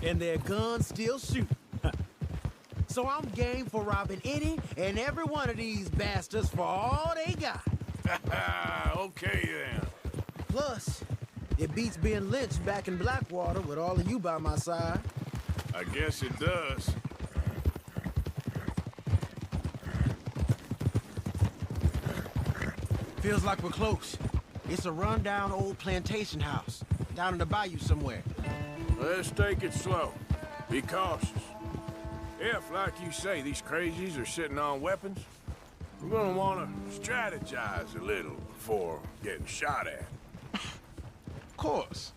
and their guns still shoot. So I'm game for robbing any and every one of these bastards for all they got. Okay, then. Plus, it beats being lynched back in Blackwater with all of you by my side. I guess it does. Feels like we're close. It's a rundown old plantation house, down in the bayou somewhere. Let's take it slow. Be cautious. If, like you say, these crazies are sitting on weapons, we're gonna want to strategize a little before getting shot at. Of course.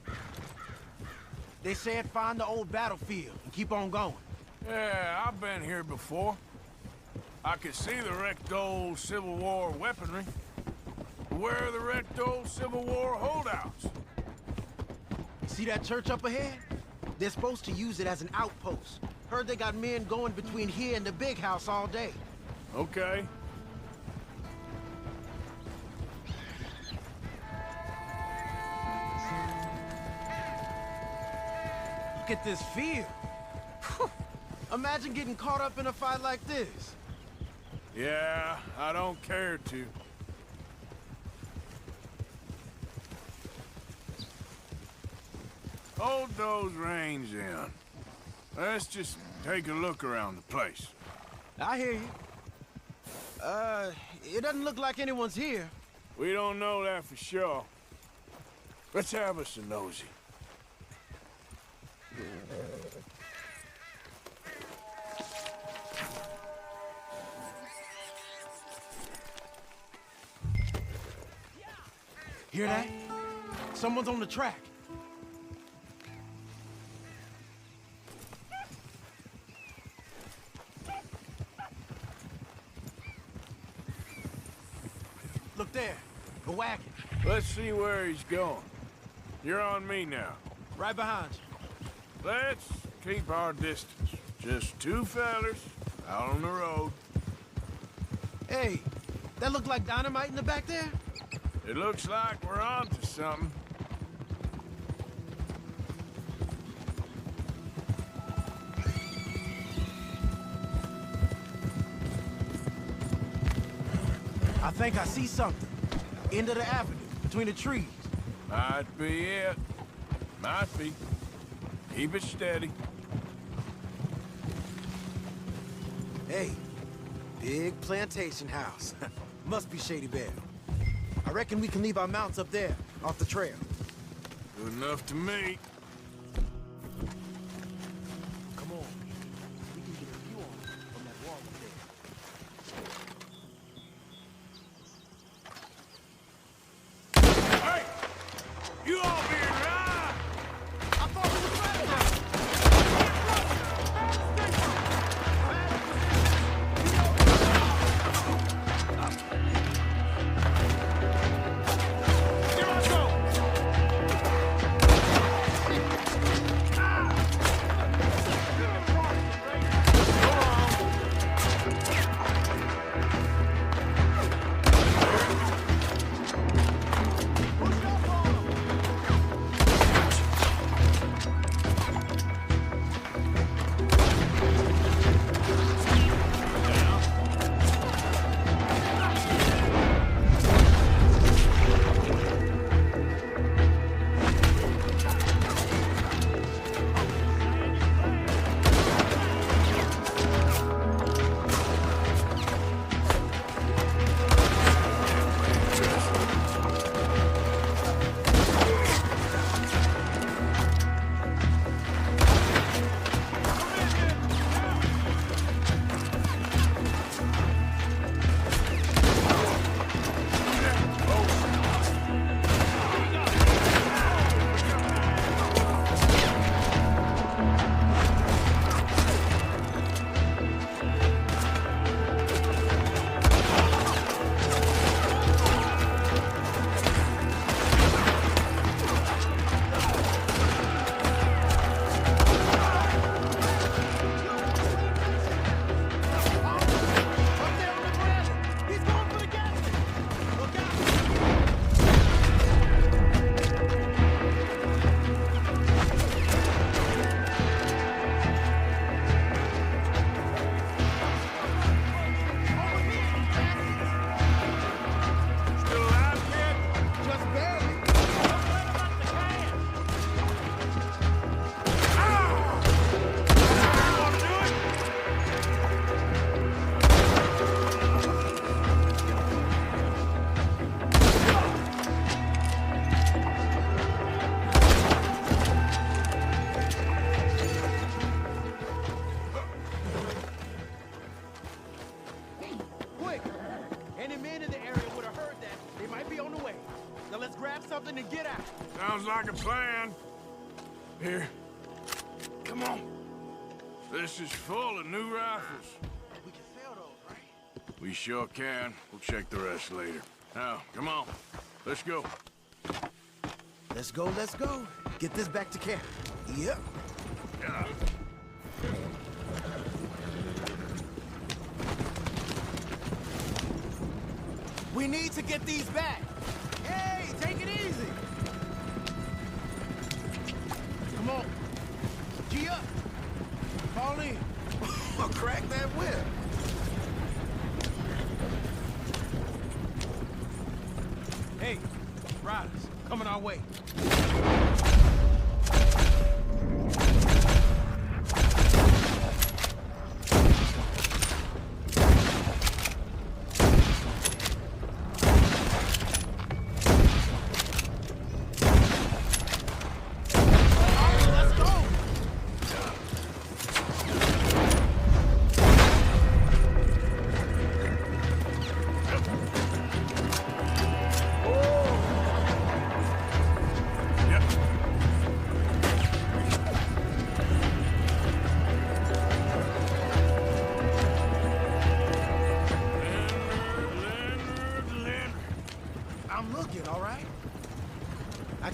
They said find the old battlefield and keep on going. Yeah, I've been here before. I could see the wrecked old Civil War weaponry. Where are the wrecked old Civil War holdouts? See that church up ahead? They're supposed to use it as an outpost. Heard they got men going between here and the big house all day. Okay. Look at this field. Imagine getting caught up in a fight like this. Yeah, I don't care to. Hold those reins in. Let's just take a look around the place. I hear you. It doesn't look like anyone's here. We don't know that for sure. Let's have us a nosy. Hear that? Someone's on the track. Look there, a wagon. Let's see where he's going. You're on me now. Right behind you. Let's keep our distance. Just two fellers out on the road. Hey, that look like dynamite in the back there? It looks like we're on to something. I think I see something. End of the avenue, between the trees. Might be it. Might be. Keep it steady. Hey, big plantation house. Must be Shady Belle. I reckon we can leave our mounts up there, off the trail. Good enough to me. Come on. We can get a view on it from that wall up there. Hey! You all being right! I thought we were ready now! Give us go! like a plan. Here. Come on. This is full of new rifles. We can sell those, right? We sure can. We'll check the rest later. Now, come on. Let's go. Let's go, let's go. Get this back to camp. Yep. Yeah. We need to get these back. Hey, take it easy. Come on. G up. Fall in. I'll crack that whip. Hey, riders, coming our way.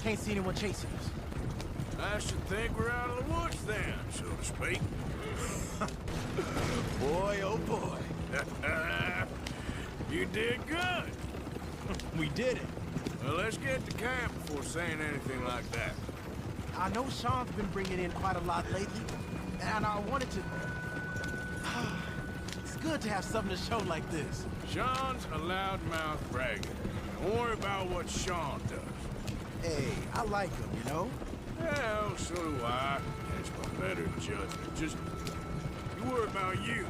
Can't see anyone chasing us. I should think we're out of the woods then, so to speak. Boy, oh boy. You did good. We did it. Well, let's get to camp before saying anything like that. I know Sean's been bringing in quite a lot lately, and I wanted to... It's good to have something to show like this. Sean's a loudmouth bragger. Don't worry about what Sean does. Hey, I like him, you know? Well, so do I. That's my better judgment. Just, you worry about you.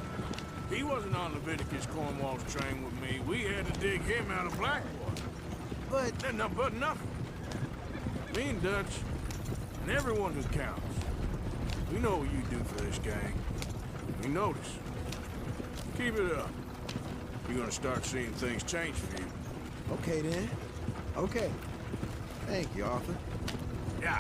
He wasn't on Leviticus Cornwall's train with me. We had to dig him out of Blackwater. But... But nothing. Me and Dutch, and everyone who counts. We know what you do for this gang. We notice. Keep it up. You're gonna start seeing things change for you. Okay, then. Okay. Thank you, Arthur. Yeah.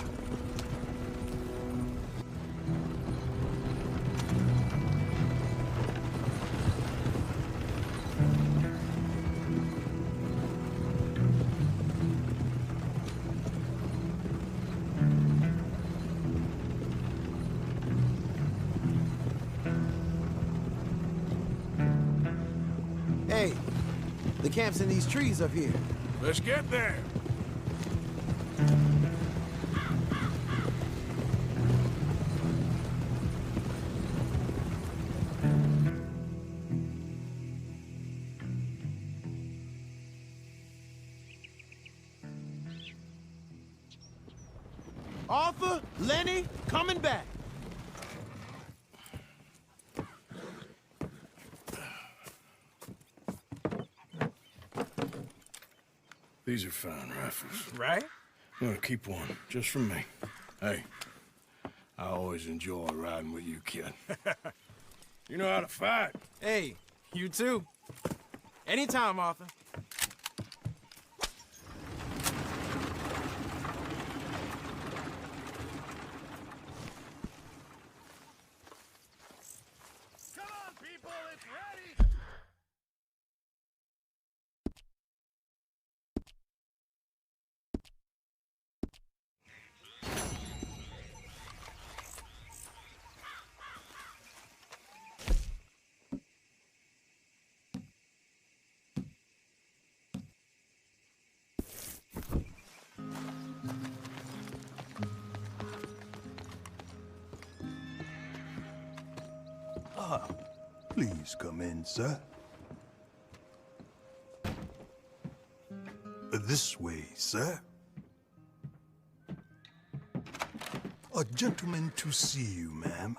Hey, the camp's in these trees up here. Let's get there. Arthur, Lenny, coming back. These are fine rifles. Right? I'm gonna keep one, just for me. Hey, I always enjoy riding with you, kid. You know how to fight. Hey, you too. Anytime, Arthur. Come on, people, it's ready! Please come in, sir. This way, sir. A gentleman to see you, ma'am.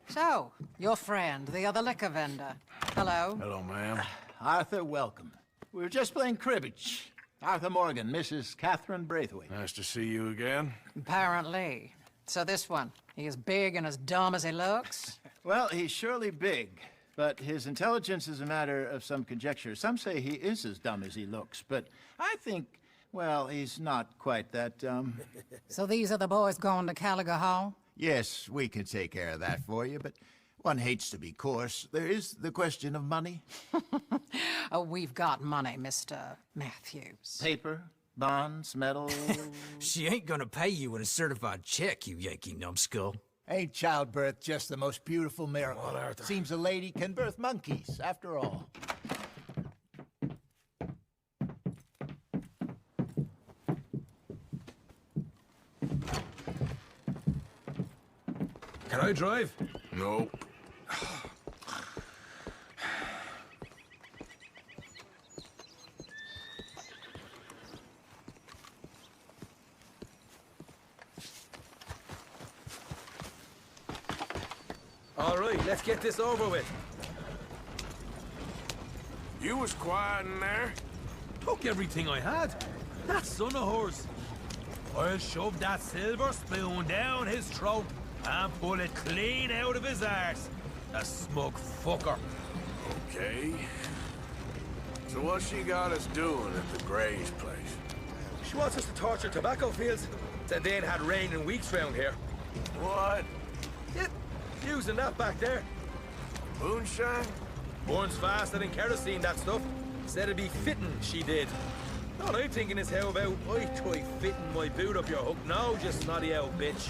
So, your friend, the other liquor vendor. Hello. Hello, ma'am. Arthur, welcome. We were just playing cribbage. Arthur Morgan, Mrs. Catherine Braithwaite. Nice to see you again. Apparently. So this one, he is big and as dumb as he looks? Well, he's surely big, but his intelligence is a matter of some conjecture. Some say he is as dumb as he looks, but I think Well, he's not quite that dumb. So these are the boys going to Gallagher Hall? Yes, we could take care of that for you, but one hates to be coarse. There is the question of money. Oh, we've got money, Mr. Matthews. Paper, bonds, metal... She ain't gonna pay you with a certified check, you Yankee numbskull. Ain't childbirth just the most beautiful miracle? Seems a lady can birth monkeys, after all. Can I drive? No. All right, let's get this over with. You was quiet in there. Took everything I had. That son of hers. I'll shove that silver spoon down his throat and pull it clean out of his arse. The smug fucker. Okay. So what's she got us doing at the Gray's place? She wants us to torture tobacco fields. Said they ain't had rain in weeks round here. What? Yep, using that back there. Moonshine? Burns faster than kerosene, that stuff. Said it'd be fitting, she did. All I'm thinking is how about I try fitting my boot up your hook now, just snotty old bitch.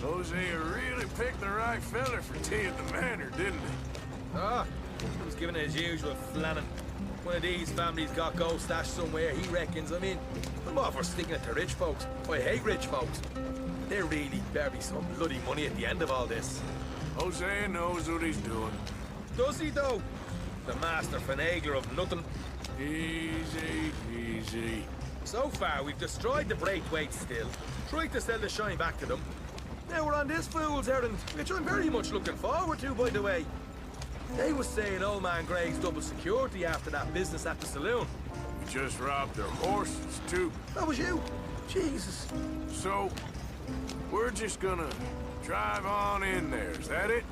Hosea really picked the right fella for tea at the manor, didn't he? Ah, he was giving it his usual flannin'. One of these families got gold stashed somewhere, he reckons. I mean, I'm all for sticking it to rich folks. I hate rich folks. There really better be some bloody money at the end of all this. Hosea knows what he's doing. Does he, though? The master finagler of nothing. Easy, easy. So far, we've destroyed the Braithwaite still, tried to sell the shine back to them. Now we're on this fool's errand, which I'm very much looking forward to, by the way. They was saying old man Greg's double security after that business at the saloon. We just robbed their horses, too. That was you? Jesus. So, we're just gonna drive on in there, is that it?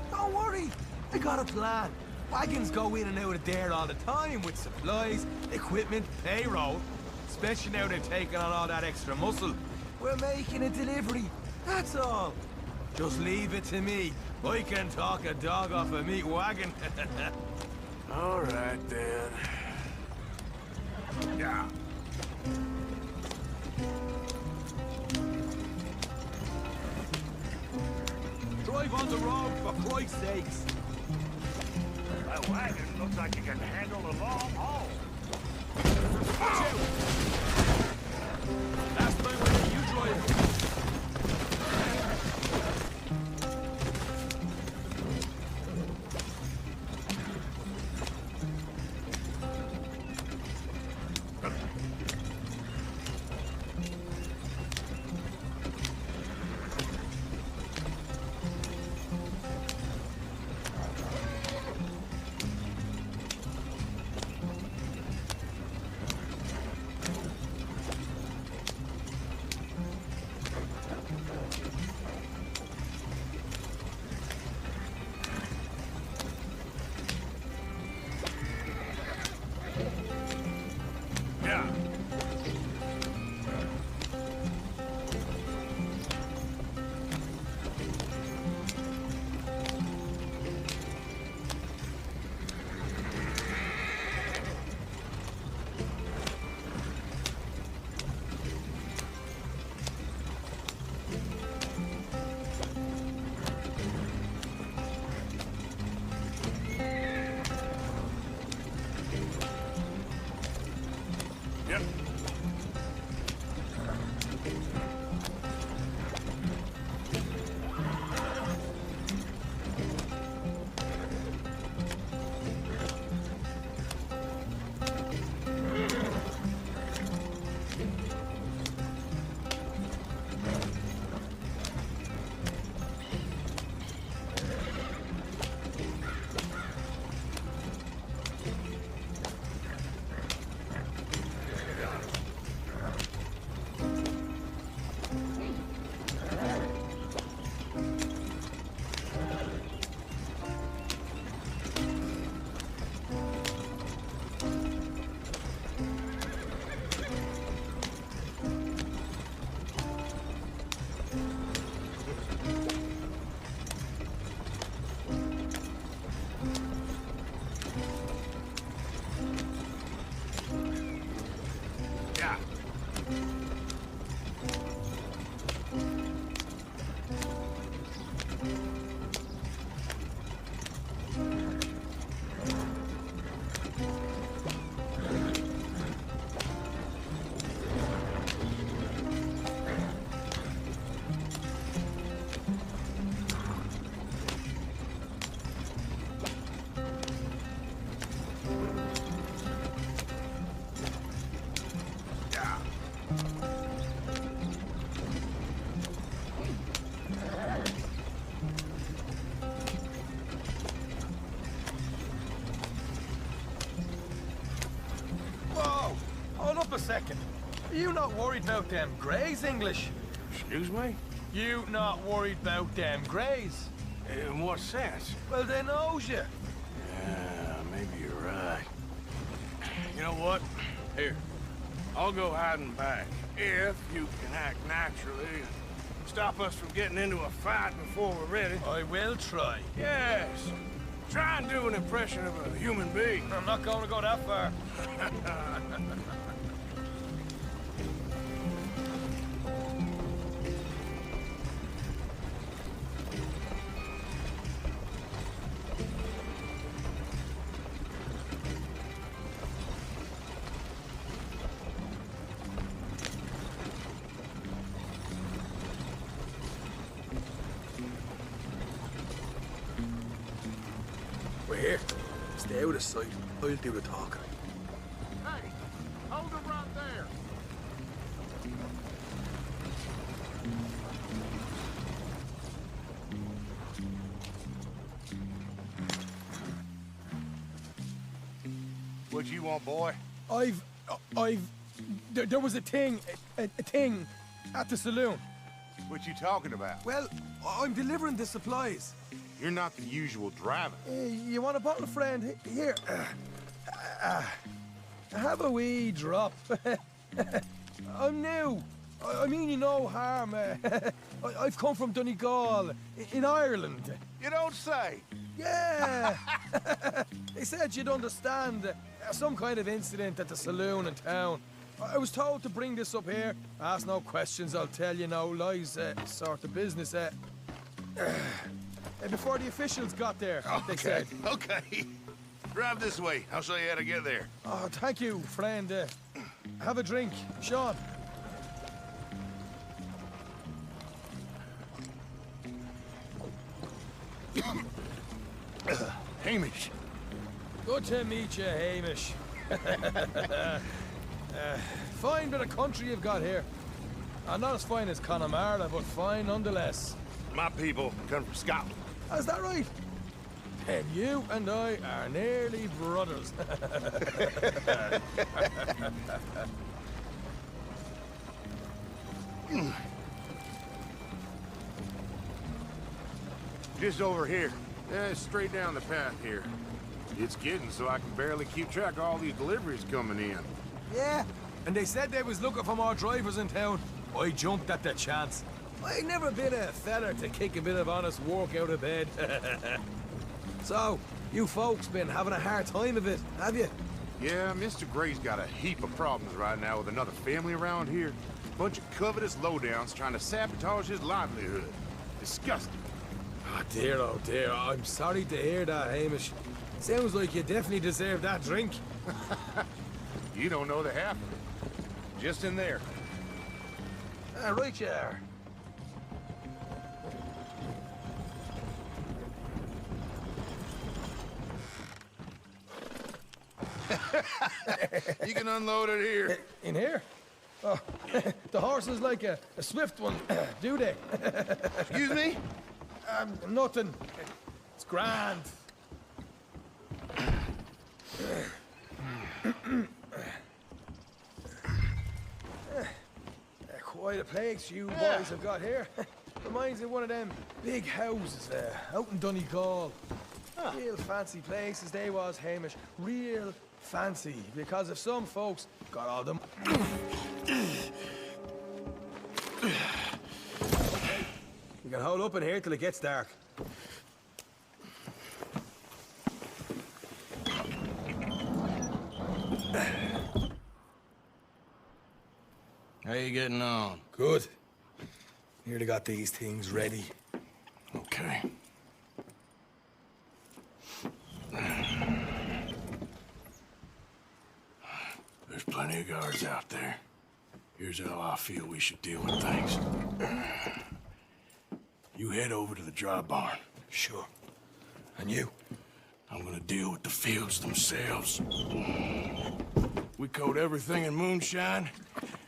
Don't worry, I got a plan. Wagons go in and out of there all the time with supplies, equipment, payroll. Especially now they're taking on all that extra muscle. We're making a delivery, that's all. Just leave it to me. I can talk a dog off a meat wagon. All right, then. Yeah. Drive on the road, for Christ's sakes. That wagon looks like it can handle a long haul. Watch out! That's my way, you drive. not worried about them Greys, English. Excuse me? You not worried about them Greys? In what sense? Well, they knows you. Yeah, maybe you're right. You know what? Here, I'll go hiding back. If you can act naturally and stop us from getting into a fight before we're ready. I will try. Yes. Try and do an impression of a human being. I'm not going to go that far. We're here. Stay out of sight. I'll do the talking. Hey, hold it right there. What you want, boy? There was a thing at the saloon. What you talking about? Well, I'm delivering the supplies. You're not the usual driver. You want a bottle, friend? Here. Have a wee drop. I'm new. I mean you no harm. I've come from Donegal, in Ireland. You don't say. Yeah. They said you'd understand some kind of incident at the saloon in town. I was told to bring this up here. Ask no questions, I'll tell you no lies, sort of business. Before the officials got there, they said. Okay. Drive this way. I'll show you how to get there. Oh, thank you, friend. Have a drink, Sean. Hamish. Good to meet you, Hamish. Fine bit of country you've got here. Not as fine as Connemara, but fine nonetheless. My people come from Scotland. Is that right? Then you and I are nearly brothers. Just over here. Straight down the path here. It's getting so I can barely keep track of all these deliveries coming in. Yeah, and they said they was looking for more drivers in town. I jumped at the chance. I never been a feller to kick a bit of honest work out of bed. So, you folks been having a hard time of it, have you? Yeah, Mr. Gray's got a heap of problems right now with another family around here. Bunch of covetous lowdowns trying to sabotage his livelihood. Disgusting. Oh dear, I'm sorry to hear that, Hamish. Sounds like you definitely deserve that drink. You don't know the half of it. Just in there. Right you are. You can unload it here. In here? Oh, the horse is like a swift one, do they? Excuse me? Nothing. It's grand. Quite a place you boys have got here. Reminds me of one of them big houses out in Donegal. Real fancy places they was, Hamish. Real fancy. Because if some folks got all them... You can hold up in here till it gets dark. How you getting on? Good. Nearly got these things ready. Okay. There's plenty of guards out there. Here's how I feel we should deal with things. You head over to the dry barn. Sure. And you? I'm gonna deal with the fields themselves. We coat everything in moonshine,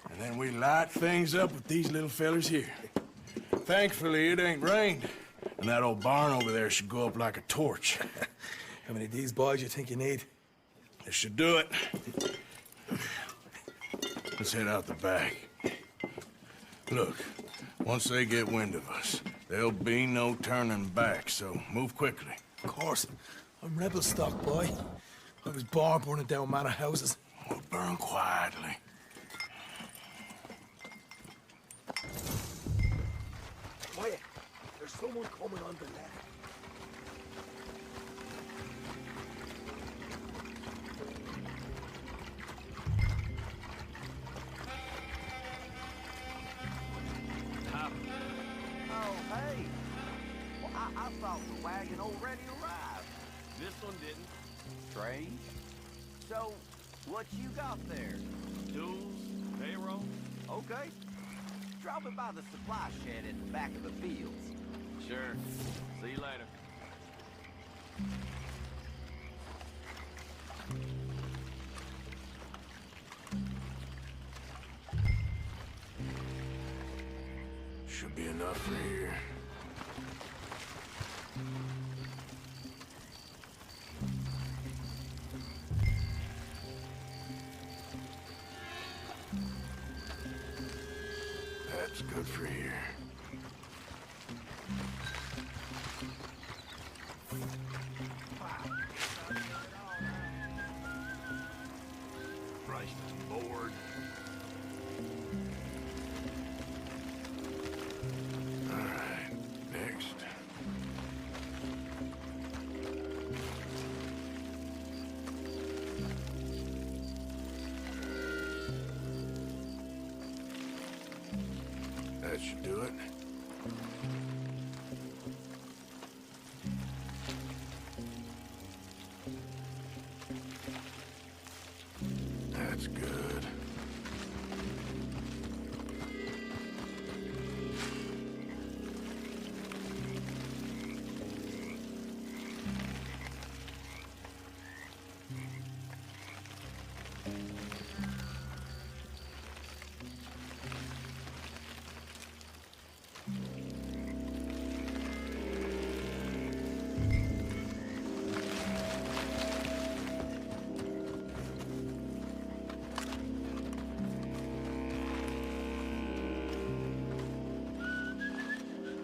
and then we light things up with these little fellers here. Thankfully, it ain't rained, and that old barn over there should go up like a torch. How many of these boys you think you need? This should do it. Let's head out the back. Look, once they get wind of us, there'll be no turning back, so move quickly. Of course. I'm rebel stock, boy. I was born burning down manor houses. We'll burn quietly. Quiet. There's someone coming on the left. Oh, hey. Well, I thought the wagon already arrived. This one didn't. Strange. So, what you got there? Tools, payroll. Okay. Dropping by the supply shed in the back of the fields. Sure. See you later. Should be enough for here. That's good for here. Christ is bored. All right, next. That should do it. That's good.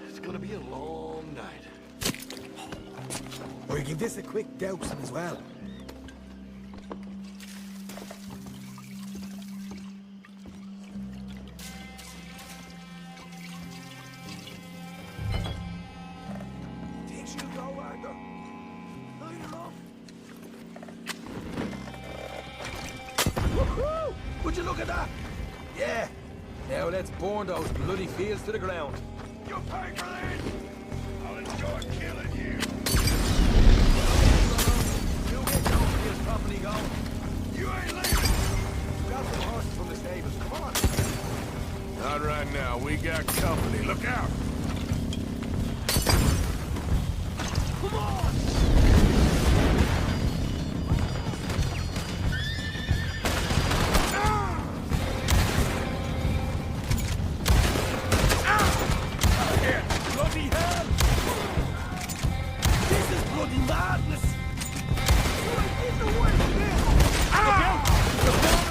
It's gonna be a long night. Or you give this a quick dousing as well. Takes you go, Arthur. Line her up. Woohoo! Would you look at that? Yeah. Now let's burn those bloody fields to the ground. You pay for this! I'll enjoy killing you. You get this properly going. You ain't leaving! Got some horses from the stables. Come on. Not right now. We got company. Look out! Come on! Bloody hell! This is bloody madness! Get away from this! Look out! There's one of them!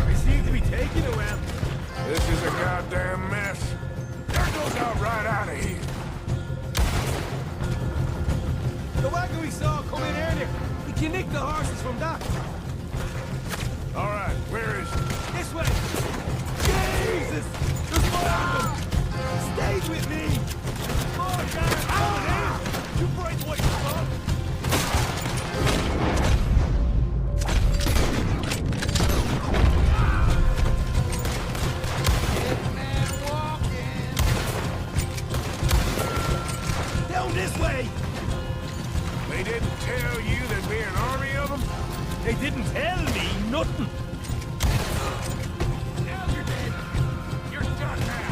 We seem to be taking a while. This is a goddamn mess. There goes out right out of here. The wagon we saw come in earlier. We can nick the horses from that. All right, where is it? This way. Jesus! There's more of them! Stay with me! More guys! Out here! You break what you want! Down this way! They didn't tell you there'd be an army of them? They didn't tell me nothing! Now you're dead. You're done now.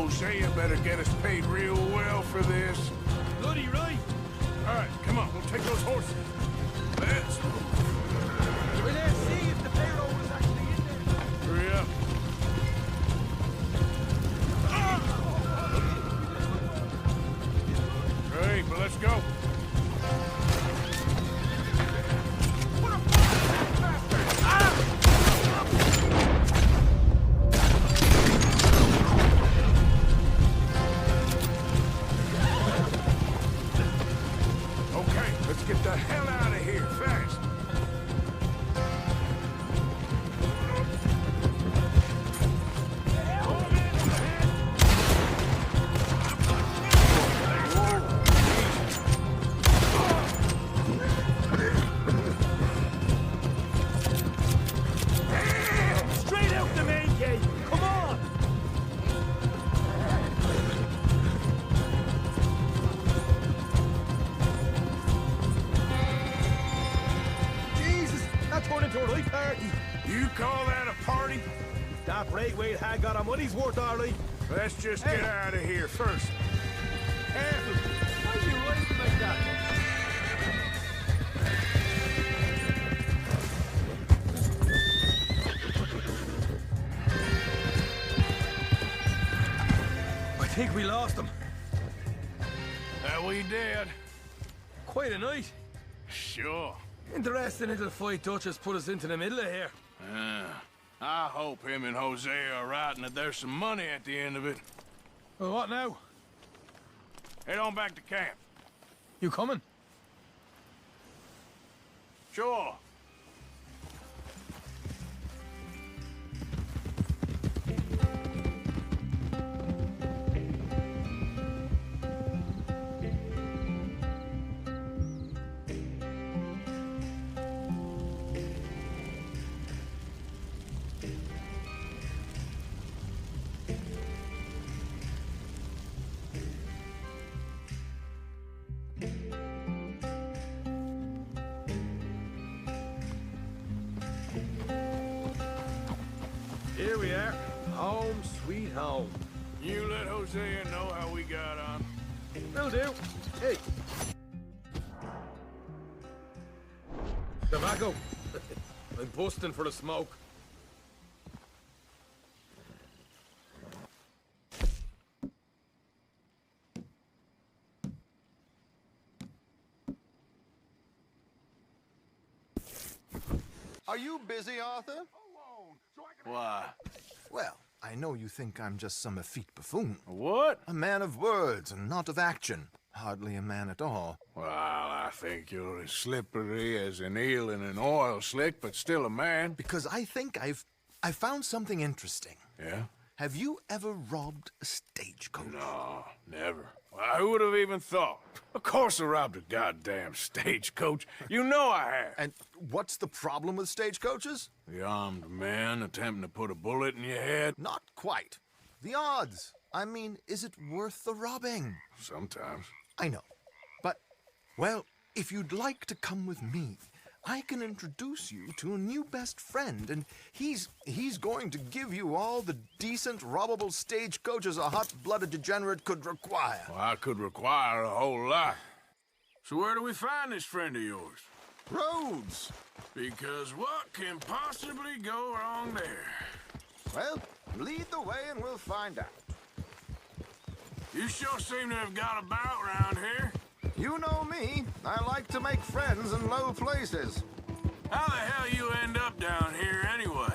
Hosea better get us paid real well for this. Bloody right. All right, come on, we'll take those horses. Let's Well, let's see if the payroll was actually in there. hurry up. Great, but let's go. Okay, let's get the hell out of here, fast. Straight out the main gate. Come on. Jesus, that turned into a right party. You call that a party? That Braithwaite had got our money's worth, all right. Let's just get out of here first. Careful. Why are you riding like that? I think we lost him. That we did. Quite a night. Sure. Interesting little fight Dutch has put us into the middle of here. I hope him and Hosea are right and that there's some money at the end of it. Well, what now? Head on back to camp. You coming? Sure. Here we are. Home sweet home. You let Hosea know how we got on. Will do. Hey. Tobacco. I'm busting for the smoke. Are you busy, Arthur? Why? Well, I know you think I'm just some effete buffoon. What? A man of words and not of action. Hardly a man at all. Well, I think you're as slippery as an eel in an oil slick, but still a man. Because I think I found something interesting. Yeah? Have you ever robbed a stagecoach? No, never. Well, who would have even thought? Of course I robbed a goddamn stagecoach. You know I have. And what's the problem with stagecoaches? The armed man attempting to put a bullet in your head? Not quite. The odds. I mean, is it worth the robbing? Sometimes. I know. But, well, if you'd like to come with me, I can introduce you to a new best friend, and he's going to give you all the decent, robbable stagecoaches a hot-blooded degenerate could require. Well, I could require a whole lot. So where do we find this friend of yours? Roads. Because what can possibly go wrong there? Well, lead the way and we'll find out. You sure seem to have got about around here. You know me. I like to make friends in low places. How the hell you end up down here anyway?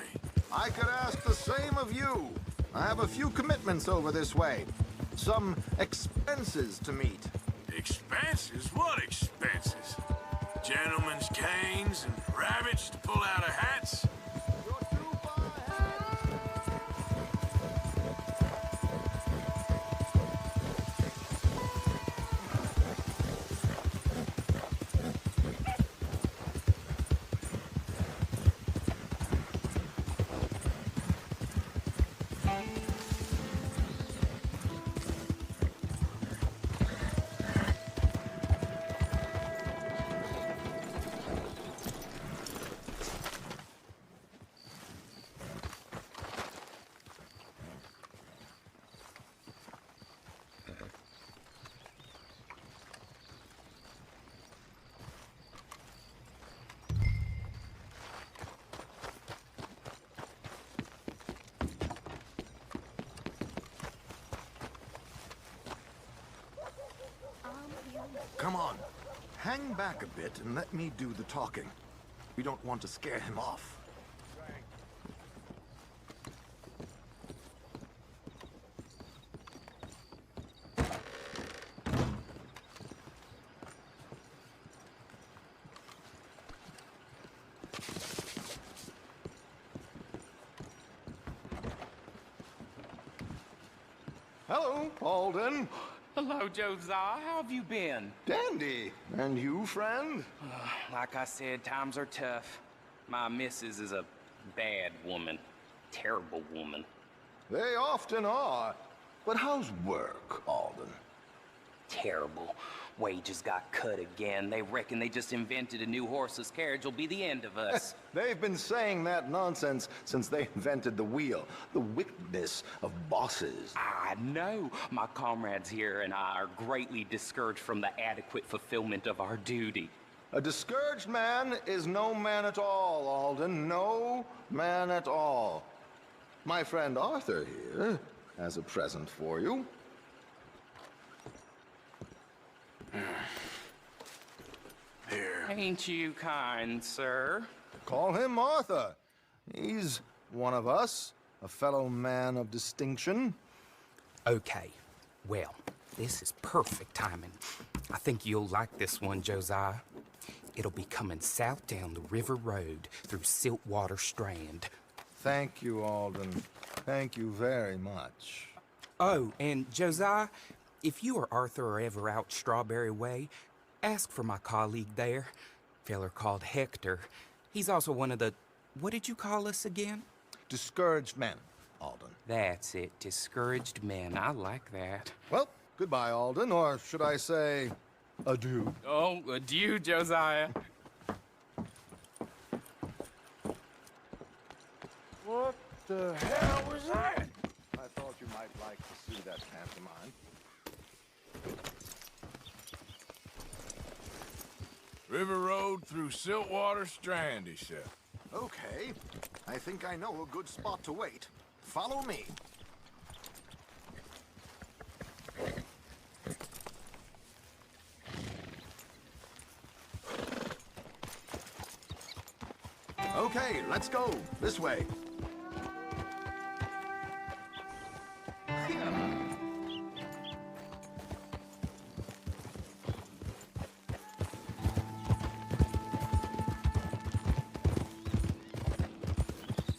I could ask the same of you. I have a few commitments over this way. Some expenses to meet. Expenses? What expenses? Gentlemen's canes and rabbits to pull out of hats? hang back a bit and let me do the talking. We don't want to scare him off. Hello, Alden. Hello, Josiah. How have you been? Dandy. And you, friend? Like I said, times are tough. My missus is a bad woman. Terrible woman. They often are. But how's work, Alden? Terrible. Wages got cut again. They reckon they just invented a new horseless carriage will be the end of us. They've been saying that nonsense since they invented the wheel. The wickedness of bosses. I know. My comrades here and I are greatly discouraged from the adequate fulfillment of our duty. A discouraged man is no man at all, Alden. No man at all. My friend Arthur here has a present for you. Here. Ain't you kind, sir? Call him Arthur. He's one of us, a fellow man of distinction. Okay. Well, this is perfect timing. I think you'll like this one, Josiah. It'll be coming south down the river road through Siltwater Strand. Thank you, Alden. Thank you very much. Oh, and Josiah, if you or Arthur are ever out Strawberry Way, ask for my colleague there, feller called Hector. He's also one of the... What did you call us again? Discouraged men, Alden. That's it, discouraged men. I like that. Well, goodbye, Alden, or should I say, adieu? Oh, adieu, Josiah. What the hell was that? I thought you might like to see that pantomime. River Road through Siltwater Strand, he said. Okay. I think I know a good spot to wait. Follow me. Okay, let's go. This way.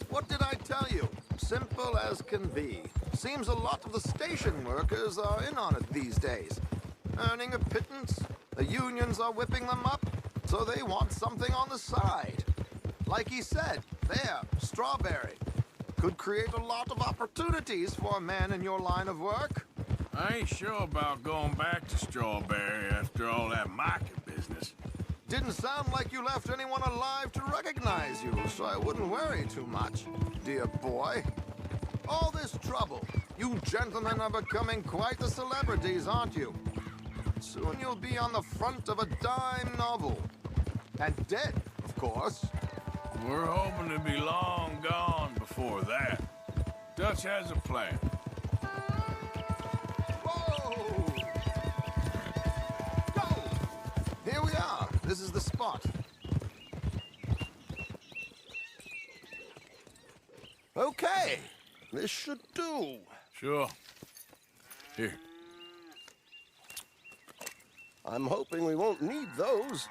What did I tell you? Simple as can be. Seems a lot of the station workers are in on it these days. Earning a pittance, the unions are whipping them up, so they want something on the side. Like he said, there, Strawberry. Could create a lot of opportunities for a man in your line of work. I ain't sure about going back to Strawberry after all that market business. Didn't sound like you left anyone alive to recognize you, so I wouldn't worry too much, dear boy. All this trouble. You gentlemen are becoming quite the celebrities, aren't you? Soon you'll be on the front of a dime novel. And dead, of course. We're hoping to be long gone before that. Dutch has a plan. Whoa! Go! Here we are. This is the spot. Okay. This should do. Sure. Here. I'm hoping we won't need those.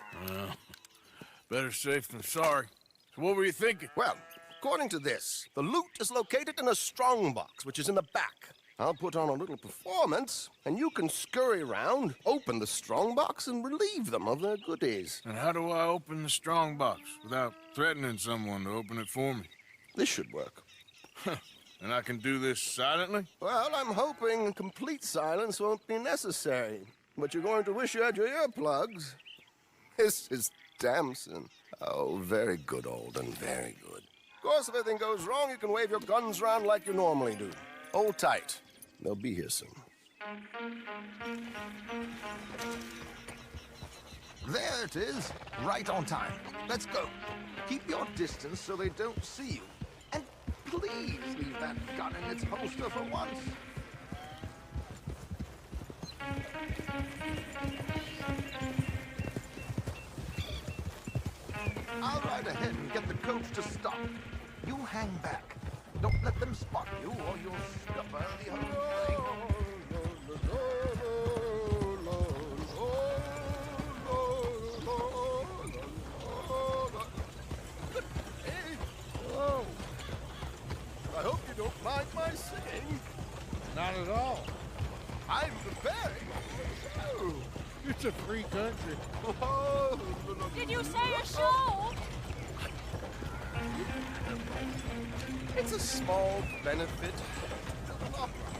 Better safe than sorry. So what were you thinking? Well, according to this, the loot is located in a strongbox, which is in the back. I'll put on a little performance, and you can scurry around, open the strongbox, and relieve them of their goodies. And how do I open the strongbox without threatening someone to open it for me? This should work. And I can do this silently? Well, I'm hoping complete silence won't be necessary. But you're going to wish you had your earplugs. This is Damson. Oh, very good, Alden, very good. Of course, if anything goes wrong, you can wave your guns around like you normally do. Hold tight. They'll be here soon. There it is. Right on time. Let's go. Keep your distance so they don't see you. And please leave that gun in its holster for once. I'll ride ahead and get the coach to stop. You hang back. Don't let them spot you, or you'll scupper the whole thing. Oh. I hope you don't mind my singing. Not at all. I'm preparing. Oh, it's a free country. Oh. Did you say a show? It's a small benefit. An opera.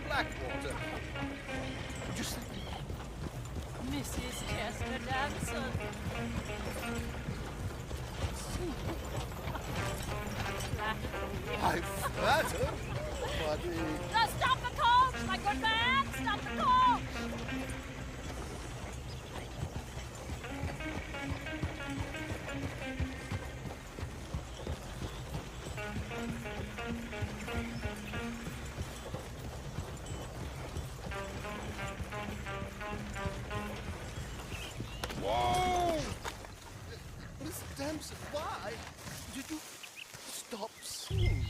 Blackwater. Just Mrs. Chester Danson. I flatter, buddy. Stop the coach, my good man! Stop the coach! Whoa! Miss Dempsey, why did you stop singing?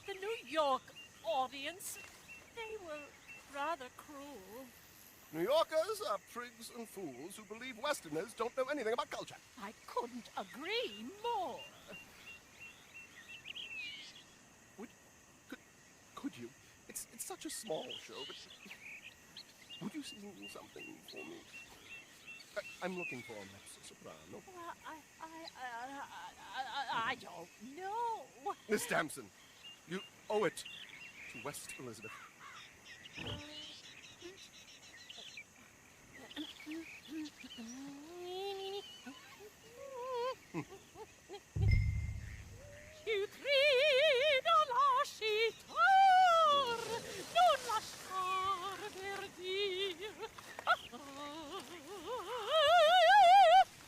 The New York audience, they were rather cruel. New Yorkers are prigs and fools who believe Westerners don't know anything about culture. I couldn't agree more. Could you? It's such a small show, but would you sing something for me? I'm looking for a mezzo-soprano. Well, I don't know. Miss Damson, you owe it to West Elizabeth. Più trido lascitar, non lasciar perdir.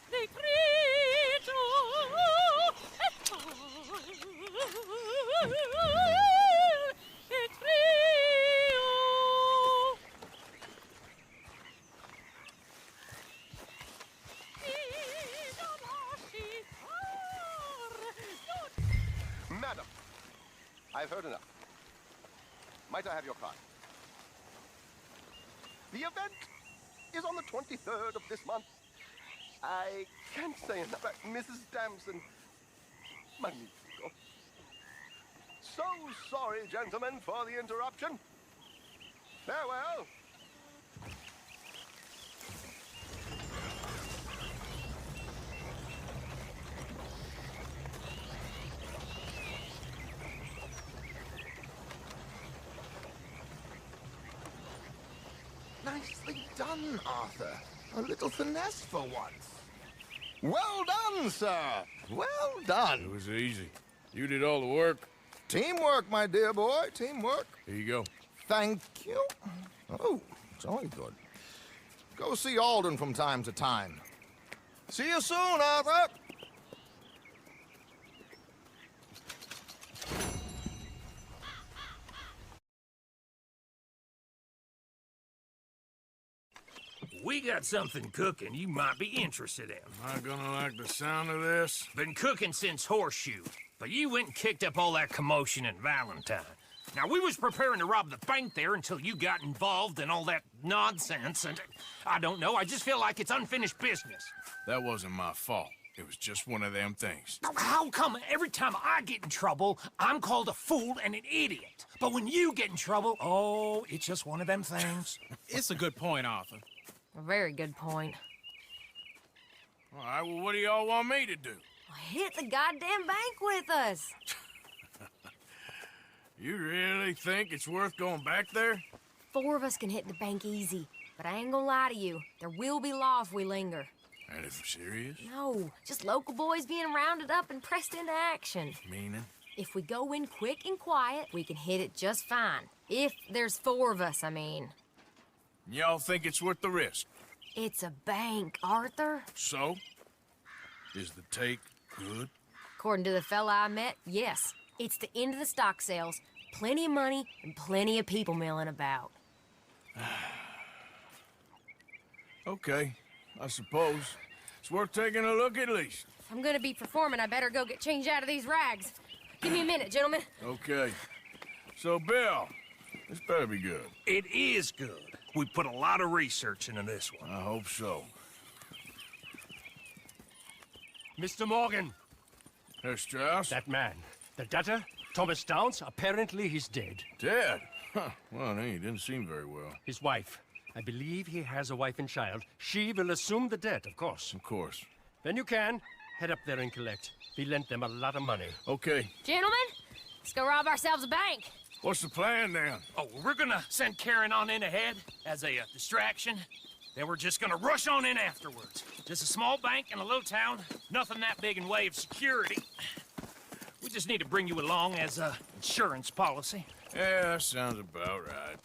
Di grigio e trio. Madam, I've heard enough. Might I have your card? The event is on the 23rd of this month. I can't say enough. Mrs. Damson. Magnifico. So sorry, gentlemen, for the interruption. Farewell. Nicely done, Arthur. A little finesse for once. Well done, sir. Well done. It was easy. You did all the work. Teamwork, my dear boy. Teamwork. Here you go. Thank you. Oh, jolly good. Go see Alden from time to time. See you soon, Arthur. We got something cooking you might be interested in. Am I gonna like the sound of this? Been cooking since Horseshoe, but you went and kicked up all that commotion in Valentine. Now, we was preparing to rob the bank there until you got involved in all that nonsense, and I don't know, I just feel like it's unfinished business. That wasn't my fault. It was just one of them things. How come every time I get in trouble, I'm called a fool and an idiot? But when you get in trouble, oh, it's just one of them things. It's a good point, Arthur. A very good point. All right, well, what do y'all want me to do? Hit the goddamn bank with us. You really think it's worth going back there? 4 of us can hit the bank easy, but I ain't gonna lie to you. There will be law if we linger. Anything serious? No, just local boys being rounded up and pressed into action. Meaning? If we go in quick and quiet, we can hit it just fine. If there's 4 of us, I mean. Y'all think it's worth the risk? It's a bank, Arthur. So? Is the take good? According to the fella I met, yes. It's the end of the stock sales. Plenty of money and plenty of people milling about. Okay, I suppose. It's worth taking a look at least. If I'm gonna be performing, I better go get changed out of these rags. Give me a minute, gentlemen. Okay. So, Bill, this better be good. It is good. We put a lot of research into this one. I hope so. Mr. Morgan. Herr Strauss? That man. The debtor, Thomas Downs, apparently he's dead. Dead? Huh. Well, he didn't seem very well. His wife. I believe he has a wife and child. She will assume the debt, of course. Of course. Then you can head up there and collect. We lent them a lot of money. Okay. Gentlemen, let's go rob ourselves a bank. What's the plan, then? Oh, we're gonna send Karen on in ahead as a distraction. Then we're just gonna rush on in afterwards. Just a small bank in a little town. Nothing that big in way of security. We just need to bring you along as a insurance policy. Yeah, that sounds about right.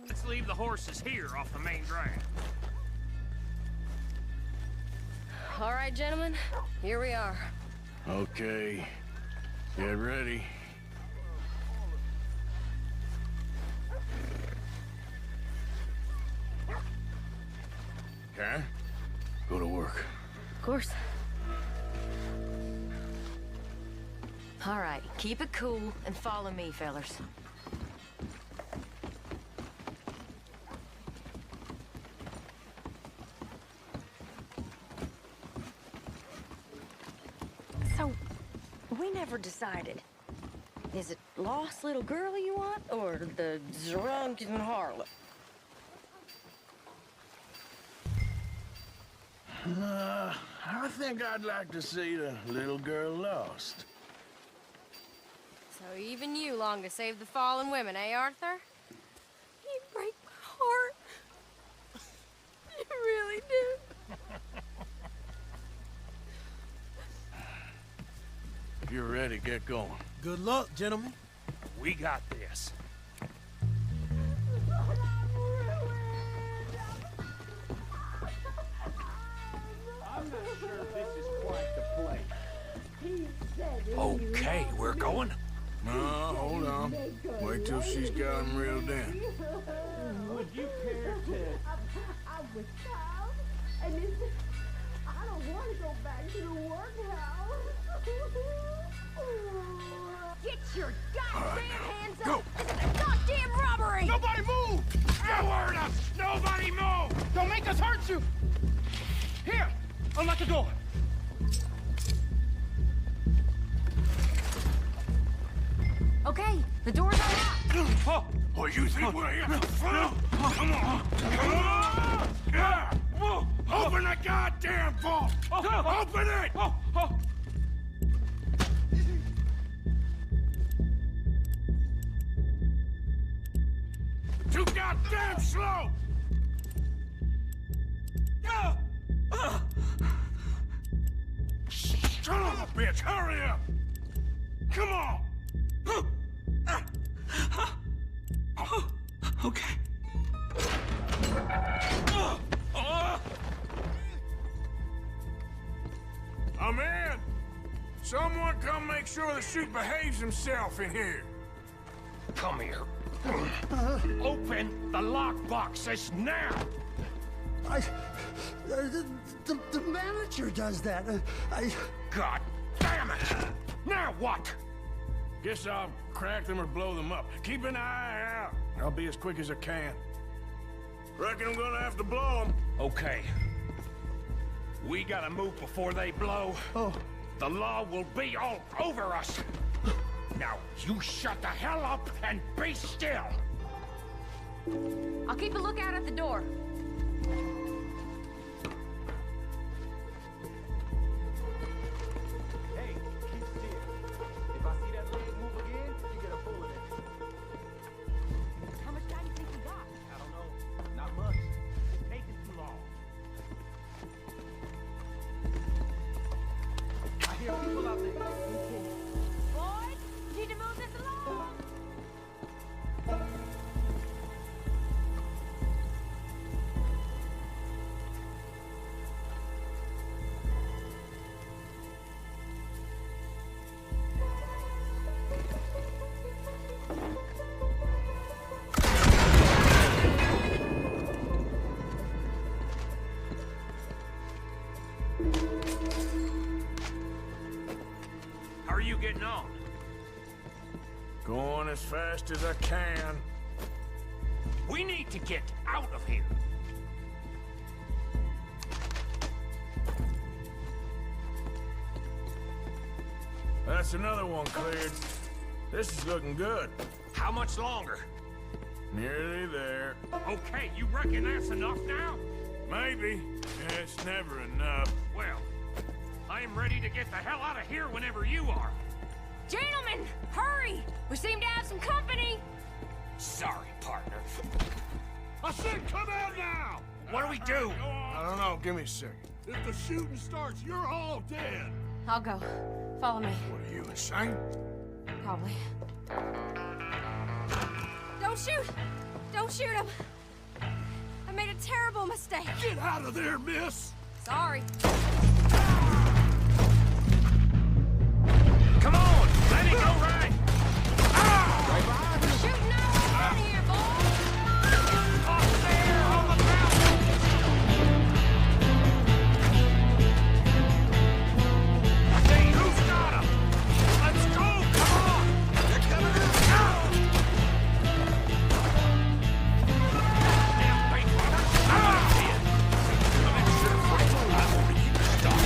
Let's leave the horses here off the main drag. All right, gentlemen, here we are. Okay. Get ready. Karen, go to work. Of course. All right, keep it cool and follow me, fellers. So, we never decided. Is it lost little girl you want, or the drunken harlot? I think I'd like to see the little girl lost. So even you long to save the fallen women, eh, Arthur? You break my heart. You really do. If you're ready, get going. Good luck, gentlemen. We got this. I'm not sure this is quite the place. Okay, we're going. No, hold on. Wait till she's got him reeled in. Would you care to... I was found, and I don't want to go back to the workhouse. Get your goddamn hands up! This is a goddamn robbery! Nobody move! You heard us! Nobody move! Don't make us hurt you! Here! Unlock the door! Okay, the door's unlocked. Oh, you think we're here for fun? Come on! Come on! Yeah! Open the goddamn vault! Open it! Too goddamn slow! Son of a bitch, hurry up! Come on! Okay. I'm in! Someone come make sure the chute behaves himself in here. Come here. Open the lockboxes now! The manager does that. God damn it! Now what? Guess I'll crack them or blow them up. Keep an eye out. I'll be as quick as I can. Reckon I'm gonna have to blow them. Okay. We gotta move before they blow. Oh. The law will be all over us. Now, you shut the hell up and be still. I'll keep a lookout at the door. Hey, keep still. If I see that leg move again, you get a bullet in it. How much time do you think you got? I don't know. Not much. It's taking too long. I hear people out there. Boys, you need to move this along. How are you getting on? Going as fast as I can. We need to get out of here. That's another one cleared. This is looking good. How much longer? Nearly there. Okay, you reckon that's enough now? Maybe. Yeah, it's never enough. Well, I am ready to get the hell out of here whenever you are. Gentlemen, hurry! We seem to have some company. Sorry, partner. I said come out now! What do we do? I don't know. Give me a second. If the shooting starts, you're all dead. I'll go. Follow me. What are you, insane? Probably. Don't shoot! Don't shoot him! I made a terrible mistake. Get out of there, miss! Sorry. Come on! Let it go right! Shooting our way out of here, boys! Up there on the mountain! Hey, who's got him? Let's go! Come on! They're coming out! Damn bait runner! I'm sure I want you to stop.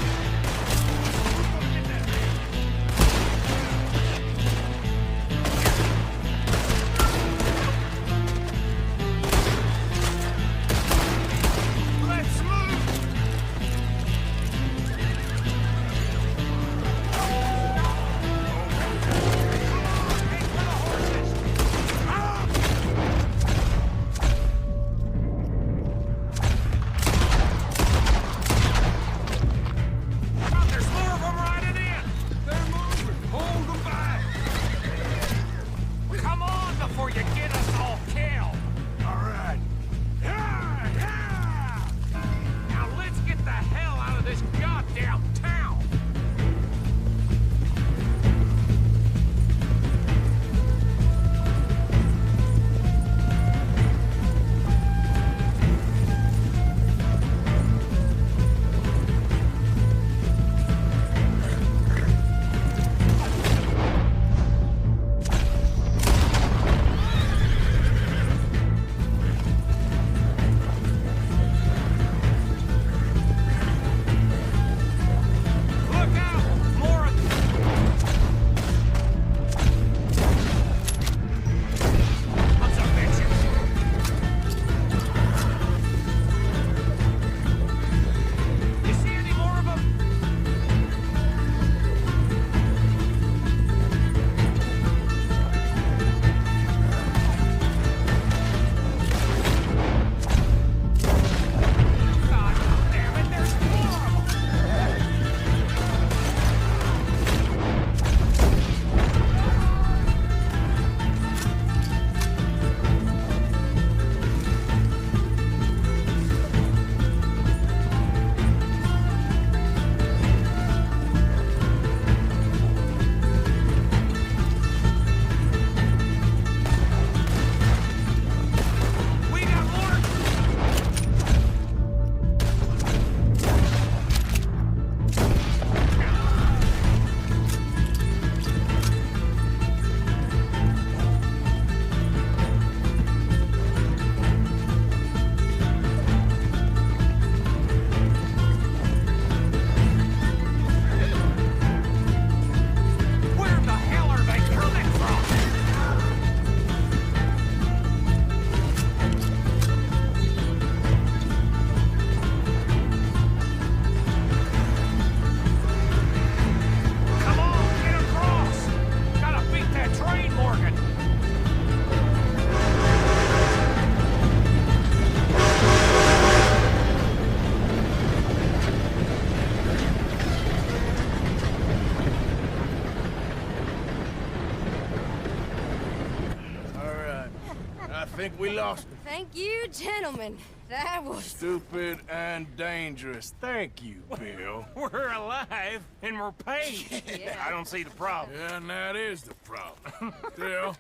think we lost him. Thank you, gentlemen. That was... Stupid and dangerous. Thank you, Bill. We're alive, and we're paid. Yeah. I don't see the problem. Yeah, and that is the problem. Still,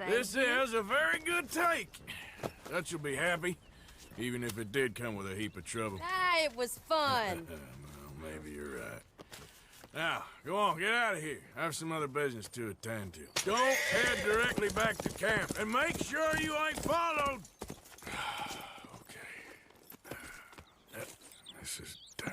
this is a very good take. Dutch will be happy, even if it did come with a heap of trouble. Ah, it was fun. Well, maybe you're right. Now, go on, get out of here. I have some other business to attend to. Don't head directly back to camp, and make sure you ain't followed. Okay. This is Downs.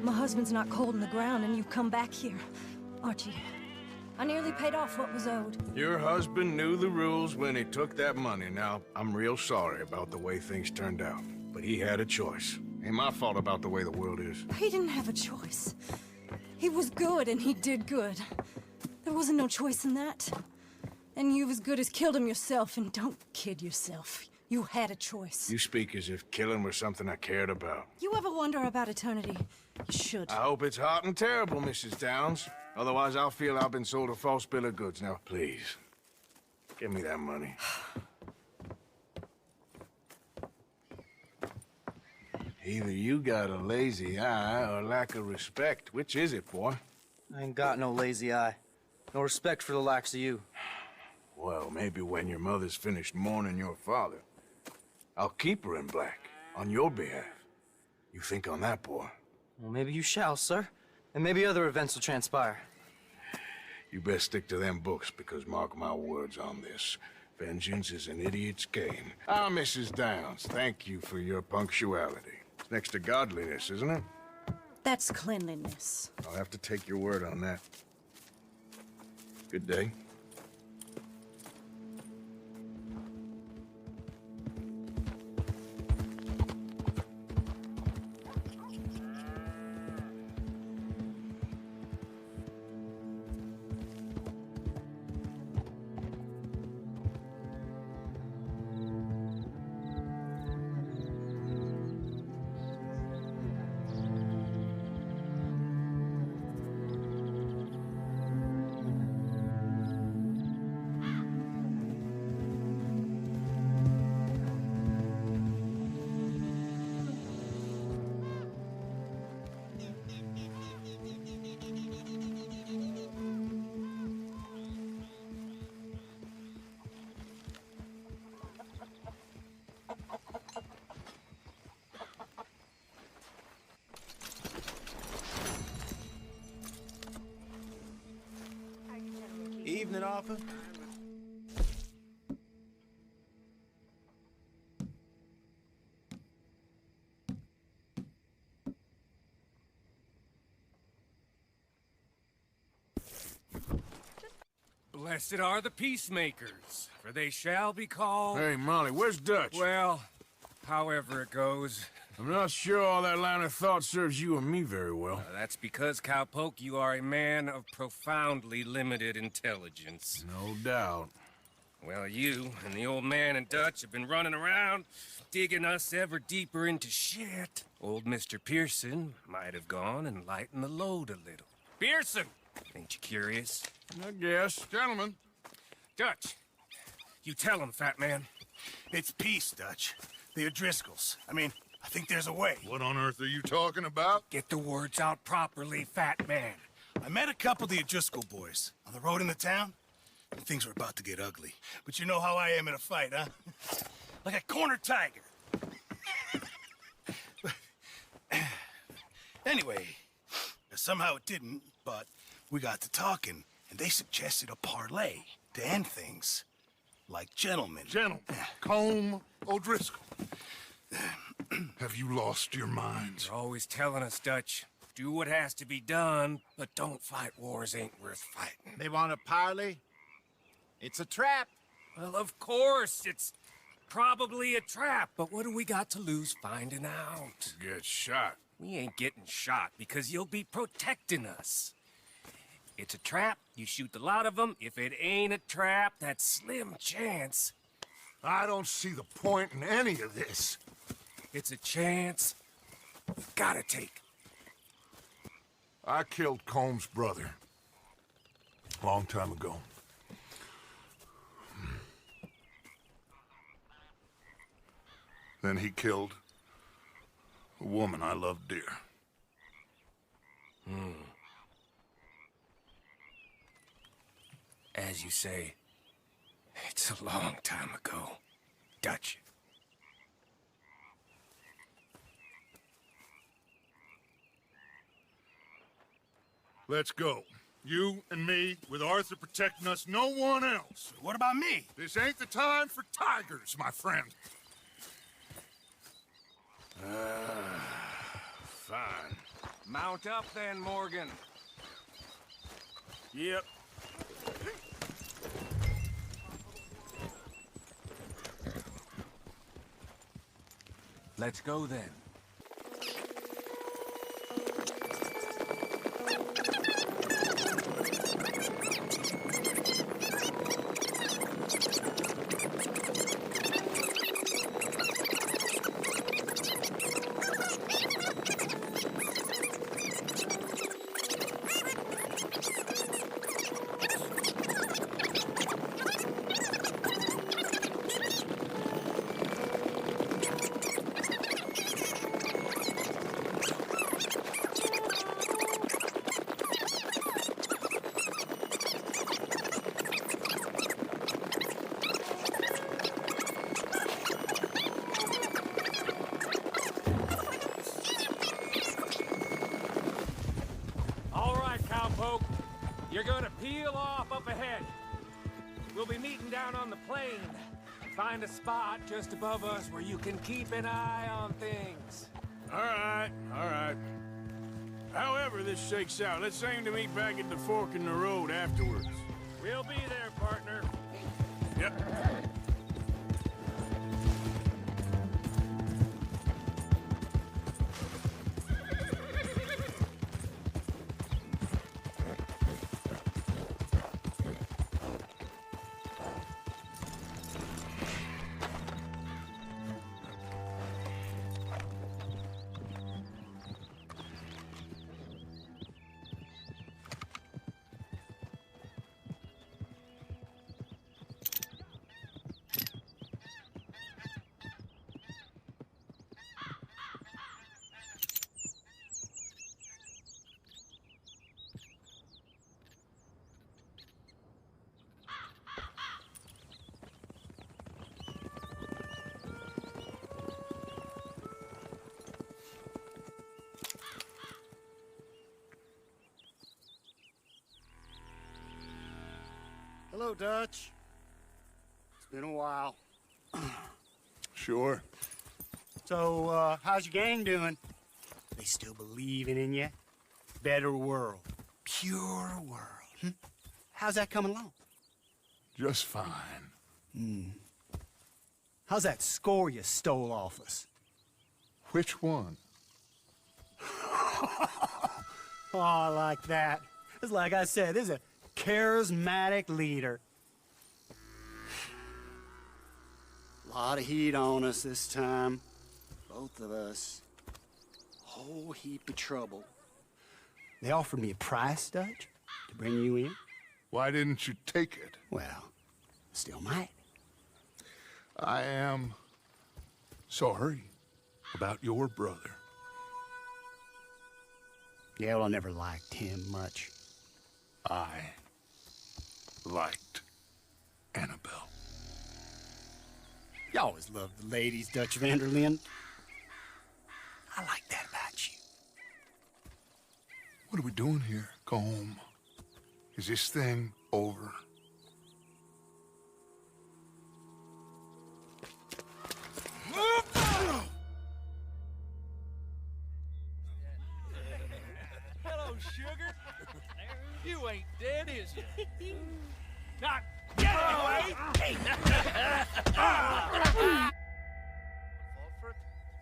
My husband's not cold in the ground, and you've come back here, Archie. I nearly paid off what was owed. Your husband knew the rules when he took that money. Now, I'm real sorry about the way things turned out. But he had a choice. Ain't my fault about the way the world is. He didn't have a choice. He was good, and he did good. There wasn't no choice in that. And you've as good as killed him yourself, and don't kid yourself. You had a choice. You speak as if killing was something I cared about. You ever wonder about eternity? You should. I hope it's hot and terrible, Mrs. Downs. Otherwise, I'll feel I've been sold a false bill of goods. Now, please, give me that money. Either you got a lazy eye or lack of respect. Which is it, boy? I ain't got no lazy eye. No respect for the likes of you. Well, maybe when your mother's finished mourning your father, I'll keep her in black, on your behalf. You think on that, boy? Well, maybe you shall, sir. And maybe other events will transpire. You best stick to them books, because mark my words on this. Vengeance is an idiot's game. Ah, Mrs. Downs, thank you for your punctuality. It's next to godliness, isn't it? That's cleanliness. I'll have to take your word on that. Good day. Evening, Arthur. Blessed are the peacemakers, for they shall be called... Hey, Molly, where's Dutch? Well, however it goes. I'm not sure all that line of thought serves you and me very well. That's because, Cowpoke, you are a man of profoundly limited intelligence. No doubt. Well, you and the old man and Dutch have been running around, digging us ever deeper into shit. Old Mr. Pearson might have gone and lightened the load a little. Pearson! Ain't you curious? I guess. Gentlemen. Dutch, you tell him, fat man. It's peace, Dutch. The O'Driscolls. I mean, I think there's a way. What on earth are you talking about? Get the words out properly, fat man. I met a couple of the O'Driscoll boys on the road in the town, and things were about to get ugly. But you know how I am in a fight, huh? Like a corner tiger. Anyway, somehow it didn't, but we got to talking, and they suggested a parlay to end things. Like gentlemen. Gentlemen. Combe O'Driscoll. Have you lost your minds? You're always telling us, Dutch. Do what has to be done, but don't fight wars ain't worth fighting. They want a parley? It's a trap. Well, of course, it's probably a trap, but what do we got to lose finding out? Get shot. We ain't getting shot because you'll be protecting us. It's a trap, you shoot the lot of them. If it ain't a trap, that's slim chance. I don't see the point in any of this. It's a chance you gotta take. I killed Combs' brother. A long time ago. Then he killed a woman I loved dear. As you say, it's a long time ago, Dutch. Let's go. You and me, with Arthur protecting us, no one else. What about me? This ain't the time for tigers, my friend. Fine. Mount up then, Morgan. Yep. Let's go then. You're gonna peel off up ahead. We'll be meeting down on the plain. Find a spot just above us where you can keep an eye on things. All right, all right. However this shakes out, let's aim to meet back at the fork in the road afterwards. We'll be there, partner. Yep. Hello, Dutch. It's been a while. Sure. So, how's your gang doing? They still believing in you? Better world. Pure world. How's that coming along? Just fine. How's that score you stole off us? Which one? Oh, I like that. It's like I said, this is a charismatic leader. A lot of heat on us this time. Both of us. Whole heap of trouble. They offered me a price, Dutch, to bring you in. Why didn't you take it? Well, still might. I am sorry about your brother. Yeah, well, I never liked him much. I liked Annabelle. You always loved the ladies, Dutch Vanderlyn. I like that about you. What are we doing here? Go home. Is this thing over? Hello, sugar. You ain't dead, is you? Not get away!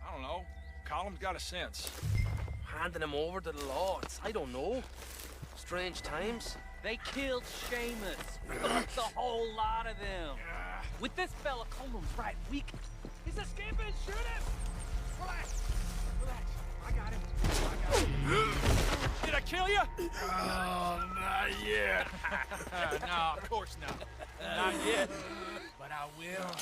I don't know. Column's got a sense. Handing him over to the lords. I don't know. Strange times. They killed Seamus. The whole lot of them. With this fella Colum's right, we can... He's escaping! Shoot him! Relax. Relax. I got him. Did I kill you? Oh, not yet. No, of course not. Not yet. But I will.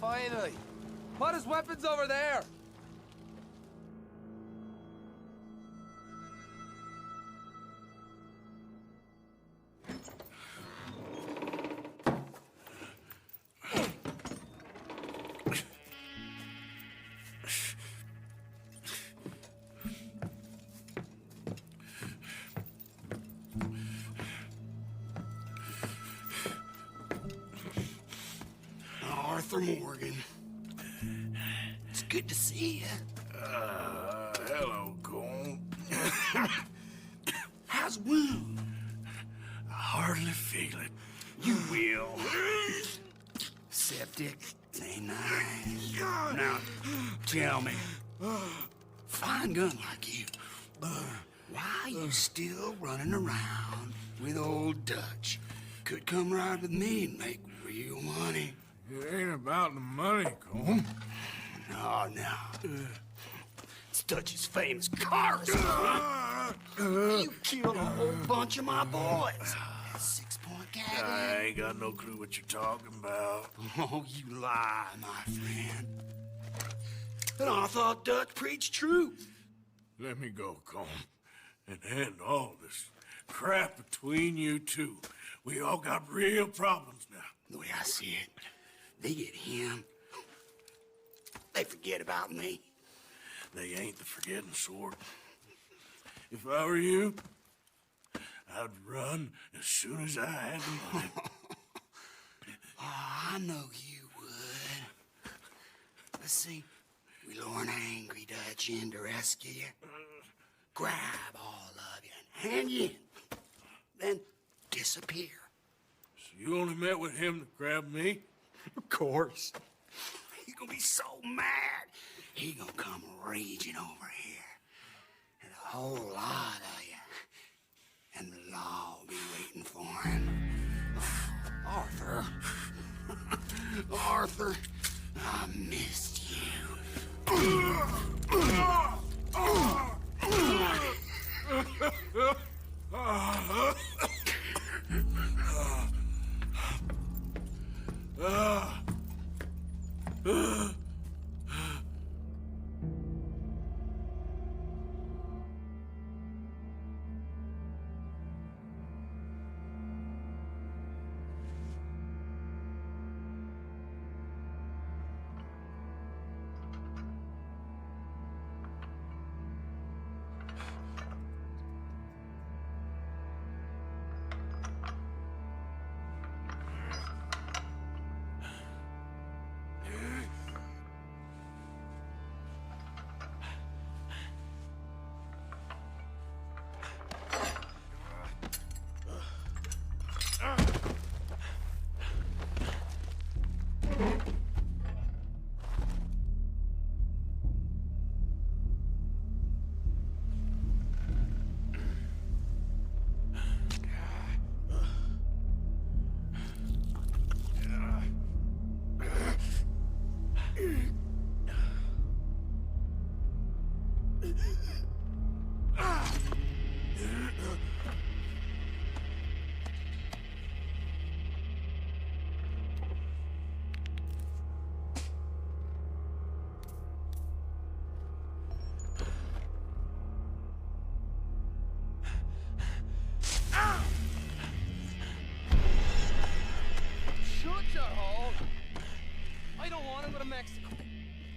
Finally! Put his weapons over there! Arthur Morgan. It's good to see you. Hello, Colm. How's the wound? I hardly feel it. You will. Septic. Ain't nice. Now, tell me. Fine gun like you. Why you still running around with old Dutch? Could come right with me and make real money. It ain't about the money, Colm. No. It's Dutch's famous car. You killed a whole bunch of my boys. 6-point gag. I ain't got no clue what you're talking about. Oh, you lie, my friend. But I thought Dutch preached truth. Let me go, Colm, and end all this crap between you two. We all got real problems now. The way I see it, they get him. They forget about me. They ain't the forgetting sort. If I were you, I'd run as soon as I had the money. I know you would. Let's see. We lure an angry Dutch in to rescue you. Grab all of you and hand you in. Then disappear. So you only met with him to grab me? Of course. He's gonna be so mad. He gonna come raging over here. And a whole lot of you. And the law will be waiting for him. Arthur. Arthur, I missed you.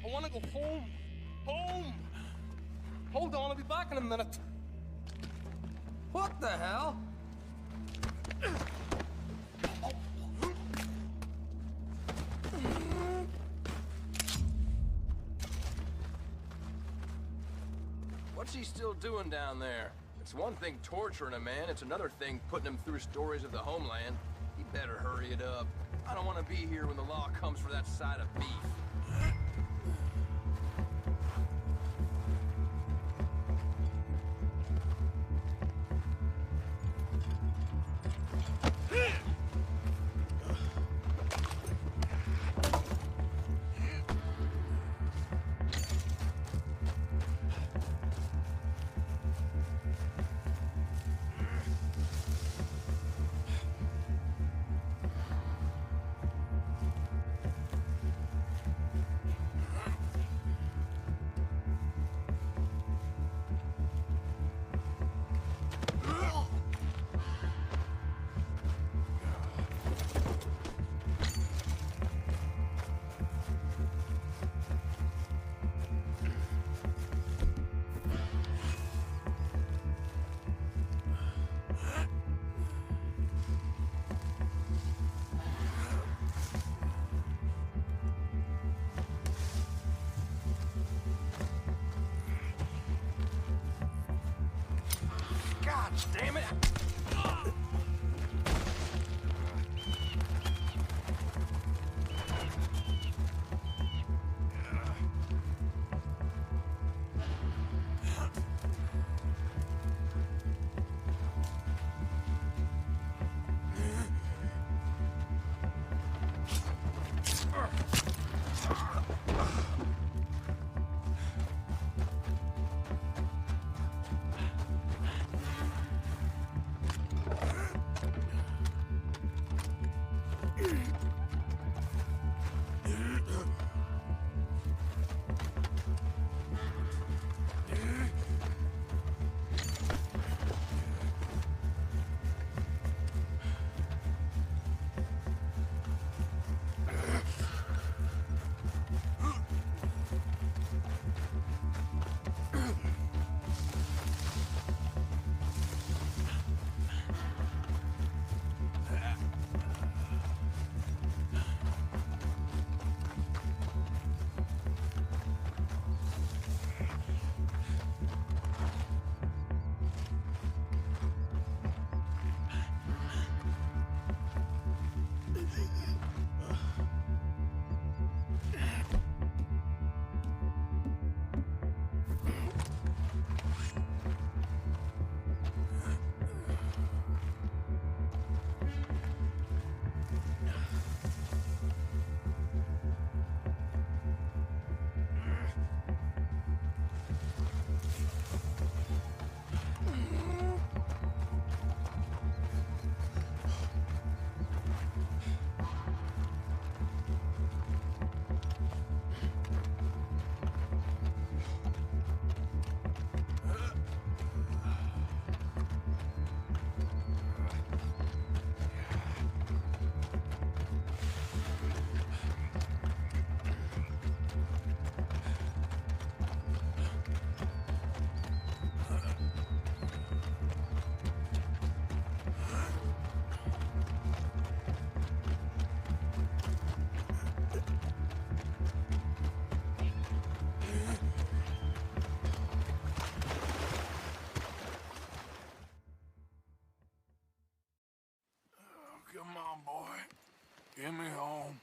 I want to go home. Home! Hold on, I'll be back in a minute. What the hell? What's he still doing down there? It's one thing torturing a man, it's another thing putting him through stories of the homeland. He better hurry it up. I don't want to be here when the law comes for that side of beef. God damn it! Come on, boy. Get me home.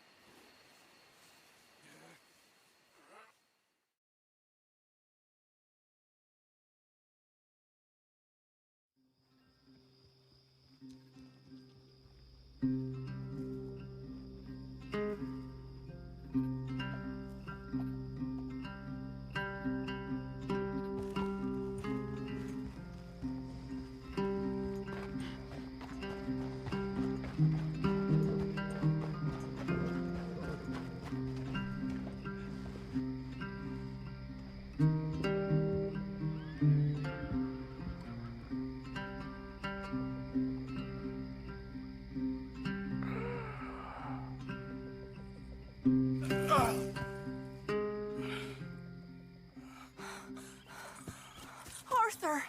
Arthur!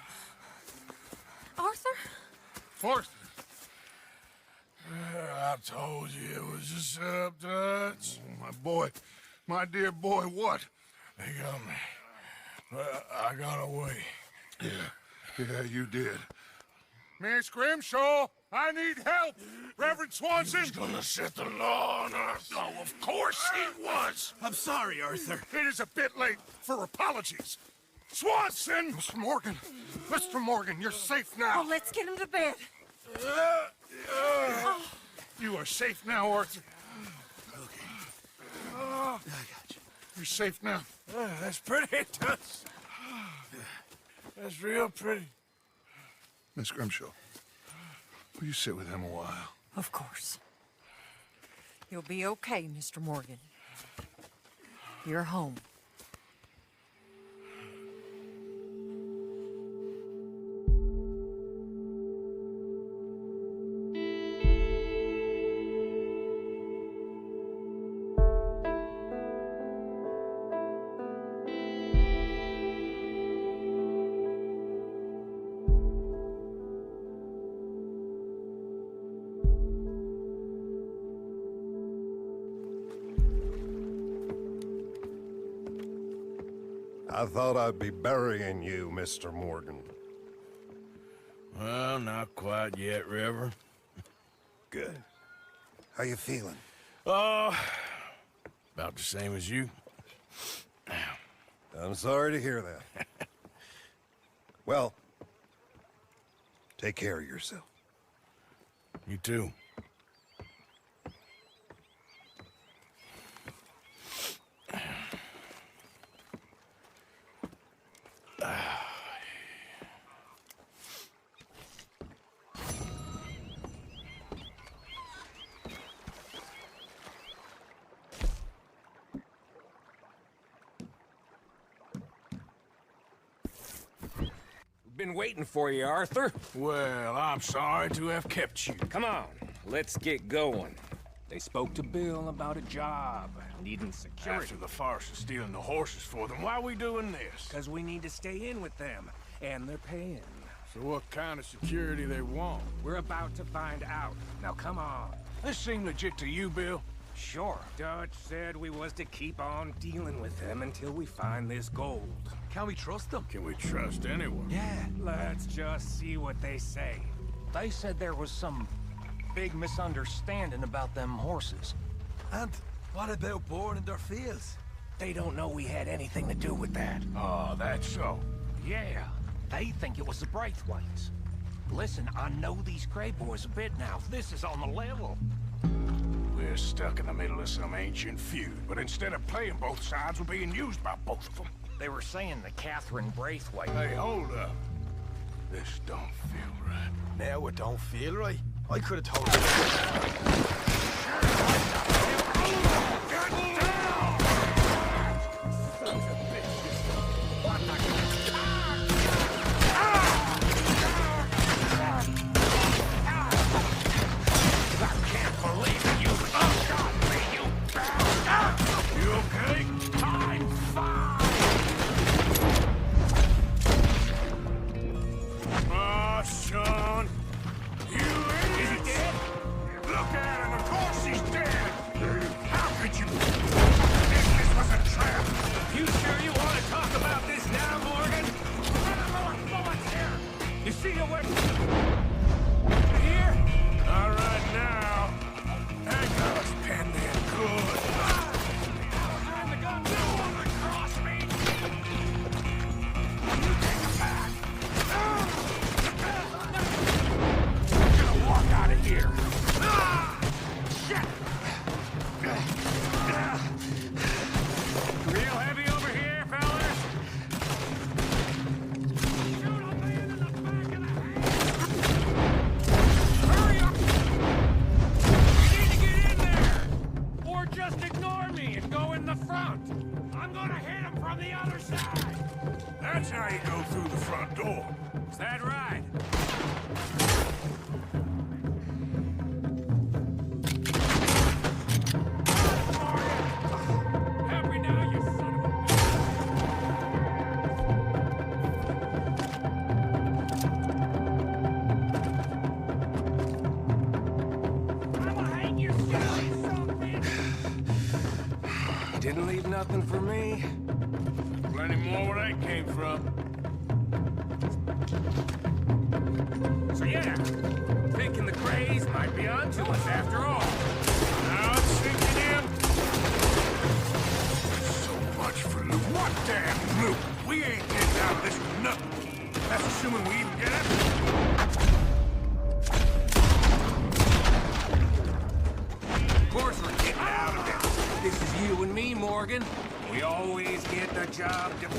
Arthur? Arthur. I told you it was a setup, Dutch. My boy, my dear boy, what? They got me. I got away. Yeah, you did. Miss Grimshaw, I need help! Reverend Swanson! He's gonna set the law on us. Oh, of course he was! I'm sorry, Arthur. It is a bit late for apologies. Swanson! Mr. Morgan, you're safe now. Oh, let's get him to bed. You are safe now, Arthur. Okay. I got you. You're safe now. That's pretty, Dutch. That's real pretty. Miss Grimshaw, will you sit with him a while? Of course. You'll be okay, Mr. Morgan. You're home. I thought I'd be burying you, Mr. Morgan. Well, not quite yet, Reverend. Good. How you feeling? Oh, about the same as you. I'm sorry to hear that. Well, take care of yourself. You too. Been waiting for you, Arthur. Well, I'm sorry to have kept you. Come on, let's get going. They spoke to Bill about a job, needing security. After the farce of stealing the horses for them, why are we doing this? Because we need to stay in with them, and they're paying. So what kind of security they want? We're about to find out. Now come on. This seem legit to you, Bill? Sure. Dutch said we was to keep on dealing with them until we find this gold. Can we trust them? Can we trust anyone? Yeah. Let's just see what they say. They said there was some big misunderstanding about them horses. And what about boring their fields? They don't know we had anything to do with that. Oh, that's so. Yeah, they think it was the Braithwaites. Listen, I know these Cray boys a bit now. This is on the level. We're stuck in the middle of some ancient feud, but instead of playing both sides, we're being used by both of them. They were saying that Catherine Braithwaite... Hey, hold up. This don't feel right. Now it don't feel right. I could have told you. Didn't leave nothing for me. Plenty more where that came from. So yeah, thinking the Greys might be onto us after all. Now it's sinking in. So much for loot. What damn loot? We ain't getting out of this with nothing. That's assuming we even get it. Of course we're getting out of it. This is you and me, Morgan. We always get the job done.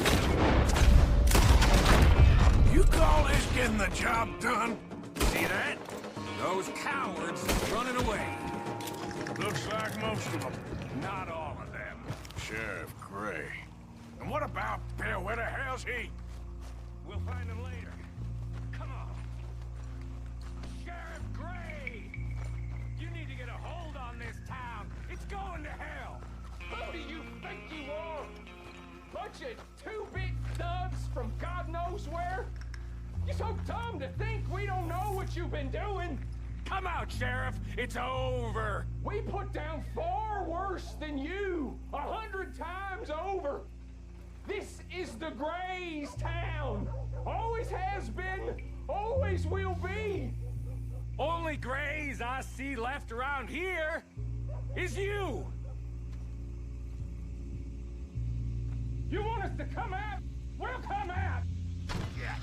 You call this getting the job done? See that? Those cowards running away. Looks like most of them. Not all of them. Sheriff Gray. And what about Bill? Where the hell's he? We'll find him later. Come on. Sheriff Gray! You need to get a hold on this town. It's going to hell. Who do you think you are? Bunch of two-bit thugs from God knows where? You're so dumb to think we don't know what you've been doing. Come out, Sheriff. It's over. We put down far worse than you. 100 times over. This is the Grays' town. Always has been, always will be. Only Grays I see left around here is you. You want us to come out? We'll come out. Yeah.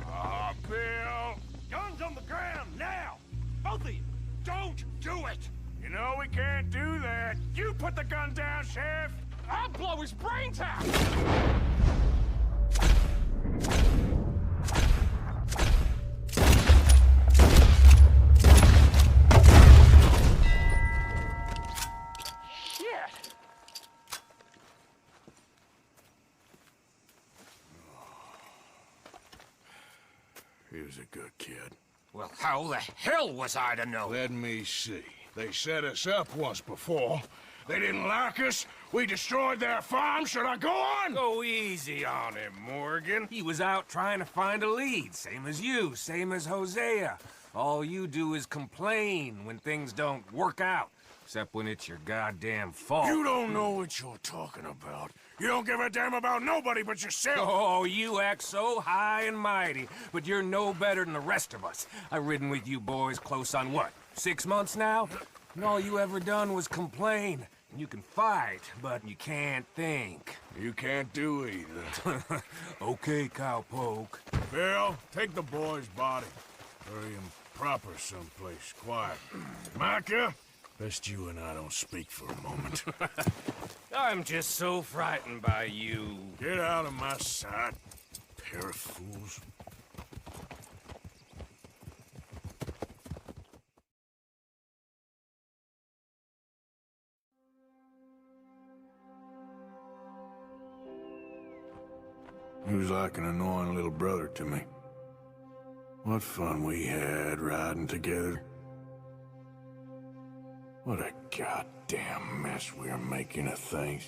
Ah, Bill. Guns on the ground now. Both of you. Don't do it. You know we can't do that. You put the gun down, Sheriff. I'll blow his brains out. Shit. He was a good kid. Well, how the hell was I to know? Let me see. They set us up once before. They didn't like us. We destroyed their farm. Should I go on? Go easy on him, Morgan. He was out trying to find a lead. Same as you, same as Hosea. All you do is complain when things don't work out. Except when it's your goddamn fault. You don't know what you're talking about. You don't give a damn about nobody but yourself. Oh, you act so high and mighty, but you're no better than the rest of us. I've ridden with you boys close on what, 6 months now? And all you ever done was complain. You can fight, but you can't think. You can't do either. Okay, cowpoke. Bill, take the boy's body. Bury him proper someplace quiet. Micah, best you and I don't speak for a moment. I'm just so frightened by you. Get out of my sight, pair of fools. He was like an annoying little brother to me. What fun we had riding together. What a goddamn mess we are making of things.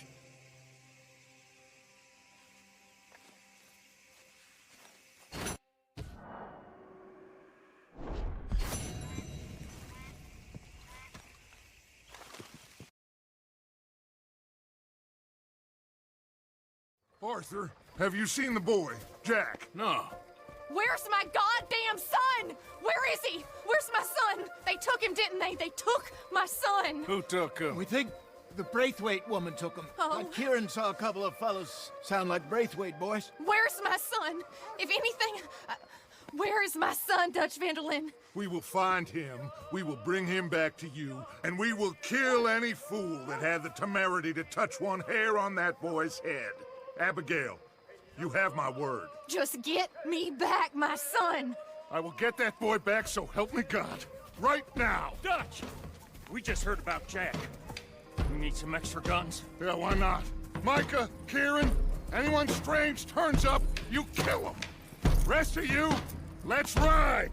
Arthur, have you seen the boy, Jack? No. Where's my goddamn son? Where is he? Where's my son? They took him, didn't they? They took my son. Who took him? We think the Braithwaite woman took him. Oh. Kieran saw a couple of fellows sound like Braithwaite boys. Where's my son? If anything, where is my son, Dutch Vanderlyn? We will find him, we will bring him back to you, and we will kill any fool that had the temerity to touch one hair on that boy's head. Abigail, you have my word. Just get me back, my son. I will get that boy back, so help me God. Right now. Dutch! We just heard about Jack. We need some extra guns. Yeah, why not? Micah, Kieran, anyone strange turns up, you kill him. Rest of you, let's ride.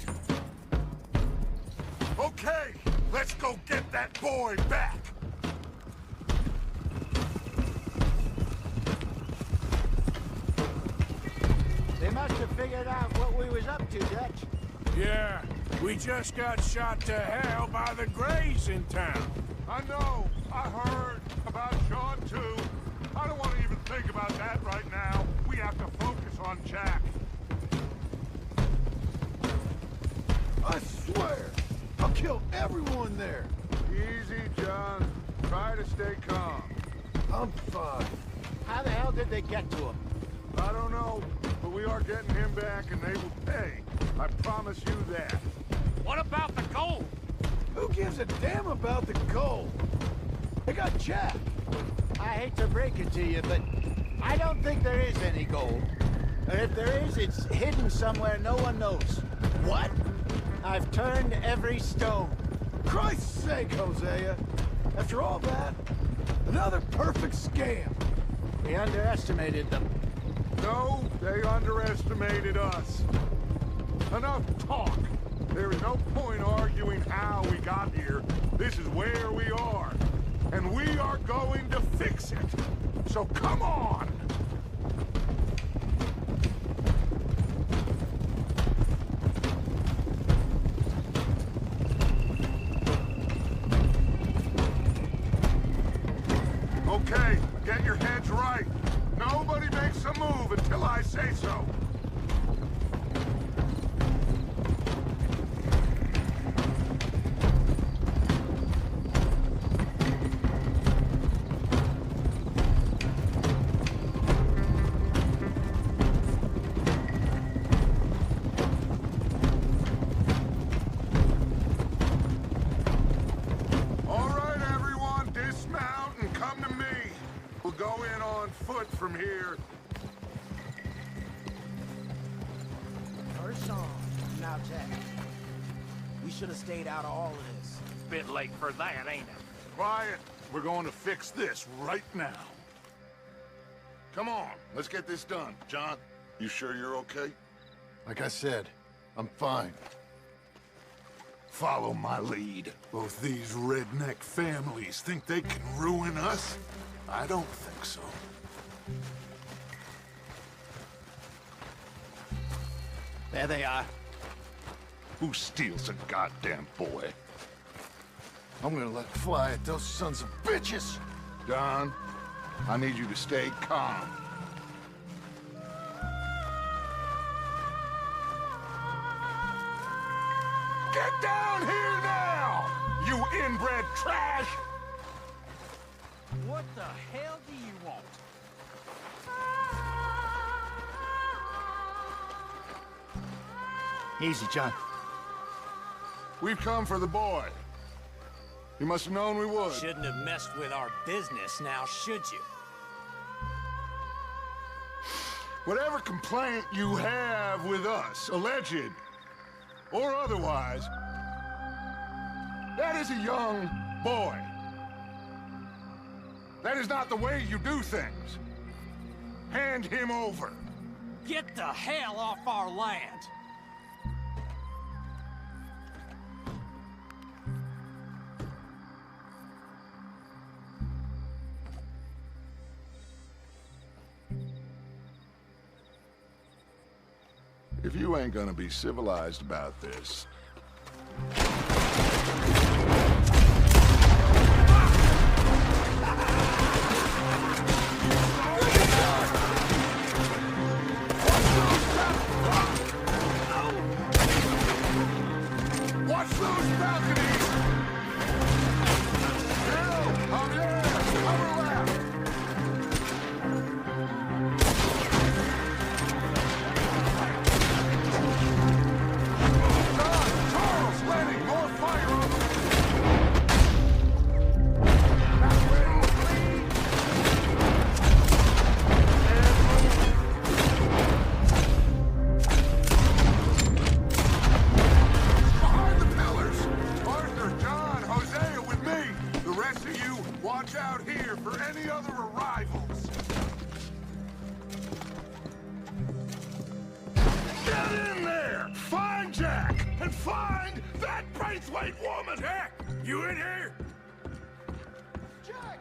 Okay, let's go get that boy back. They must have figured out what we was up to, Dutch. Yeah, we just got shot to hell by the Greys in town. I know. I heard about John too. on Jack. I swear, I'll kill everyone there. Easy, John. Try to stay calm. I'm fine. How the hell did they get to him? I don't know, but we are getting him back and they will pay. I promise you that. What about the gold? Who gives a damn about the gold? They got Jack. I hate to break it to you, but I don't think there is any gold. And if there is, it's hidden somewhere no one knows. What? I've turned every stone. Christ's sake, Hosea. After all that, another perfect scam. We underestimated them. No, they underestimated us. Enough talk. There is no point arguing how we got here. This is where we are. And we are going to fix it. So come on! Okay, get your heads right. Nobody makes a move until I say so. All right, everyone, dismount and come to me. We'll go in on foot from here. First song. Now, Jack. We should have stayed out of all of this. Bit late for that, ain't it? Quiet. We're going to fix this right now. Come on, let's get this done. John, you sure you're okay? Like I said, I'm fine. Follow my lead. Both these redneck families think they can ruin us? I don't think so. There they are. Who steals a goddamn boy? I'm gonna let fly at those sons of bitches. Don, I need you to stay calm. Get down here now, you inbred trash! What the hell do you want? Easy, John. We've come for the boy. You must have known we would. Shouldn't have messed with our business now, should you? Whatever complaint you have with us, alleged or otherwise, that is a young boy. That is not the way you do things. Hand him over. Get the hell off our land! If you ain't gonna be civilized about this... Watch those balconies! Bill, I'm there! Cover left! Charles, Lenny, more fire on the... That way, please! Behind the pillars! Arthur, John, Hosea with me! The rest of you, watch out here for any other arrivals! Get in there! Find Jack! And find that Braithwaite woman! Jack! You in here? Jack!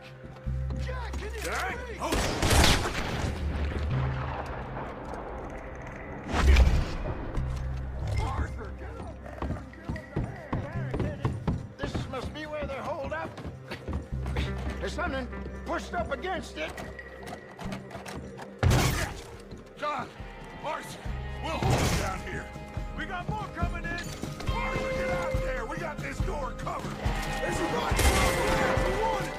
Jack, can you Jack? hear me? Arthur, get up there and give him the hand! This must be where they're holed up. There's something pushed up against it. John, Arthur, we'll hold him down here. We got more coming in. Arthur, get out there. We got this door covered. There's a rocket over there. We want it.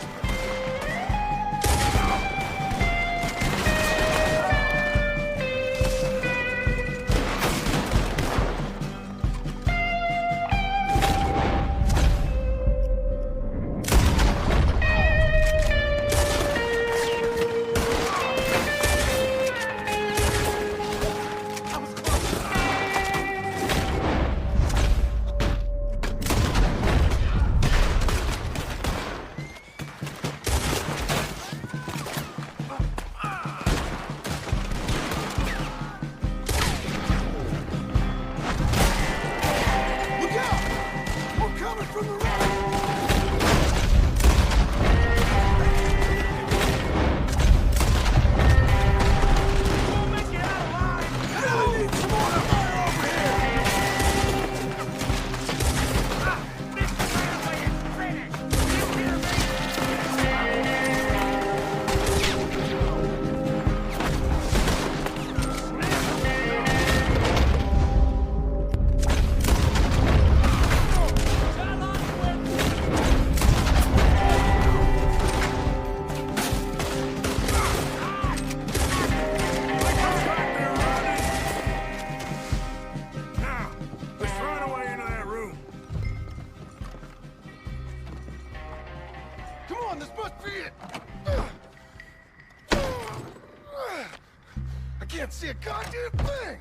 Can't see a goddamn thing!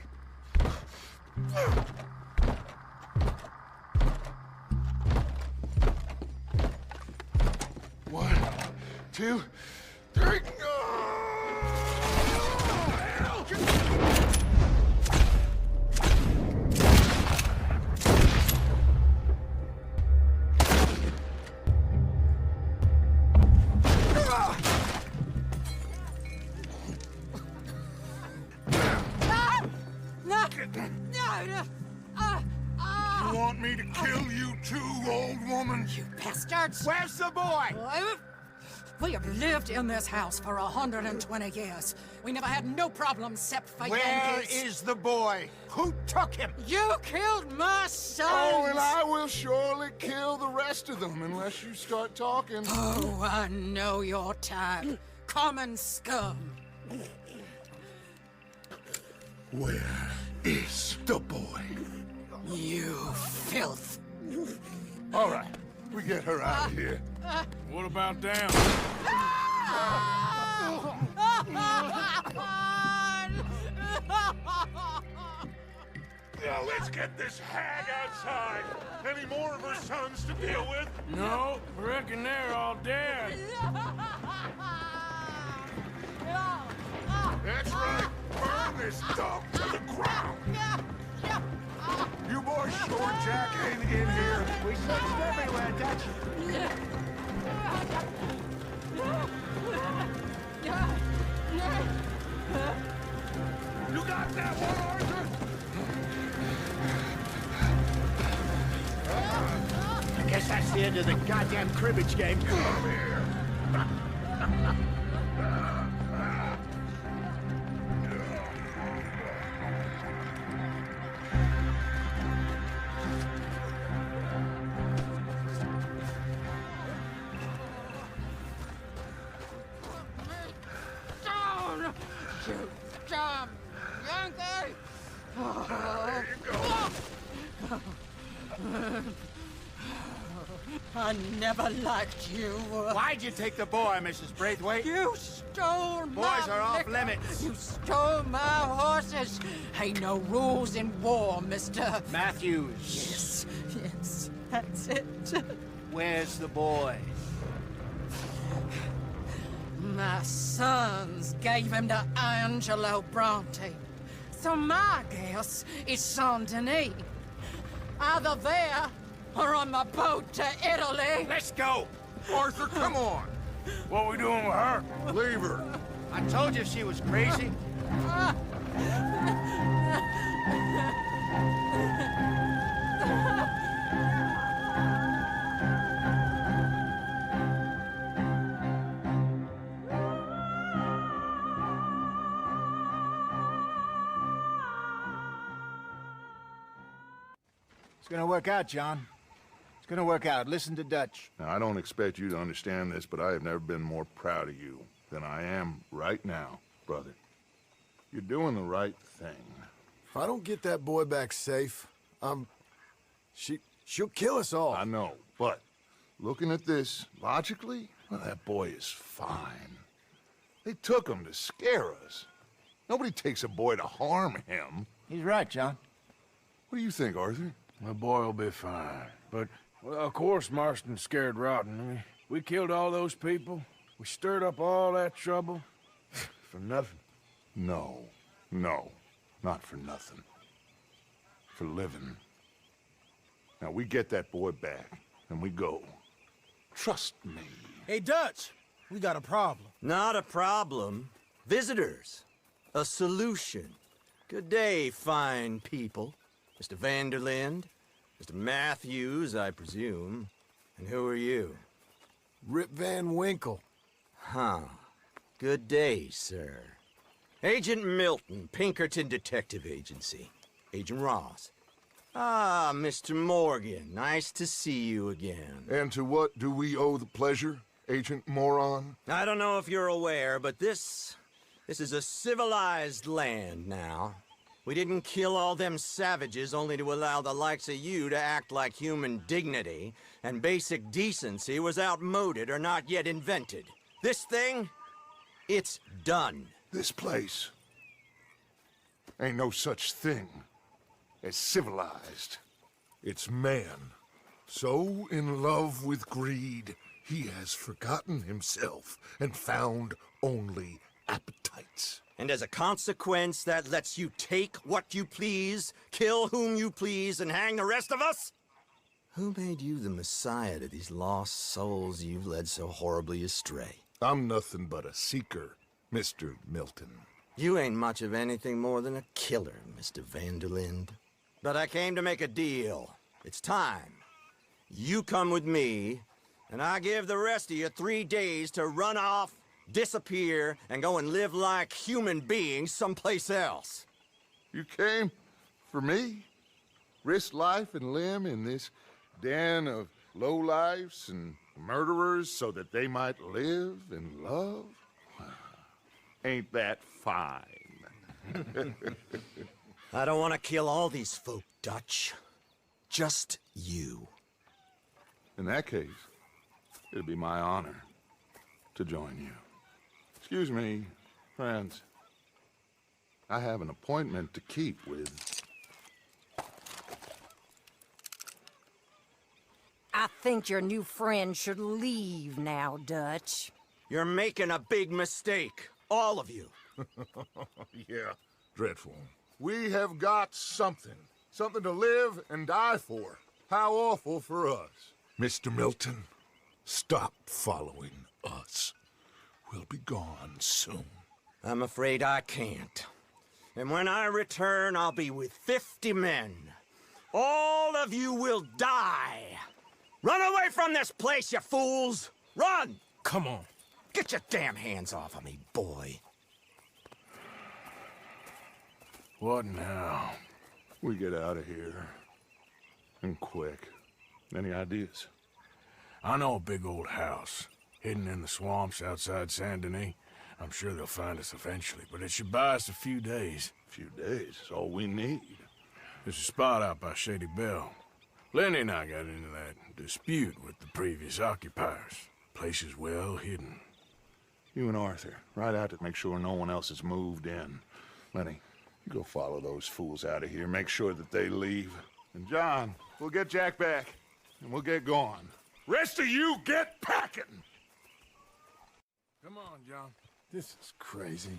1, 2, 3. You want me to kill you too, old woman? You bastards! Where's the boy? We have lived in this house for 120 years. We never had no problems except for Where Yankees. is the boy? Who took him? You killed my son! Oh, and I will surely kill the rest of them unless you start talking. Oh, I know your type. Common scum. Where is the boy? You filth. All right, we get her out of here. What about down? Now let's get this hag outside. Any more of her sons to deal with? No, reckon they're all dead. That's right. Burn this dog to the ground. You boys sure Jack ain't in here. We searched everywhere, Dutch. You got that one, Arthur? I guess that's the end of the goddamn cribbage game. Come here. You dumb Yankee! There you go. I never liked you. Why'd you take the boy, Mrs. Braithwaite? You stole my Boys are off liquor. limits. You stole my horses. Ain't no rules in war, Mr. Matthews. Yes, that's it. Where's the boy? My sons gave him to Angelo Bronte. So my guess is Saint-Denis. Either there or on the boat to Italy. Let's go! Arthur, come on. What we doing with her? Leave her. I told you she was crazy. It's gonna work out, John. It's gonna work out. Listen to Dutch. Now, I don't expect you to understand this, but I have never been more proud of you than I am right now, brother. You're doing the right thing. If I don't get that boy back safe, she'll kill us all. I know, but looking at this logically, well, that boy is fine. They took him to scare us. Nobody takes a boy to harm him. He's right, John. What do you think, Arthur? The boy will be fine. But, well, of course Marston's scared rotten. I mean, we killed all those people. We stirred up all that trouble. For nothing. No, not for nothing. For living. Now, we get that boy back, and we go. Trust me. Hey, Dutch, we got a problem. Not a problem. Visitors. A solution. Good day, fine people. Mr. Vanderlind, Mr. Matthews, I presume. And who are you? Rip Van Winkle. Huh. Good day, sir. Agent Milton, Pinkerton Detective Agency. Agent Ross. Ah, Mr. Morgan, nice to see you again. And to what do we owe the pleasure, Agent Moron? I don't know if you're aware, but this is a civilized land now. We didn't kill all them savages only to allow the likes of you to act like human dignity, and basic decency was outmoded or not yet invented. This thing, it's done. This place ain't no such thing as civilized. It's man, so in love with greed, he has forgotten himself and found only appetites. And as a consequence, that lets you take what you please, kill whom you please, and hang the rest of us? Who made you the messiah to these lost souls you've led so horribly astray? I'm nothing but a seeker, Mr. Milton. You ain't much of anything more than a killer, Mr. Vanderlind. But I came to make a deal. It's time. You come with me, and I give the rest of you 3 days to run off, disappear, and go and live like human beings someplace else. You came for me? Risk life and limb in this den of lowlifes and murderers so that they might live and love? Ain't that fine? I don't want to kill all these folk, Dutch. Just you. In that case, it'd be my honor to join you. Excuse me, friends. I have an appointment to keep with... I think your new friend should leave now, Dutch. You're making a big mistake. All of you. Yeah, dreadful. We have got something. Something to live and die for. How awful for us. Mr. Milton, stop following us. We'll be gone soon. I'm afraid I can't. And when I return, I'll be with 50 men. All of you will die. Run away from this place, you fools! Run! Come on. Get your damn hands off of me, boy. What now? We get out of here. And quick. Any ideas? I know a big old house, hidden in the swamps outside Saint Denis. I'm sure they'll find us eventually, but it should buy us a few days. A few days is all we need. There's a spot out by Shady Bell. Lenny and I got into that dispute with the previous occupiers. Place is well hidden. You and Arthur, ride out to make sure no one else has moved in. Lenny, you go follow those fools out of here. Make sure that they leave. And John, we'll get Jack back, and we'll get going. Rest of you, get packing! Come on, John. This is crazy.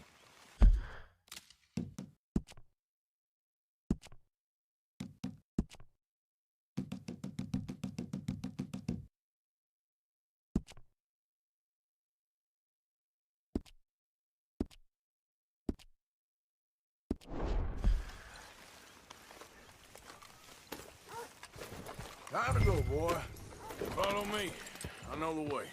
Time to go, boy. Follow me. I know the way.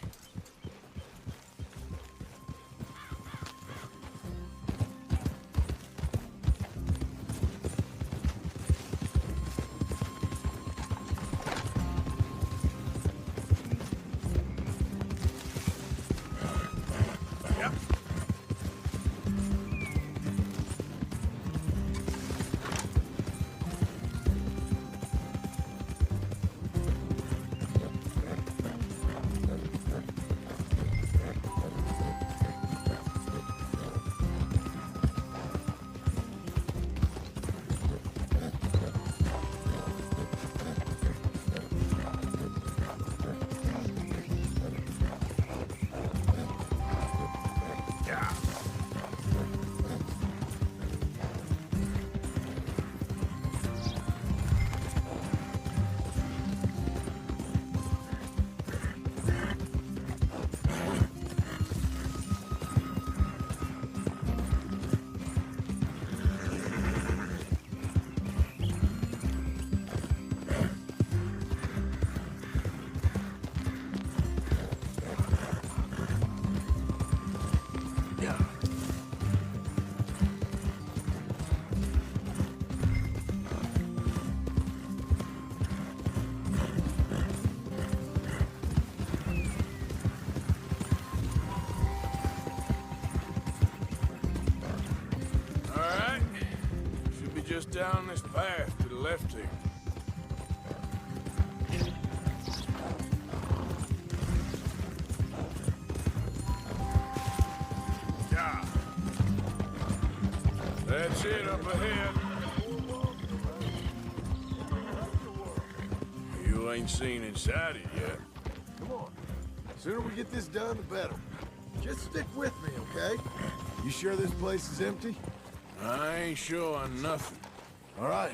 Just down this path to the left here. Yeah. That's it up ahead. You ain't seen inside it yet. Come on. The sooner we get this done, the better. Just stick with me, okay? You sure this place is empty? I ain't sure on nothing. All right.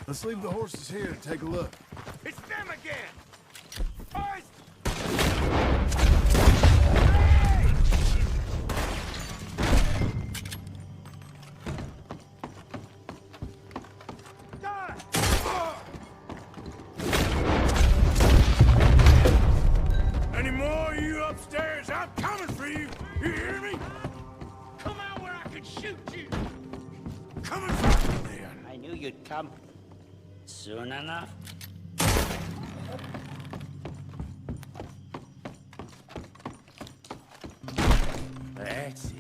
Let's leave the horses here to take a look. It's them again! Boys! Any more of you upstairs? I'm coming for you. You hear me? Come out where I can shoot you! Coming for you then. I knew you'd come soon enough. That's it.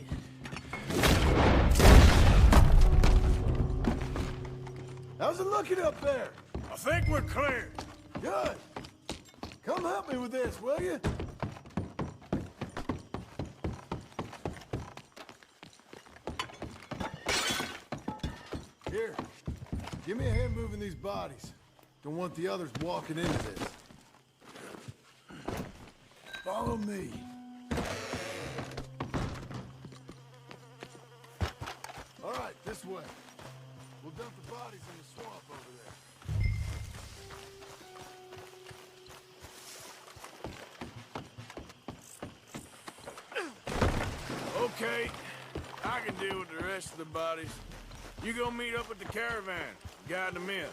How's it looking up there? I think we're clear. Good. Come help me with this, will you? Here. Give me a hand moving these bodies. Don't want the others walking into this. Follow me. All right, this way. We'll dump the bodies in the swamp over there. Okay, I can deal with the rest of the bodies. You go meet up with the caravan. Guide them in.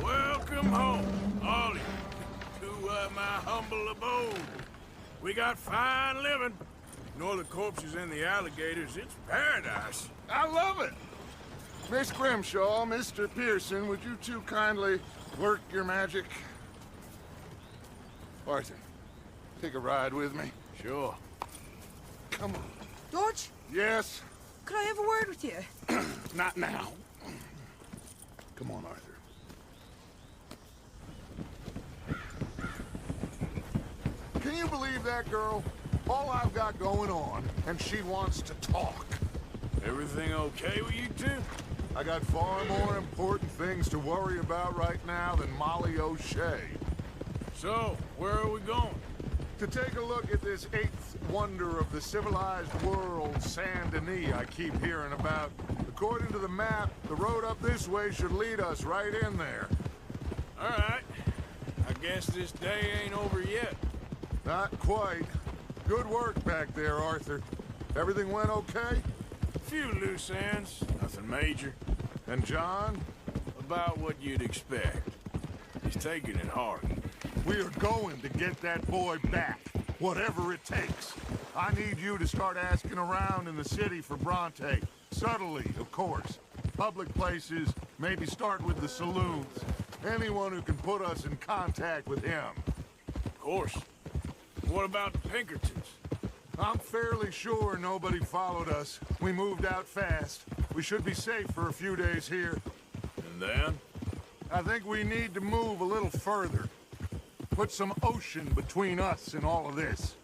Welcome home, all of you, to my humble abode. We got fine living. Ignore the corpses and the alligators. It's paradise. I love it. Miss Grimshaw, Mr. Pearson, would you two kindly work your magic? Arthur, take a ride with me. Sure. Come on. George? Yes? Could I have a word with you? Not now. Come on, Arthur. Can you believe that girl? All I've got going on, and she wants to talk. Everything okay with you two? I got far more important things to worry about right now than Molly O'Shea. So, where are we going? to take a look at this eighth wonder of the civilized world, Saint Denis, I keep hearing about. According to the map, the road up this way should lead us right in there. All right. I guess this day ain't over yet. Not quite. Good work back there, Arthur. Everything went okay? A few loose ends, nothing major. And John? About what you'd expect. He's taking it hard. We are going to get that boy back, whatever it takes. I need you to start asking around in the city for Bronte. Subtly, of course. Public places, maybe start with the saloons. Anyone who can put us in contact with him. Of course. What about the Pinkertons? I'm fairly sure nobody followed us. We moved out fast. We should be safe for a few days here. And then? I think we need to move a little further. Put some ocean between us and all of this.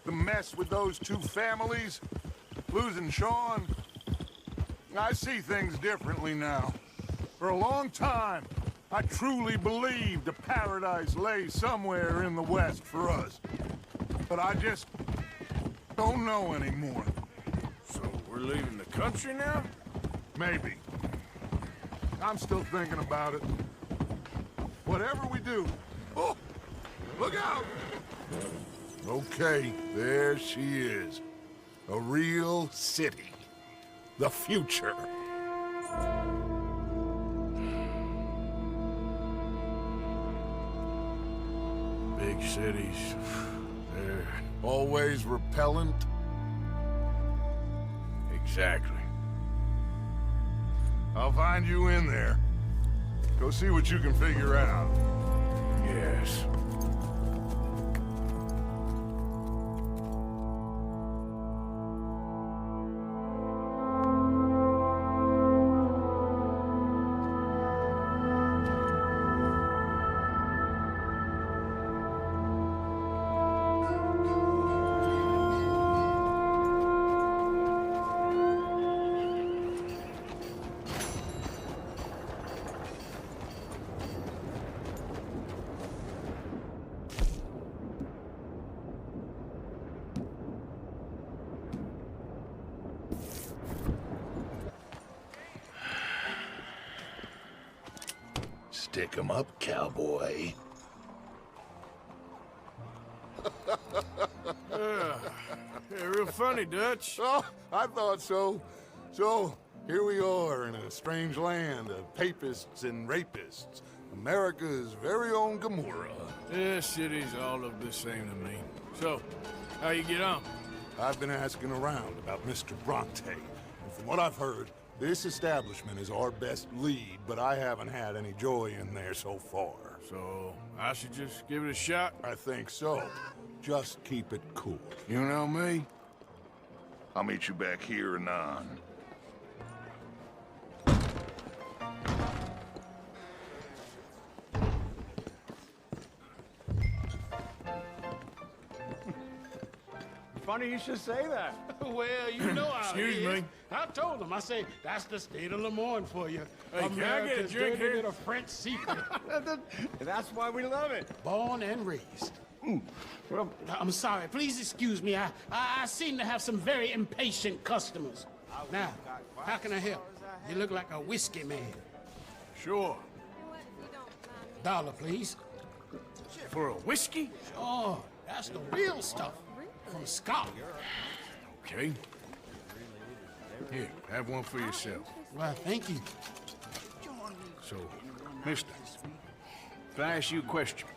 The mess with those two families, losing Sean. I see things differently now. For a long time, I truly believed a paradise lay somewhere in the West for us. But I just don't know anymore. So we're leaving the country now? Maybe. I'm still thinking about it. Whatever we do... Oh! Look out! Okay, there she is. A real city. The future. Big cities. They're always repellent. Exactly. I'll find you in there. Go see what you can figure out. Yes. Stick 'em up, cowboy. Yeah, real funny, Dutch. Oh, I thought so. So, here we are in a strange land of papists and rapists. America's very own Gomorrah. Yeah, cities all look the same to me. So, how you get on? I've been asking around about Mr. Bronte, and from what I've heard, this establishment is our best lead, but I haven't had any joy in there so far. So, I should just give it a shot? I think so. Just keep it cool. You know me? I'll meet you back here anon. Funny you should say that. Well, you know how Excuse it is. me. I told him. I say, that's the state of Lemoyne for you. Hey, can I get a drink here? A French secret. That's why we love it. Born and raised. Well, I'm sorry. Please excuse me. I seem to have some very impatient customers. Now, how can I help? You look like a whiskey man. Sure. $1, please. For a whiskey? Oh, that's the real stuff. From Scotland. Okay. Here, have one for yourself. Well, thank you. So, mister, can I ask you a question?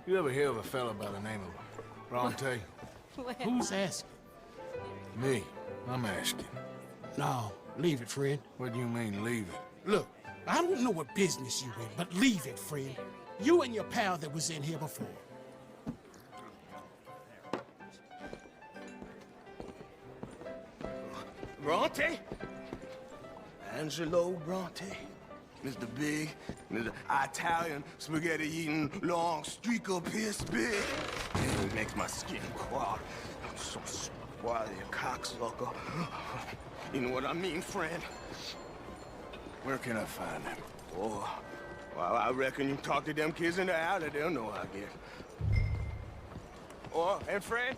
You ever hear of a fella by the name of Bronte? Who's asking? Me. I'm asking. No, leave it, friend. What do you mean, leave it? Look, I don't know what business you in, but leave it, friend. You and your pal that was in here before. Bronte? Angelo Bronte. Mr. Big, Mr. Italian, spaghetti-eating, long streaker piss big. It makes my skin crawl. I'm so spoiled, you cocksucker. You know what I mean, friend? Where can I find him? Oh, well, I reckon you talk to them kids in the alley, they'll know I guess. Oh, and Fred,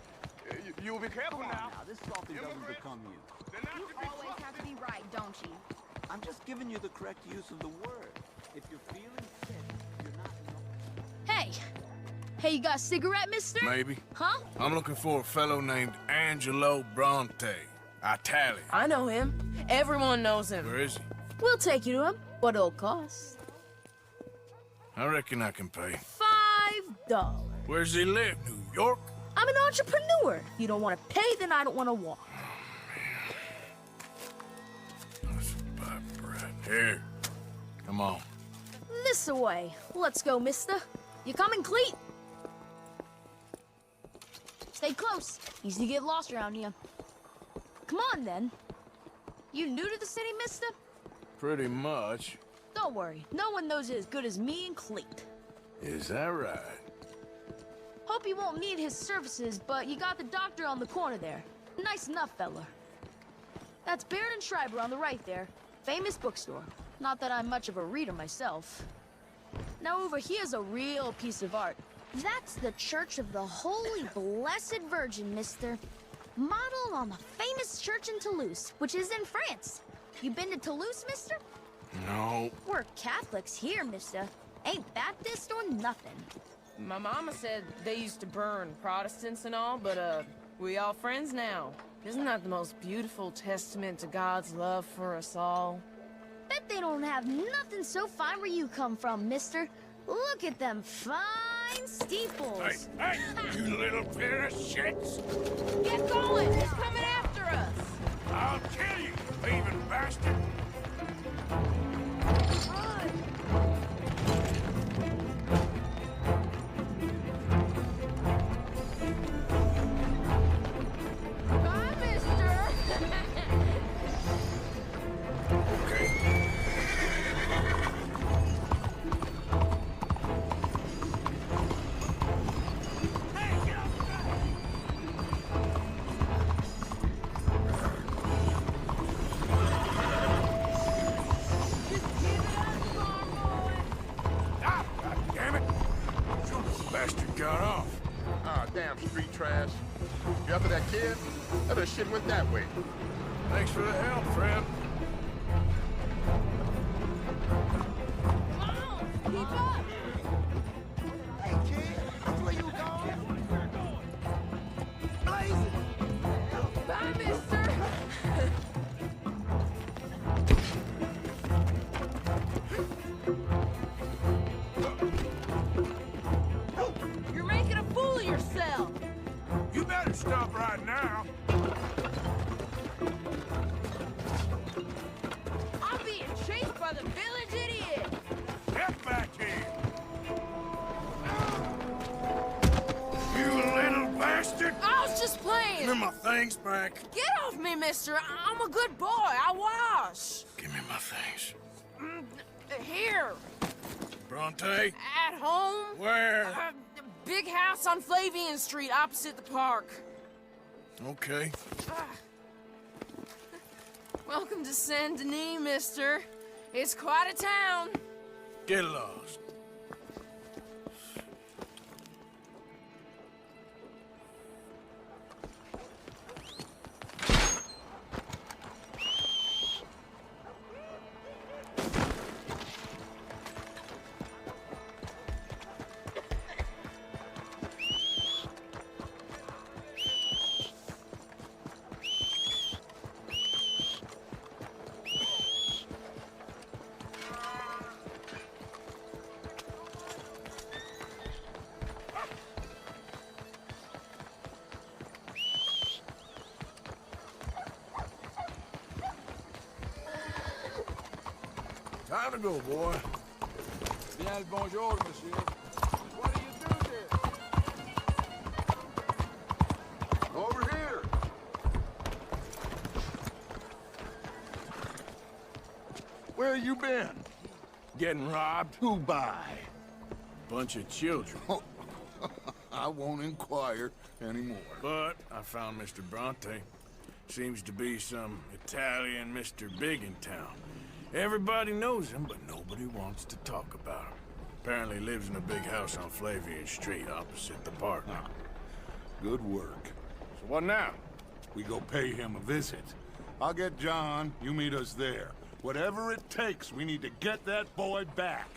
you'll be careful now. This salty doesn't become you. You always have to be right, don't you? I'm just giving you the correct use of the word. If you're feeling sick, you're not... Hey! Hey, you got a cigarette, mister? Maybe. Huh? I'm looking for a fellow named Angelo Bronte. Italian. I know him. Everyone knows him. Where is he? We'll take you to him. What it'll cost? I reckon I can pay. $5. Where's he live? New York? I'm an entrepreneur. If you don't want to pay, then I don't want to walk. Here. Come on. This way. Let's go, mister. You coming, Cleet? Stay close. Easy to get lost around here. Come on, then. You new to the city, mister? Pretty much. Don't worry. No one knows it as good as me and Cleet. Is that right? Hope you won't need his services, but you got the doctor on the corner there. Nice enough, fella. That's Baird and Schreiber on the right there. Famous bookstore. Not that I'm much of a reader myself. Now over here's a real piece of art. That's the Church of the Holy Blessed Virgin, mister. Modeled on the famous church in Toulouse, which is in France. You been to Toulouse, mister? No. We're Catholics here, mister. Ain't Baptist or nothing. My mama said they used to burn Protestants and all, but, we all friends now. Isn't that the most beautiful testament to God's love for us all? Bet they don't have nothing so fine where you come from, mister. Look at them fine steeples. Hey, you little pair of shits! Get going! He's coming after us! I'll kill you, thieving bastard! Bye, mister! Got off. Ah, damn street trash. You after that kid? That shit went that way. Thanks for the help, friend. Keep up! Hey, kid, that's where you going? Blazing! Bye, mister! You're making a fool of yourself! You better stop right now. I'm being chased by the village idiot! Get back here! You little bastard! I was just playing! Give me my things back. Get off me, mister! I'm a good boy. I wash. Give me my things. Here. Bronte? At home. Where? Big house on Flavian Street, opposite the park. Okay. Welcome to Saint Denis, mister. It's quite a town. Get lost. Time to go, boy. Bien le bonjour, monsieur. What do you do here? Over here. Where you been? Getting robbed? Who by? Bunch of children. I won't inquire anymore. But I found Mr. Bronte. Seems to be some Italian Mr. Big in town. Everybody knows him, but nobody wants to talk about him. Apparently lives in a big house on Flavian Street, opposite the park. good work. So what now? We go pay him a visit. I'll get John, you meet us there. Whatever it takes, we need to get that boy back.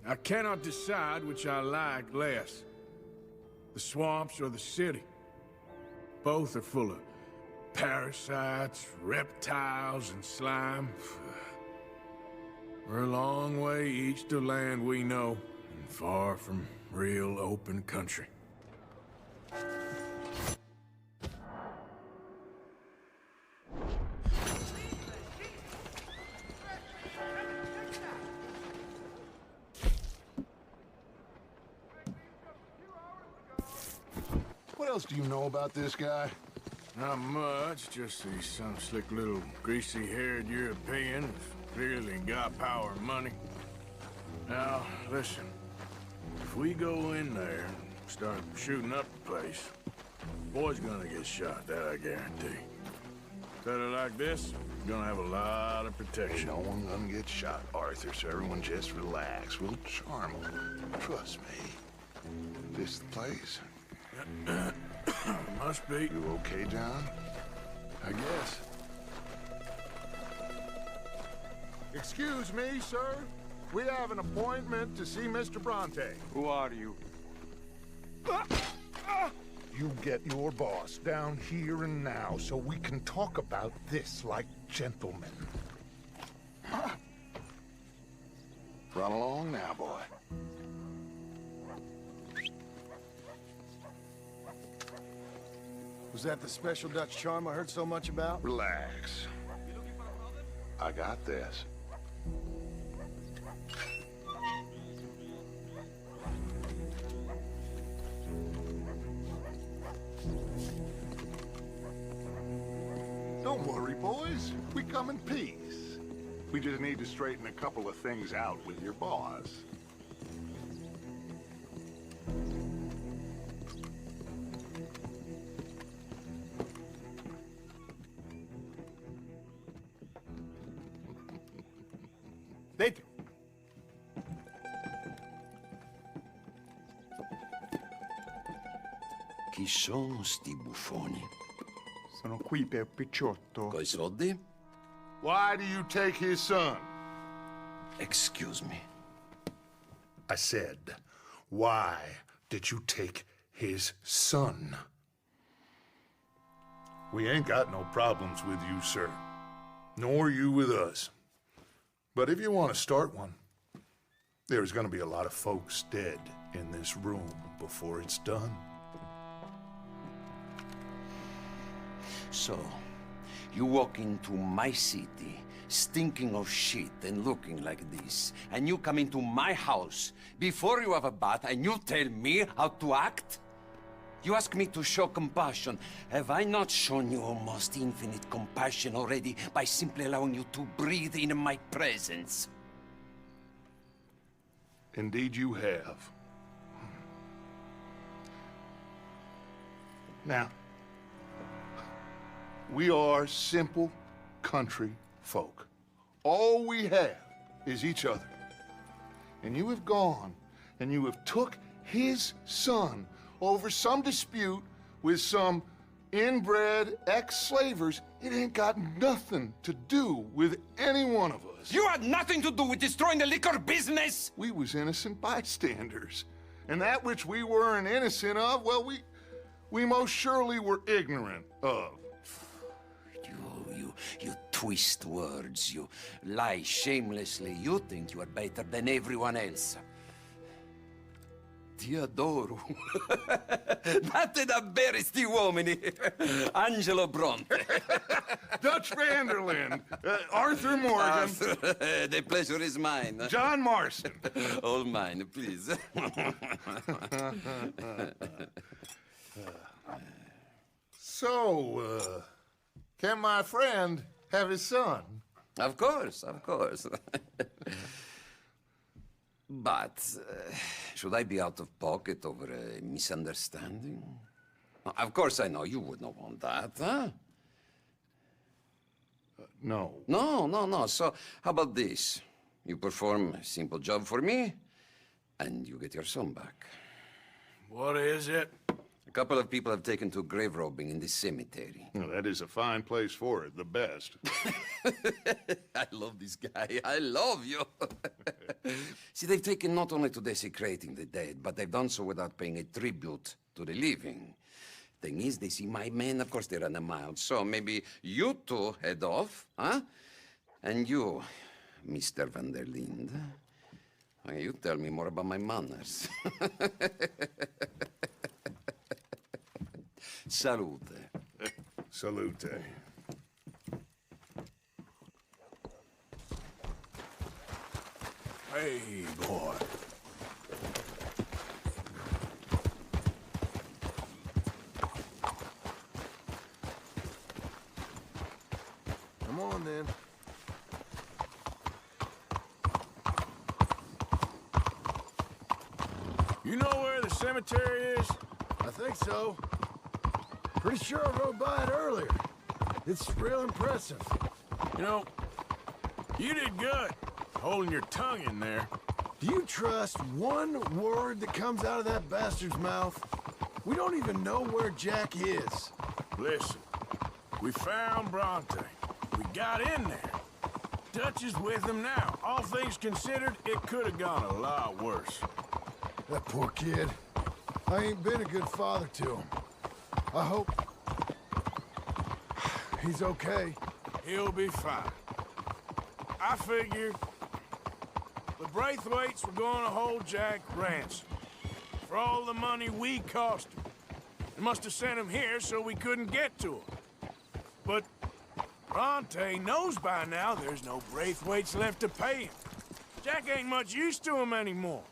I cannot decide which I like less. The swamps or the city. Both are full of parasites, reptiles, and slime. We're a long way east of land we know, and far from real open country. What else do you know about this guy? Not much, just he's some slick little greasy-haired European who's clearly got power and money. Now, listen. If we go in there and start shooting up the place, the boy's gonna get shot, that I guarantee. Better like this, you're gonna have a lot of protection. No one's gonna get shot, Arthur, so everyone just relax. We'll charm them. Trust me. This the place? Must be. You okay, John? I guess. Excuse me, sir. We have an appointment to see Mr. Bronte. Who are you? You get your boss down here and now so we can talk about this like gentlemen. Run along now, boy. Was that the special Dutch charm I heard so much about? Relax. I got this. Don't worry, boys. We come in peace. We just need to straighten a couple of things out with your boss. Dentro. Chi sono sti buffoni? Sono qui per Picciotto. Coi soldi? Why do you take his son? Excuse me. I said, why did you take his son? We ain't got no problems with you, sir. Nor you with us. But if you want to start one, there's going to be a lot of folks dead in this room before it's done. So, you walk into my city, stinking of shit and looking like this, and you come into my house before you have a bath and you tell me how to act? You ask me to show compassion. Have I not shown you almost infinite compassion already by simply allowing you to breathe in my presence? Indeed you have. Now, we are simple country folk. All we have is each other. And you have gone and you have took his son over some dispute with some inbred ex-slavers. It ain't got nothing to do with any one of us. You had nothing to do with destroying the liquor business! We was innocent bystanders. And that which we weren't innocent of, well, we most surely were ignorant of. You twist words, you lie shamelessly. You think you are better than everyone else. Ti adoro. Batte davvero sti uomini. Angelo Bronte. Dutch Vanderlyn. Arthur Morgan. Arthur, the pleasure is mine. John Marston. All mine, please. So, can my friend have his son? Of course, of course. But, should I be out of pocket over a misunderstanding? Of course I know you would not want that, huh? No. No. So, how about this? You perform a simple job for me, and you get your son back. What is it? A couple of people have taken to grave robbing in this cemetery. Well, that is a fine place for it, the best. I love this guy. I love you. See, they've taken not only to desecrating the dead, but they've done so without paying a tribute to the living. Thing is, they see my men, of course they run a mile. So maybe you two head off, huh? And you, Mr. Van der Linde, you tell me more about my manners. Salute. Salute. Hey, boy. Come on, then. You know where the cemetery is? I think so. Pretty sure I rode by it earlier. It's real impressive. You know, you did good, holding your tongue in there. Do you trust one word that comes out of that bastard's mouth? We don't even know where Jack is. Listen, we found Bronte. We got in there. Dutch is with him now. All things considered, it could have gone a lot worse. That poor kid. I ain't been a good father to him. I hope he's okay. He'll be fine. I figured the Braithwaites were going to hold Jack ransom for all the money we cost him. They must have sent him here so we couldn't get to him. But Bronte knows by now there's no Braithwaites left to pay him. Jack ain't much use to him anymore.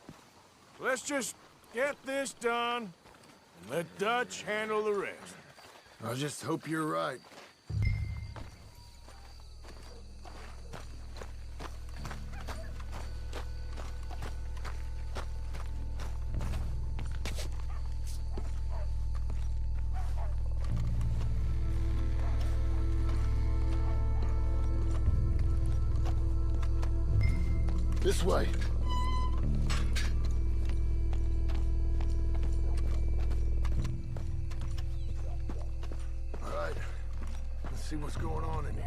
Let's just get this done and let Dutch handle the rest. I just hope you're right. This way. All right. Let's see what's going on in here.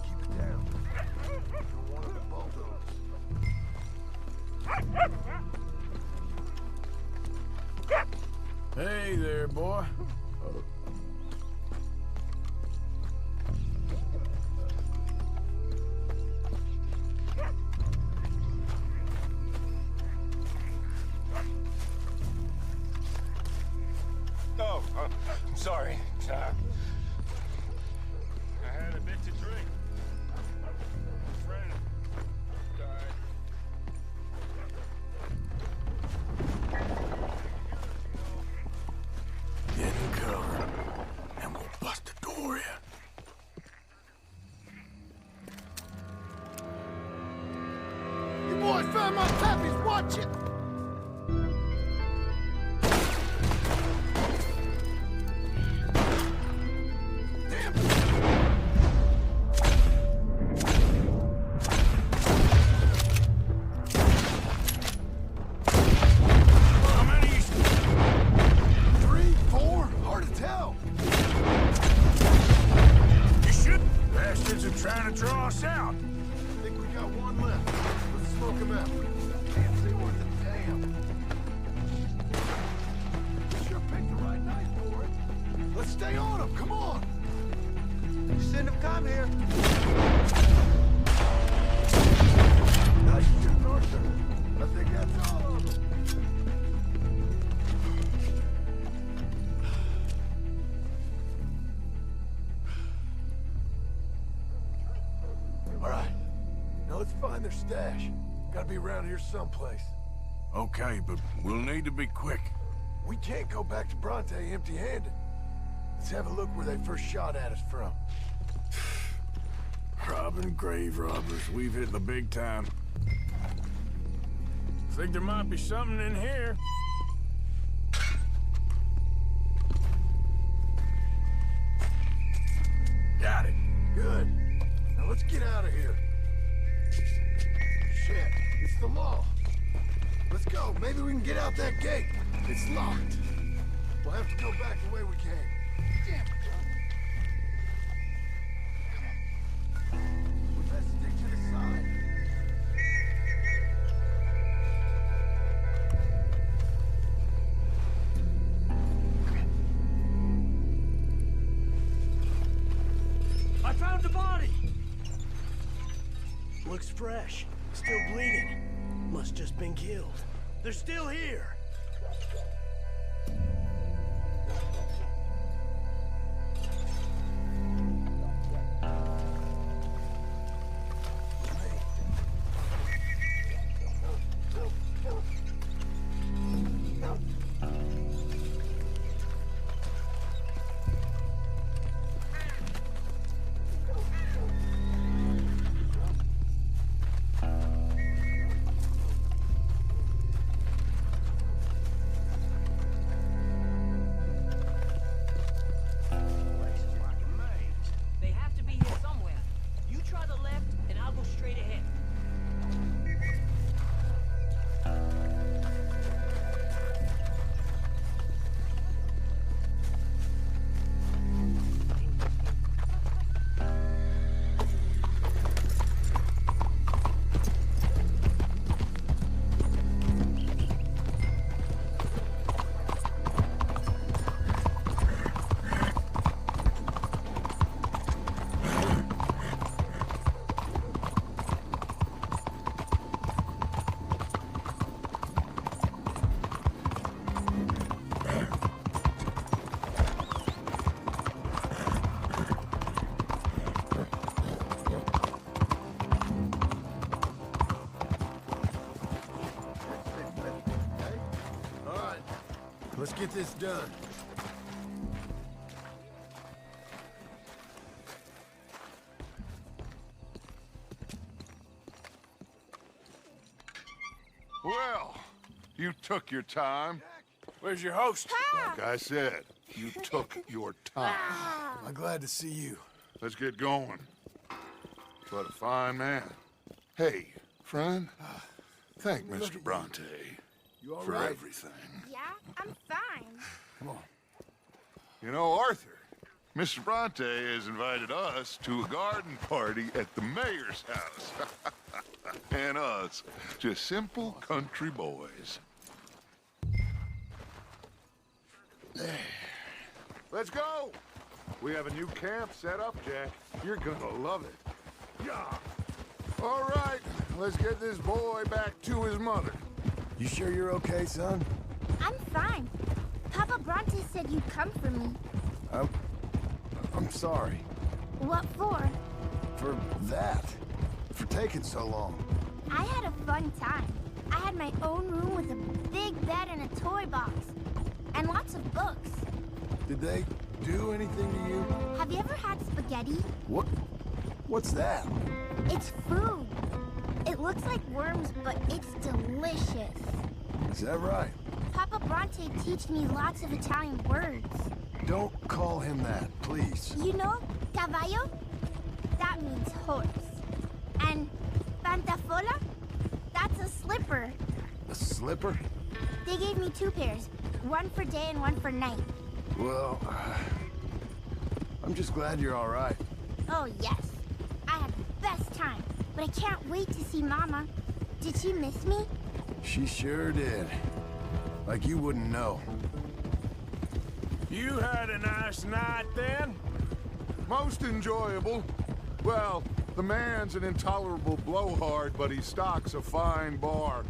Keep it down. You're one of the bulldogs. Hey there, boy. Oh, I'm sorry. I had a bit to drink. Friend died. Get in cover, and we'll bust the door in. You boys found my tappies, watch it! Trying to draw us out. I think we got one left. Let's smoke him out. Can't see worth a damn. We sure picked the right night for it. Let's stay on him. Come on. You shouldn't have come here. Nice shooting, Arthur. I think that's all of them. All right. Now let's find their stash. Gotta be around here someplace. Okay, but we'll need to be quick. We can't go back to Bronte empty-handed. Let's have a look where they first shot at us from. Robbing grave robbers. We've hit the big time. Think there might be something in here. Got it. Good. Now let's get out of here. Shit, it's the law. Let's go. Maybe we can get out that gate. It's locked. We'll have to go back the way we came. Damn it, John. We best stick to the side. I found the body! Looks fresh. Still bleeding. Must just been killed. They're still here! Let's get this done. Well, you took your time. Where's your host? Like I said, you took your time. I'm glad to see you. Let's get going. What a fine man. Hey, friend, thank Mr. Bronte for everything. Yeah, I'm fine. Come on. You know, Arthur, Mr. Bronte has invited us to a garden party at the mayor's house. And us, just simple country boys. Let's go! We have a new camp set up, Jack. You're gonna love it. Yeah. All right, let's get this boy back to his mother. You sure you're okay, son? I'm fine. Papa Bronte said you'd come for me. I'm sorry. What for? For that. For taking so long. I had a fun time. I had my own room with a big bed and a toy box. And lots of books. Did they do anything to you? Have you ever had spaghetti? What's that? It's food. It looks like worms, but it's delicious. Is that right? Papa Bronte teach me lots of Italian words. Don't call him that, please. You know, caballo? That means horse. And pantafola? That's a slipper. A slipper? They gave me 2 pairs. One for day and one for night. Well, I'm just glad you're all right. Oh, yes. I had the best time. But I can't wait to see Mama. Did she miss me? She sure did. Like you wouldn't know. You had a nice night then? Most enjoyable. Well, the man's an intolerable blowhard, but he stocks a fine bar.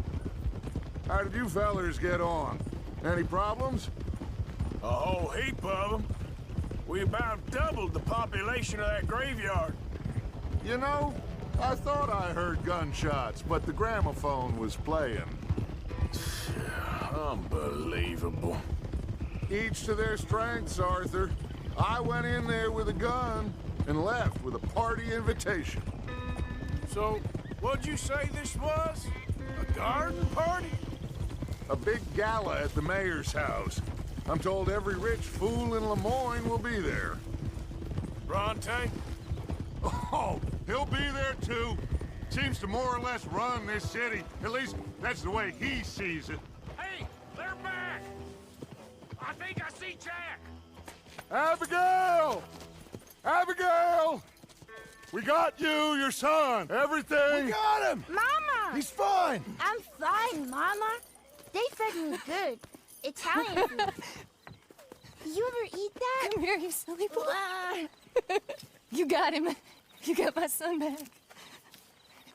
How did you fellers get on? Any problems? A whole heap of them. We about doubled the population of that graveyard. You know, I thought I heard gunshots, but the gramophone was playing. Unbelievable. Each to their strengths, Arthur. I went in there with a gun and left with a party invitation. So, what'd you say this was? A garden party? a big gala at the mayor's house. I'm told every rich fool in Lemoyne will be there. Bronte? Oh, he'll be there too. Seems to more or less run this city. At least, that's the way he sees it. Hey, they're back! I think I see Jack! Abigail! Abigail! We got you, your son, everything! We got him! Mama! He's fine! I'm fine, Mama. They fed me good. Italian food. You ever eat that? Come here, you silly boy. You got him. You got my son back.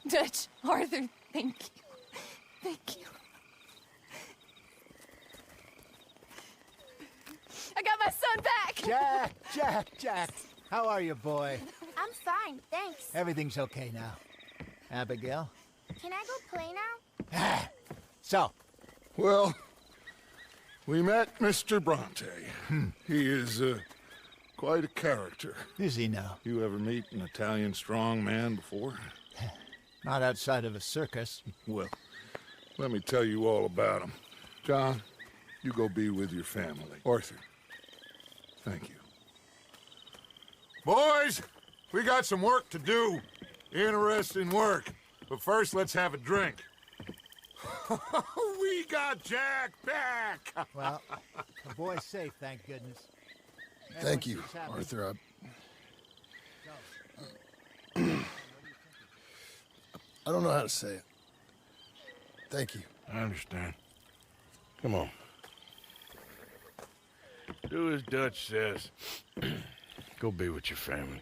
Dutch, Arthur, thank you. Thank you. I got my son back! Jack. How are you, boy? I'm fine, thanks. Everything's okay now. Abigail? Can I go play now? So? Well, we met Mr. Bronte. He is, quite a character. Is he now? You ever meet an Italian strongman before? Not outside of a circus. Well, let me tell you all about him. John, you go be with your family. Arthur, thank you. Boys, we got some work to do. Interesting work. But first, let's have a drink. We got Jack back! Well, the boy's safe, thank goodness. Thank you, Arthur. I don't know how to say it. Thank you. I understand. Come on. Do as Dutch says. Go be with your family.